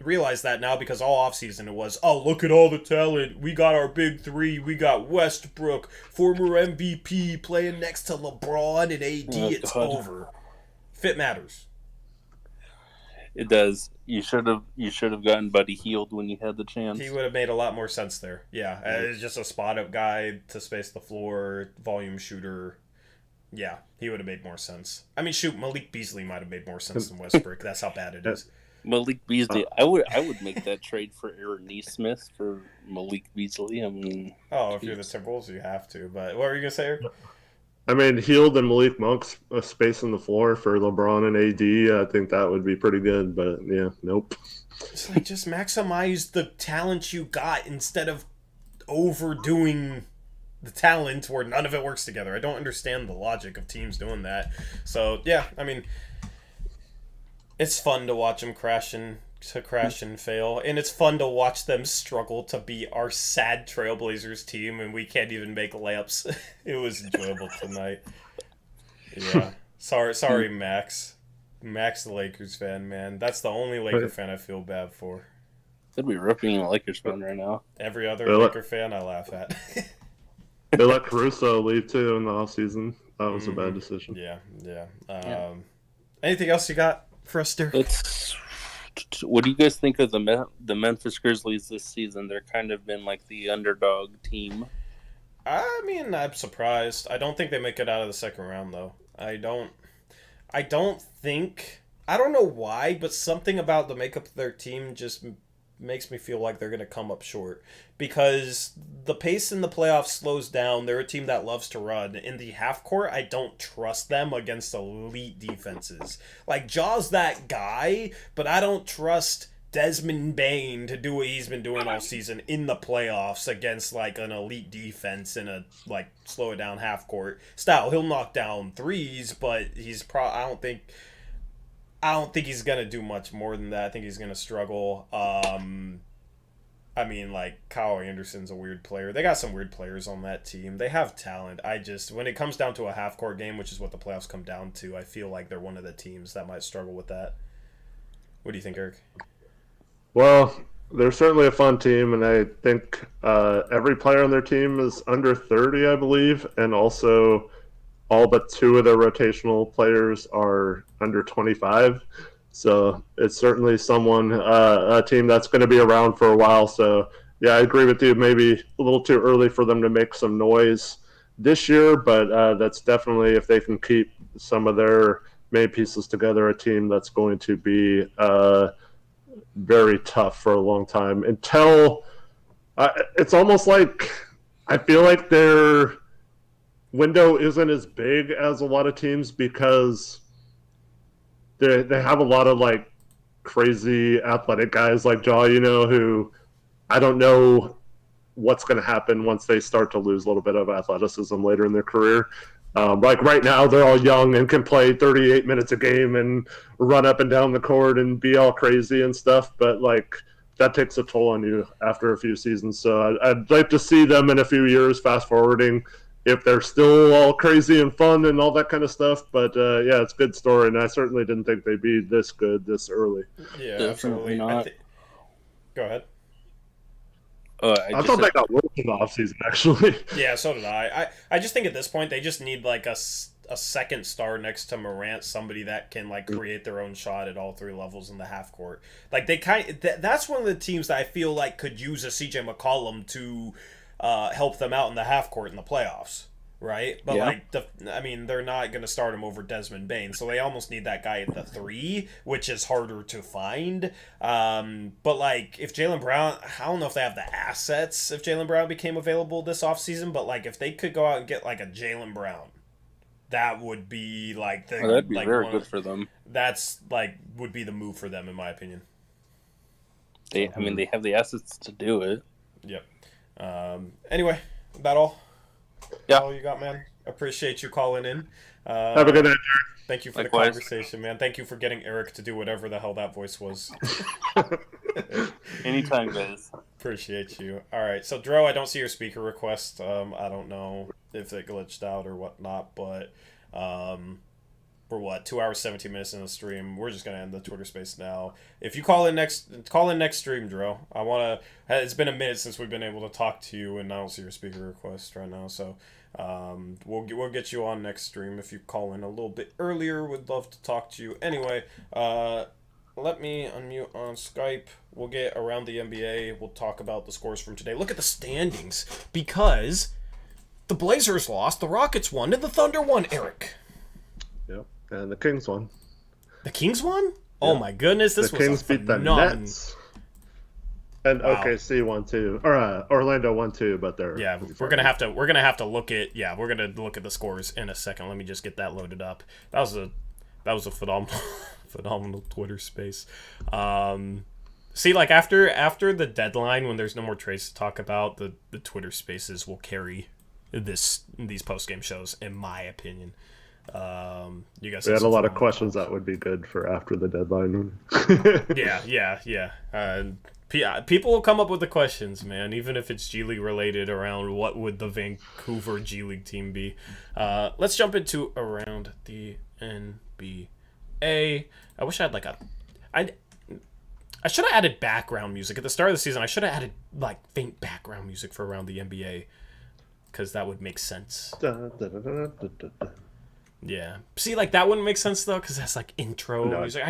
realize that now, because all offseason it was, oh, look at all the talent. We got our big three. We got Westbrook, former MVP, playing next to LeBron and AD. Oh, it's God. over. Fit matters. It does. You should have gotten Buddy Hield when you had the chance. He would have made a lot more sense there. Yeah, it's just a spot-up guy to space the floor, volume shooter. Yeah, he would have made more sense. I mean, shoot, Malik Beasley might have made more sense than Westbrook. That's how bad it is. Malik Beasley. I would make that trade for Aaron Nesmith for Malik Beasley. I mean, if you're the Timberwolves, you have to. But what were you gonna say, Eric? I mean, Hield and Malik Monk's spacing the floor for LeBron and AD. I think that would be pretty good, but yeah, nope. It's like, just maximize the talent you got instead of overdoing the talent where none of it works together. I don't understand the logic of teams doing that. So yeah, I mean, it's fun to watch them crash and fail, and it's fun to watch them struggle to be our sad Trailblazers team, and we can't even make layups. It was enjoyable tonight. Yeah, sorry, Max, the Lakers fan, man. That's the only Laker fan I feel bad for. Could be ripping a Lakers fan right now. Every other Laker fan I laugh at. They let Caruso leave too in the offseason. That was a bad decision. Yeah. Anything else you got for us, Derek? What do you guys think of the Memphis Grizzlies this season? They're kind of been like the underdog team. I mean, I'm surprised. I don't think they make it out of the second round, though. I don't think... I don't know why, but something about the makeup of their team just makes me feel like they're going to come up short. Because the pace in the playoffs slows down. They're a team that loves to run. In the half court, I don't trust them against elite defenses. Like, Jaw's that guy, but I don't trust Desmond Bane to do what he's been doing all season in the playoffs against, like, an elite defense in a, like, slow it down half court style. He'll knock down threes, but he's I don't think he's going to do much more than that. I think he's going to struggle. I mean, like, Kyle Anderson's a weird player. They got some weird players on that team. They have talent. When it comes down to a half-court game, which is what the playoffs come down to, I feel like they're one of the teams that might struggle with that. What do you think, Eric? Well, they're certainly a fun team, and I think every player on their team is under 30, I believe, and also all but 2 of their rotational players are under 25. So it's certainly a team that's going to be around for a while. So, yeah, I agree with you. Maybe a little too early for them to make some noise this year, but that's definitely, if they can keep some of their main pieces together, a team that's going to be very tough for a long time. Until it's almost like I feel like their window isn't as big as a lot of teams because they have a lot of, like, crazy athletic guys like Jaw, who I don't know what's going to happen once they start to lose a little bit of athleticism later in their career. Like right now, they're all young and can play 38 minutes a game and run up and down the court and be all crazy and stuff. But, like, that takes a toll on you after a few seasons. So I'd like to see them in a few years, fast forwarding, if they're still all crazy and fun and all that kind of stuff. But, yeah, it's a good story, and I certainly didn't think they'd be this good this early. Yeah, Definitely absolutely. not. Go ahead. I thought they got worse in the offseason, actually. Yeah, so did I. I just think at this point they just need, like, a second star next to Morant, somebody that can, like, create their own shot at all 3 levels in the half court. Like, that's one of the teams that I feel like could use a CJ McCollum to help them out in the half court in the playoffs, right? But Yeah. like they're not going to start him over Desmond Bain, so they almost need that guy at the 3, which is harder to find. But like if Jaylen Brown, I don't know if they have the assets if Jaylen Brown became available this offseason, but like if they could go out and get like a Jaylen Brown, that would be like the That'd be like very good for them. That's like would be the move for them in my opinion. They have the assets to do it. Yep. Anyway, about all. Yeah. All you got, man. Appreciate you calling in. Have a good night, Thank you for Likewise. the conversation, man. Thank you for getting Eric to do whatever the hell that voice was. Anytime, guys. Appreciate you. All right, so Dro, I don't see your speaker request. I don't know if it glitched out or whatnot, but we're 2 hours 17 minutes in the stream. We're just gonna end the Twitter space now. If you call in next stream, Dro. It's been a minute since we've been able to talk to you, and I don't see your speaker request right now. So we'll get you on next stream if you call in a little bit earlier. Would love to talk to you. Anyway, let me unmute on Skype. We'll get around the NBA. We'll talk about the scores from today. Look at the standings because the Blazers lost, the Rockets won, and the Thunder won. Eric. Yep, and the Kings won. The Kings won? Oh my goodness, this the was Kings beat the Nets. And OKC won too, or Orlando won too, but they're we're gonna have to look at the scores in a second. Let me just get that loaded up. That was a phenomenal Twitter space. See, like after the deadline, when there's no more trades to talk about, the Twitter spaces will carry these post game shows, in my opinion. You guys had a lot of questions that would be good for after the deadline. yeah. People will come up with the questions, man, even if it's G League related around what would the Vancouver G League team be. Let's jump into around the NBA. I wish I had I should have added background music at the start of the season. I should have added like faint background music for around the NBA, because that would make sense. Yeah. See, like that wouldn't make sense though, because that's like intro music.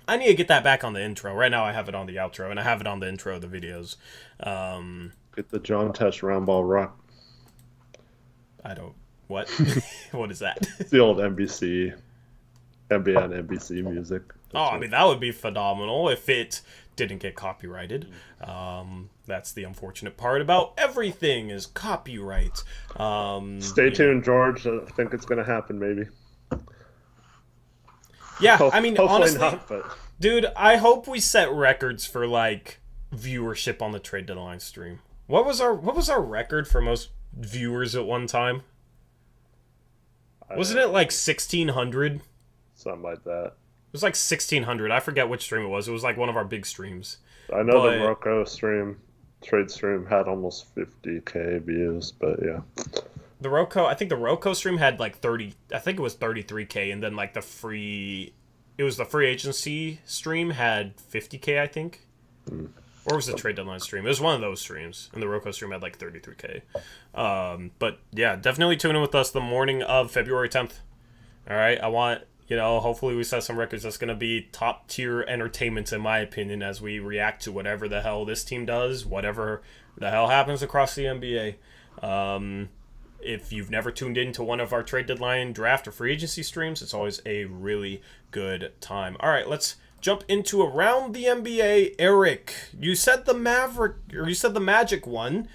I need to get that back on the intro. Right now I have it on the outro, and I have it on the intro of the videos. Get the John Tesh round ball rock. What? What is that? It's the old NBC music. That would be phenomenal if it didn't get copyrighted. That's the unfortunate part about everything is copyright. Stay tuned, George. I think it's going to happen, maybe. Yeah, honestly, not, but... dude, I hope we set records for like viewership on the trade deadline stream. What was our record for most viewers at one time? Wasn't it like 1,600? Something like that. It was like 1,600. I forget which stream it was. It was like one of our big streams. I know the Morocco trade stream had almost 50K views, but yeah. I think the Rocco stream had like 30. I think it was 33K, and then like the free agency stream had 50K, I think. Or was the trade deadline stream? It was one of those streams, and the Rocco stream had like 33K. But yeah, definitely tune in with us the morning of February 10th. All right, I want, hopefully we set some records. That's going to be top tier entertainment, in my opinion, as we react to whatever the hell this team does, whatever the hell happens across the NBA. If you've never tuned into one of our trade deadline, draft, or free agency streams, it's always a really good time. All right, let's jump into around the NBA. Eric, you said the Magic won.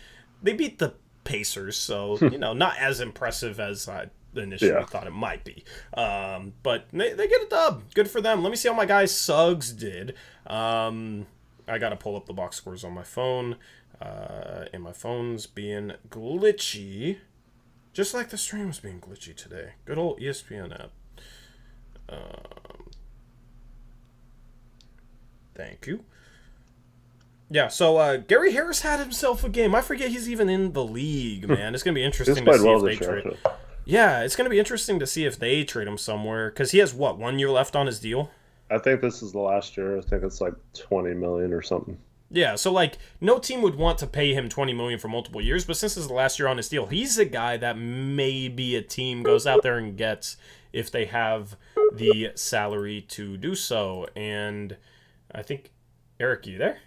They beat the Pacers, so not as impressive as I initially thought it might be. But they get a dub. Good for them. Let me see how my guy Suggs did. I gotta pull up the box scores on my phone, and my phone's being glitchy. Just like the stream was being glitchy today. Good old ESPN app. Thank you. Yeah, so Gary Harris had himself a game. I forget he's even in the league, man. It's going to be interesting to see if they trade. Yeah, it's going to be interesting to see if they trade him somewhere. Because he has, 1 year left on his deal? I think this is the last year. I think it's like $20 million or something. Yeah, so no team would want to pay him $20 million for multiple years, but since this is the last year on his deal, he's a guy that maybe a team goes out there and gets if they have the salary to do so. And I think, Eric, you there?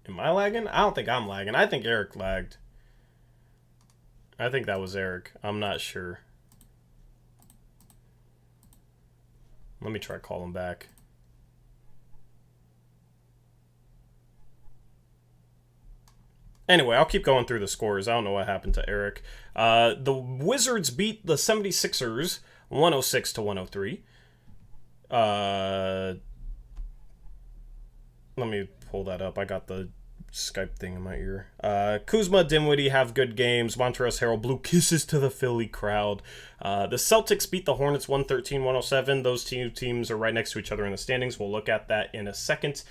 Am I lagging? I don't think I'm lagging. I think Eric lagged. I think that was Eric. I'm not sure. Let me try calling back. Anyway, I'll keep going through the scores. I don't know what happened to Eric. The Wizards beat the 76ers 106 to 103. Let me pull that up. I got the Skype thing in my ear. Kuzma, Dinwiddie have good games. Montrezl Harrell blew kisses to the Philly crowd. The Celtics beat the Hornets 113-107. Those two teams are right next to each other in the standings. We'll look at that in a second.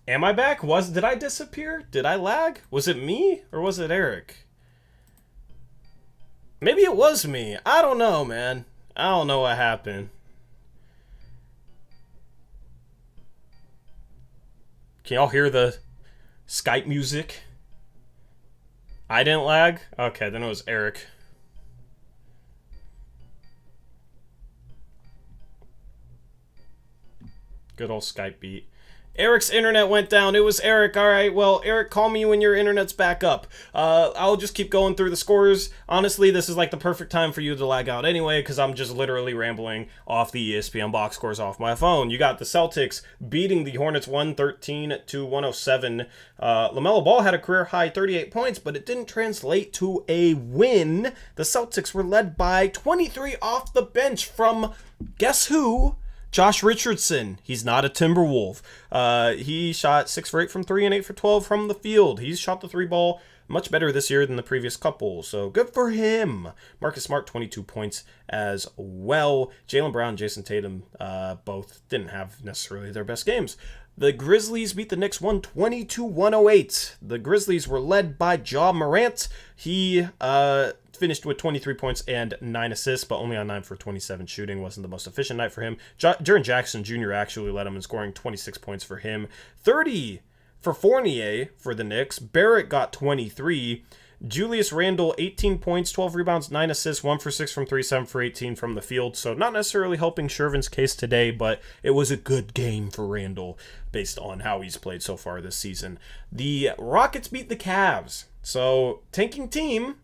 Am I back? Did I disappear? Did I lag? Was it me or was it Eric? Maybe it was me. I don't know, man. I don't know what happened. Can y'all hear the Skype music? I didn't lag? Okay, then it was Eric. Good old Skype beat. Eric's internet went down. It was Eric. All right, well, Eric, call me when your internet's back up. I'll just keep going through the scores. Honestly, this is like the perfect time for you to lag out anyway, because I'm just literally rambling off the ESPN box scores off my phone. You got the Celtics beating the Hornets 113-107. LaMelo Ball had a career-high 38 points, but it didn't translate to a win. The Celtics were led by 23 off the bench from, guess who? Josh Richardson. He's not a Timberwolf. He shot 6 for 8 from 3 and 8 for 12 from the field. He's shot the 3 ball much better this year than the previous couple, so good for him. Marcus Smart, 22 points as well. Jaylen Brown and Jason Tatum both didn't have necessarily their best games. The Grizzlies beat the Knicks 120-108. The Grizzlies were led by Ja Morant. He finished with 23 points and 9 assists, but only on 9 for 27 shooting. Wasn't the most efficient night for him. Jaren Jackson Jr. actually led him in scoring, 26 points for him. 30 for Fournier for the Knicks. Barrett got 23. Julius Randle, 18 points, 12 rebounds, 9 assists, 1 for 6 from 3, 7 for 18 from the field. So not necessarily helping Shervin's case today, but it was a good game for Randle based on how he's played so far this season. The Rockets beat the Cavs. So tanking team.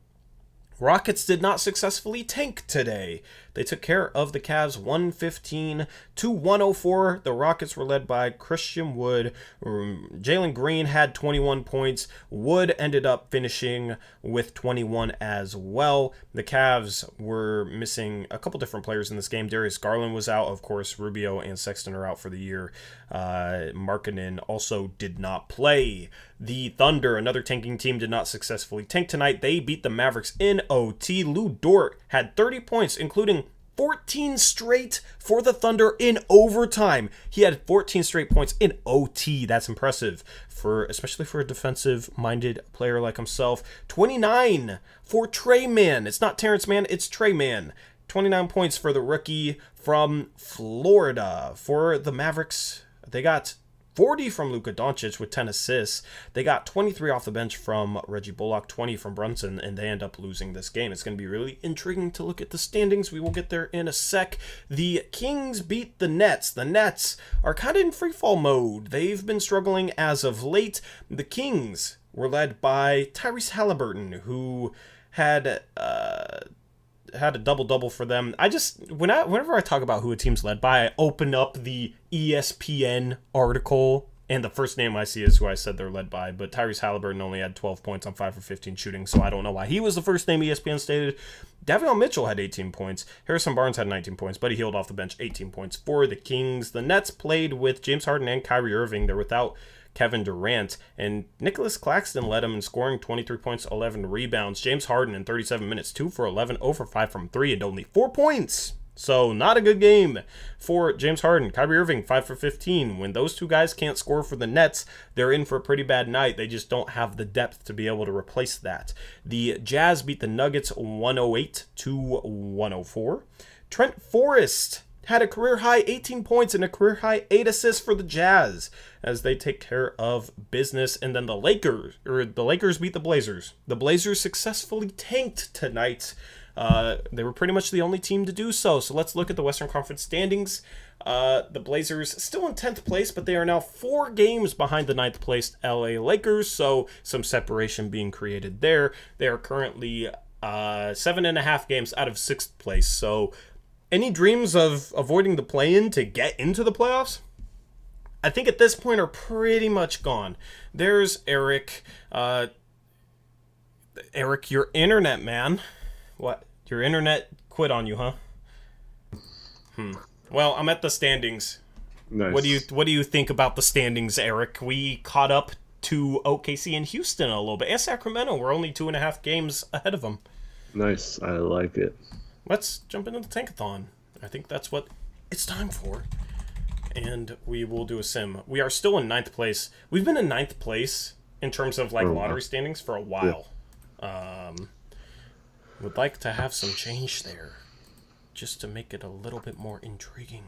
Rockets did not successfully tank today. They took care of the Cavs 115-104. The Rockets were led by Christian Wood. Jalen Green had 21 points. Wood ended up finishing with 21 as well. The Cavs were missing a couple different players in this game. Darius Garland was out. Of course, Rubio and Sexton are out for the year. Markkanen also did not play. The Thunder, another tanking team, did not successfully tank tonight. They beat the Mavericks in OT. Lou Dort had 30 points, including 14 straight for the Thunder in overtime. He had 14 straight points in OT. That's impressive, especially for a defensive-minded player like himself. 29 for Trey Mann. It's not Terrence Mann, it's Trey Mann. 29 points for the rookie from Florida. For the Mavericks, they got 40 from Luka Doncic with 10 assists. They got 23 off the bench from Reggie Bullock, 20 from Brunson, and they end up losing this game. It's going to be really intriguing to look at the standings. We will get there in a sec. The Kings beat the Nets. The Nets are kind of in freefall mode. They've been struggling as of late. The Kings were led by Tyrese Halliburton, who had a double-double for them. Whenever I talk about who a team's led by, I open up the ESPN article, and the first name I see is who I said they're led by, but Tyrese Halliburton only had 12 points on 5 for 15 shooting, so I don't know why he was the first name ESPN stated. Davion Mitchell had 18 points. Harrison Barnes had 19 points, but he healed off the bench, 18 points for the Kings. The Nets played with James Harden and Kyrie Irving. They're without Kevin Durant, and Nicholas Claxton led him in scoring, 23 points, 11 rebounds. James Harden in 37 minutes, 2 for 11, 0 for 5 from 3, and only 4 points. So not a good game for James Harden. Kyrie Irving, 5 for 15. When those two guys can't score for the Nets, they're in for a pretty bad night. They just don't have the depth to be able to replace that. The Jazz beat the Nuggets 108-104. Trent Forrest had a career-high 18 points and a career-high 8 assists for the Jazz as they take care of business. And then the Lakers beat the Blazers. The Blazers successfully tanked tonight. They were pretty much the only team to do so. So let's look at the Western Conference standings. The Blazers still in 10th place, but they are now 4 games behind the 9th placed LA Lakers, so some separation being created there. They are currently 7.5 games out of 6th place, so any dreams of avoiding the play-in to get into the playoffs, I think at this point are pretty much gone. There's Eric. Eric, your internet, man. What? Your internet quit on you, huh? Well, I'm at the standings. Nice. What do you think about the standings, Eric? We caught up to OKC and Houston a little bit, and Sacramento. We're only 2.5 games ahead of them. Nice. I like it. Let's jump into the Tankathon. I think that's what it's time for. And we will do a sim. We are still in 9th place. We've been in 9th place in terms of like lottery standings for a while. Would like to have some change there, just to make it a little bit more intriguing.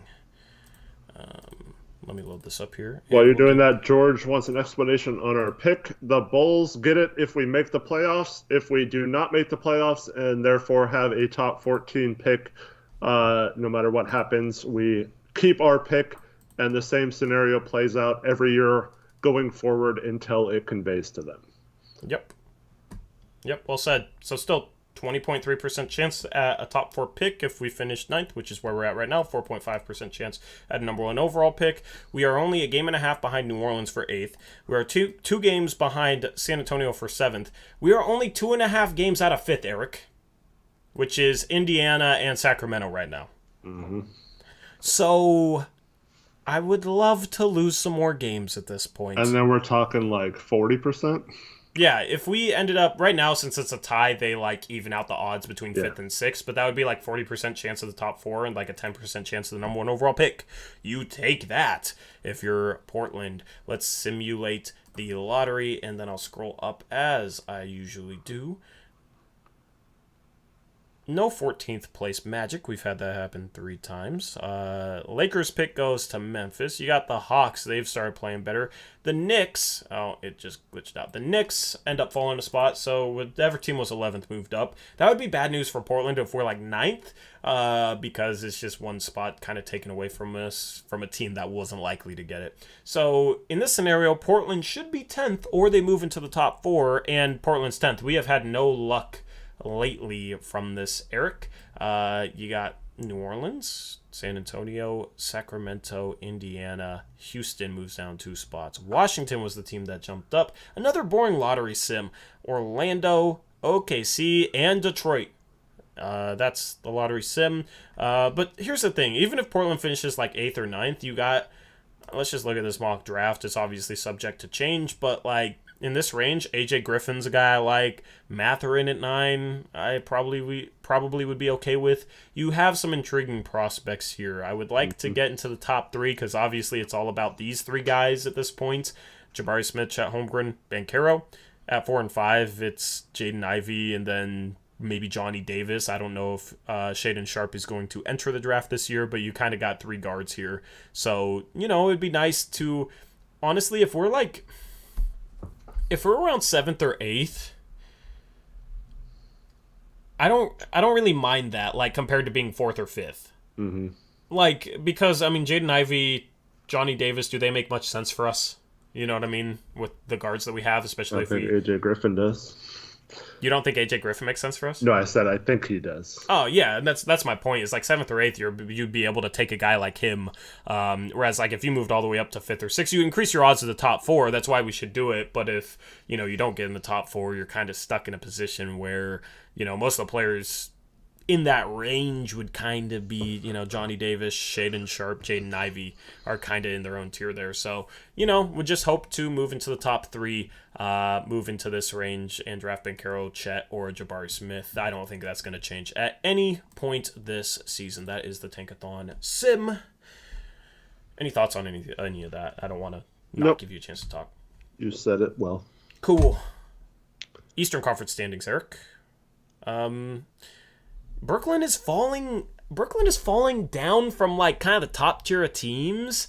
Let me load this up here. While you're doing that, George wants an explanation on our pick. The Bulls get it if we make the playoffs. If we do not make the playoffs and therefore have a top 14 pick, no matter what happens, we keep our pick, and the same scenario plays out every year going forward until it conveys to them. Yep, well said. So still 20.3% chance at a top 4 pick if we finish 9th, which is where we're at right now. 4.5% chance at a number 1 overall pick. We are only a game and a half behind New Orleans for 8th. We are two games behind San Antonio for 7th. We are only 2.5 games out of 5th, Eric, which is Indiana and Sacramento right now. Mm-hmm. So I would love to lose some more games at this point. And then we're talking like 40%? Yeah, if we ended up, right now, since it's a tie, they like even out the odds between 5th and 6th, but that would be like 40% chance of the top 4 and like a 10% chance of the number 1 overall pick. You take that if you're Portland. Let's simulate the lottery, and then I'll scroll up as I usually do. No 14th place Magic. We've had that happen 3 times. Lakers pick goes to Memphis. You got the Hawks. They've started playing better. The Knicks. Oh, it just glitched out. The Knicks end up falling a spot. So whatever team was 11th moved up. That would be bad news for Portland if we're like 9th. Because it's just one spot kind of taken away from us from a team that wasn't likely to get it. So in this scenario, Portland should be 10th or they move into the top 4. And Portland's 10th. We have had no luck lately from this, Eric. You got New Orleans, San Antonio, Sacramento, Indiana. Houston moves down 2 spots. Washington was the team that jumped up. Another boring lottery sim. Orlando, OKC, and Detroit. That's the lottery sim. But here's the thing. Even if Portland finishes like 8th or 9th, you got... Let's just look at this mock draft. It's obviously subject to change, but like in this range, AJ Griffin's a guy I like. Mathurin at 9, I probably would be okay with. You have some intriguing prospects here. I would like to get into the top 3 because obviously it's all about these 3 guys at this point. Jabari Smith, Chet Holmgren, Banchero. At 4 and 5, it's Jaden Ivey and then maybe Johnny Davis. I don't know if Shaedon Sharpe is going to enter the draft this year, but you kind of got 3 guards here. So, you know, it'd be nice to... Honestly, if we're around 7th or 8th, I don't really mind that, like, compared to being 4th or 5th. Mm-hmm. Like, because, I mean, Jaden Ivey, Johnny Davis, do they make much sense for us? You know what I mean? With the guards that we have, especially I think AJ Griffin does. You don't think AJ Griffin makes sense for us? No, I said I think he does. Oh yeah, and that's my point. Is like 7th or 8th, you'd be able to take a guy like him. Whereas like if you moved all the way up to 5th or 6th, you increase your odds to the top 4. That's why we should do it. But if you don't get in the top 4, you're kind of stuck in a position where most of the players in that range would kind of be, Johnny Davis, Shaedon Sharpe, Jaden Ivey are kind of in their own tier there. So, we just hope to move into the top 3, move into this range and draft Banchero, Chet, or Jabari Smith. I don't think that's going to change at any point this season. That is the Tankathon sim. Any thoughts on any of that? I don't want to not give you a chance to talk. You said it well. Cool. Eastern Conference standings, Eric. Brooklyn is falling down from like kind of the top tier of teams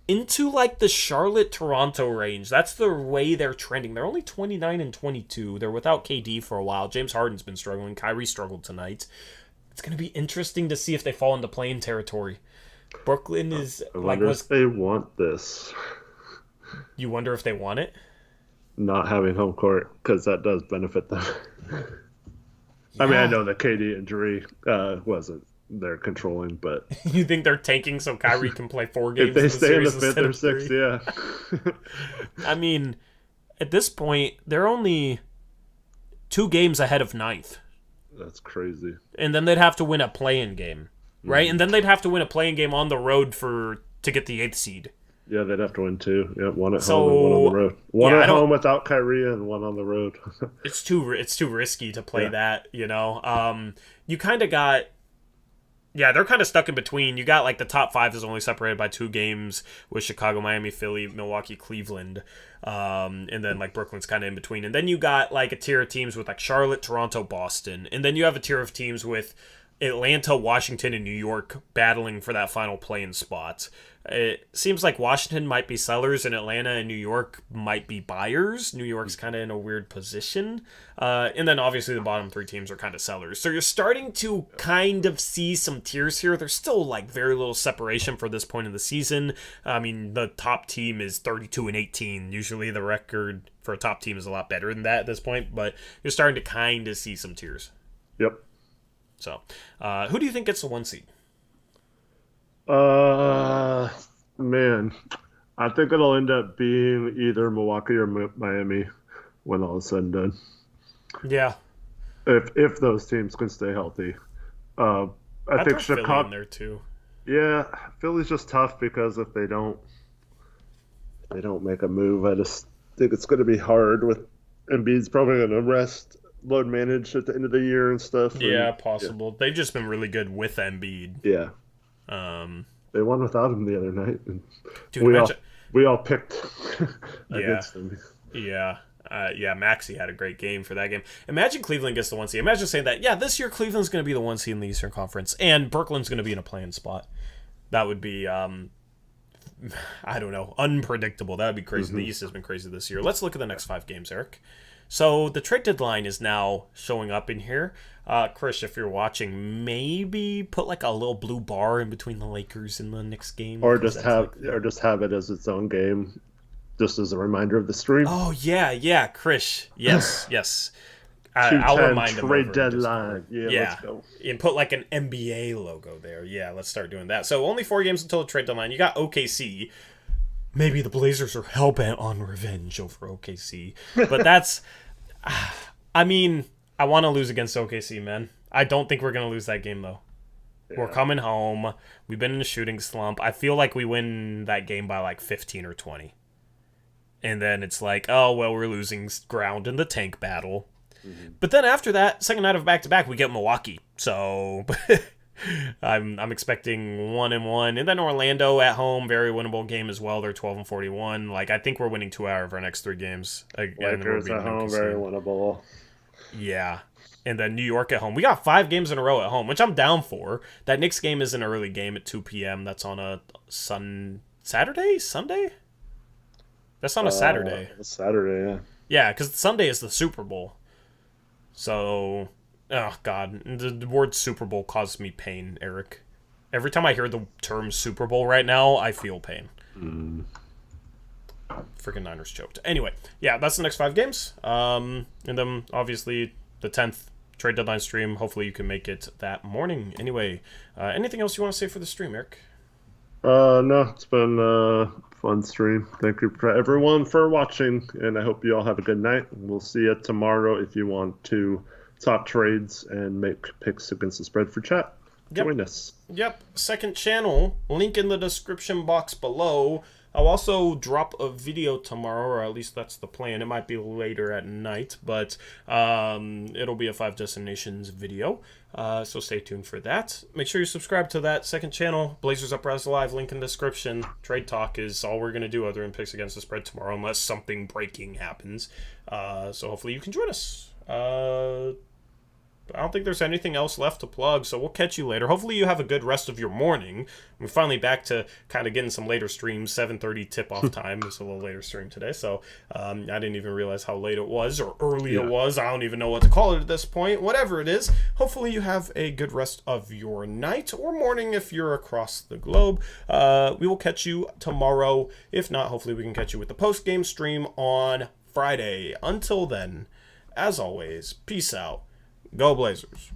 into like the Charlotte-Toronto range. That's the way they're trending. They're only 29 and 22. They're without KD for a while. James Harden's been struggling. Kyrie struggled tonight. It's going to be interesting to see if they fall into play-in territory. Brooklyn is I like wonder if they want this. You wonder if they want it? Not having home court, because that does benefit them. I mean, I know the KD injury wasn't their controlling, but You think they're tanking so Kyrie can play 4 games if they in the stay in the series fifth instead or of sixth, 3? yeah. I mean, at this point, they're only 2 games ahead of 9th. That's crazy. And then they'd have to win a play-in game, right? And then they'd have to win a play-in game on the road to get the 8th seed. Yeah, they'd have to win 2. Yeah, one at home and one on the road. One at home without Kyrie and one on the road. It's too risky to play that, you know. You kind of got. Yeah, they're kind of stuck in between. You got like the top 5 is only separated by 2 games with Chicago, Miami, Philly, Milwaukee, Cleveland, and then like Brooklyn's kind of in between. And then you got like a tier of teams with like Charlotte, Toronto, Boston, and then you have a tier of teams with Atlanta, Washington, and New York battling for that final play-in spot. It seems like Washington might be sellers and Atlanta and New York might be buyers. New York's kind of in a weird position. And then obviously the bottom 3 teams are kind of sellers. So you're starting to kind of see some tiers here. There's still like very little separation for this point of the season. I mean, the top team is 32-18. Usually the record for a top team is a lot better than that at this point, but you're starting to kind of see some tiers. Yep. So, who do you think gets the 1 seed? Man, I think it'll end up being either Milwaukee or Miami when all is said and done. Yeah. If those teams can stay healthy. I think Philly Chicago in there too. Yeah, Philly's just tough because if they don't make a move, I just think it's going to be hard with Embiid's probably going to load manage at the end of the year and stuff. Yeah, possible. Yeah. They've just been really good with Embiid. Yeah. They won without him the other night. And dude, we all picked against them. Yeah. Maxey had a great game for that game. Imagine Cleveland gets the 1 seed. Imagine saying that, this year Cleveland's going to be the 1 seed in the Eastern Conference, and Brooklyn's going to be in a play-in spot. That would be, I don't know, unpredictable. That would be crazy. Mm-hmm. The East has been crazy this year. Let's look at the next 5 games, Eric. So the trade deadline is now showing up in here. Chris, if you're watching, maybe put like a little blue bar in between the Lakers and the Knicks game, or just have it as its own game, just as a reminder of the stream. Oh yeah, Chris. Yes. I'll remind him. Trade deadline. Yeah, let's go. And put like an NBA logo there. Yeah, let's start doing that. So only 4 games until the trade deadline. You got OKC. Maybe the Blazers are hell-bent on revenge over OKC. But that's... I mean, I want to lose against OKC, man. I don't think we're going to lose that game, though. Yeah. We're coming home. We've been in a shooting slump. I feel like we win that game by like 15 or 20. And then it's like, oh, well, we're losing ground in the tank battle. Mm-hmm. But then after that, second night of back-to-back, we get Milwaukee. So... I'm expecting 1-1, and then Orlando at home, very winnable game as well. They're 12-41. Like, I think we're winning 2 out of our next 3 games. Lakers at home, very winnable. Yeah, and then New York at home. We got 5 games in a row at home, which I'm down for. That Knicks game is an early game at 2 p.m. That's on a Saturday. That's on a Saturday. Saturday, yeah. Yeah, because Sunday is the Super Bowl. So. Oh, God. The word Super Bowl causes me pain, Eric. Every time I hear the term Super Bowl right now, I feel pain. Freaking Niners choked. Anyway, that's the next 5 games. And then, obviously, the 10th trade deadline stream. Hopefully you can make it that morning. Anyway, anything else you want to say for the stream, Eric? No, it's been a fun stream. Thank you for everyone for watching, and I hope you all have a good night. We'll see you tomorrow if you want to top trades and make picks against the spread for chat. Join us. Yep. Second channel, link in the description box below. I'll also drop a video tomorrow, or at least that's the plan. It might be later at night, but it'll be a 5 Destinations video. So stay tuned for that. Make sure you subscribe to that second channel. Blazers Uprise Live, link in the description. Trade talk is all we're going to do other than picks against the spread tomorrow, unless something breaking happens. So hopefully you can join us. I don't think there's anything else left to plug, so we'll catch you later. Hopefully you have a good rest of your morning. We're finally back to kind of getting some later streams. 7:30 tip-off time. It's a little later stream today, so I didn't even realize how late it was or early it was. I don't even know what to call it at this point. Whatever it is, hopefully you have a good rest of your night or morning if you're across the globe. We will catch you tomorrow. If not, hopefully we can catch you with the post-game stream on Friday. Until then, as always, peace out. Go Blazers.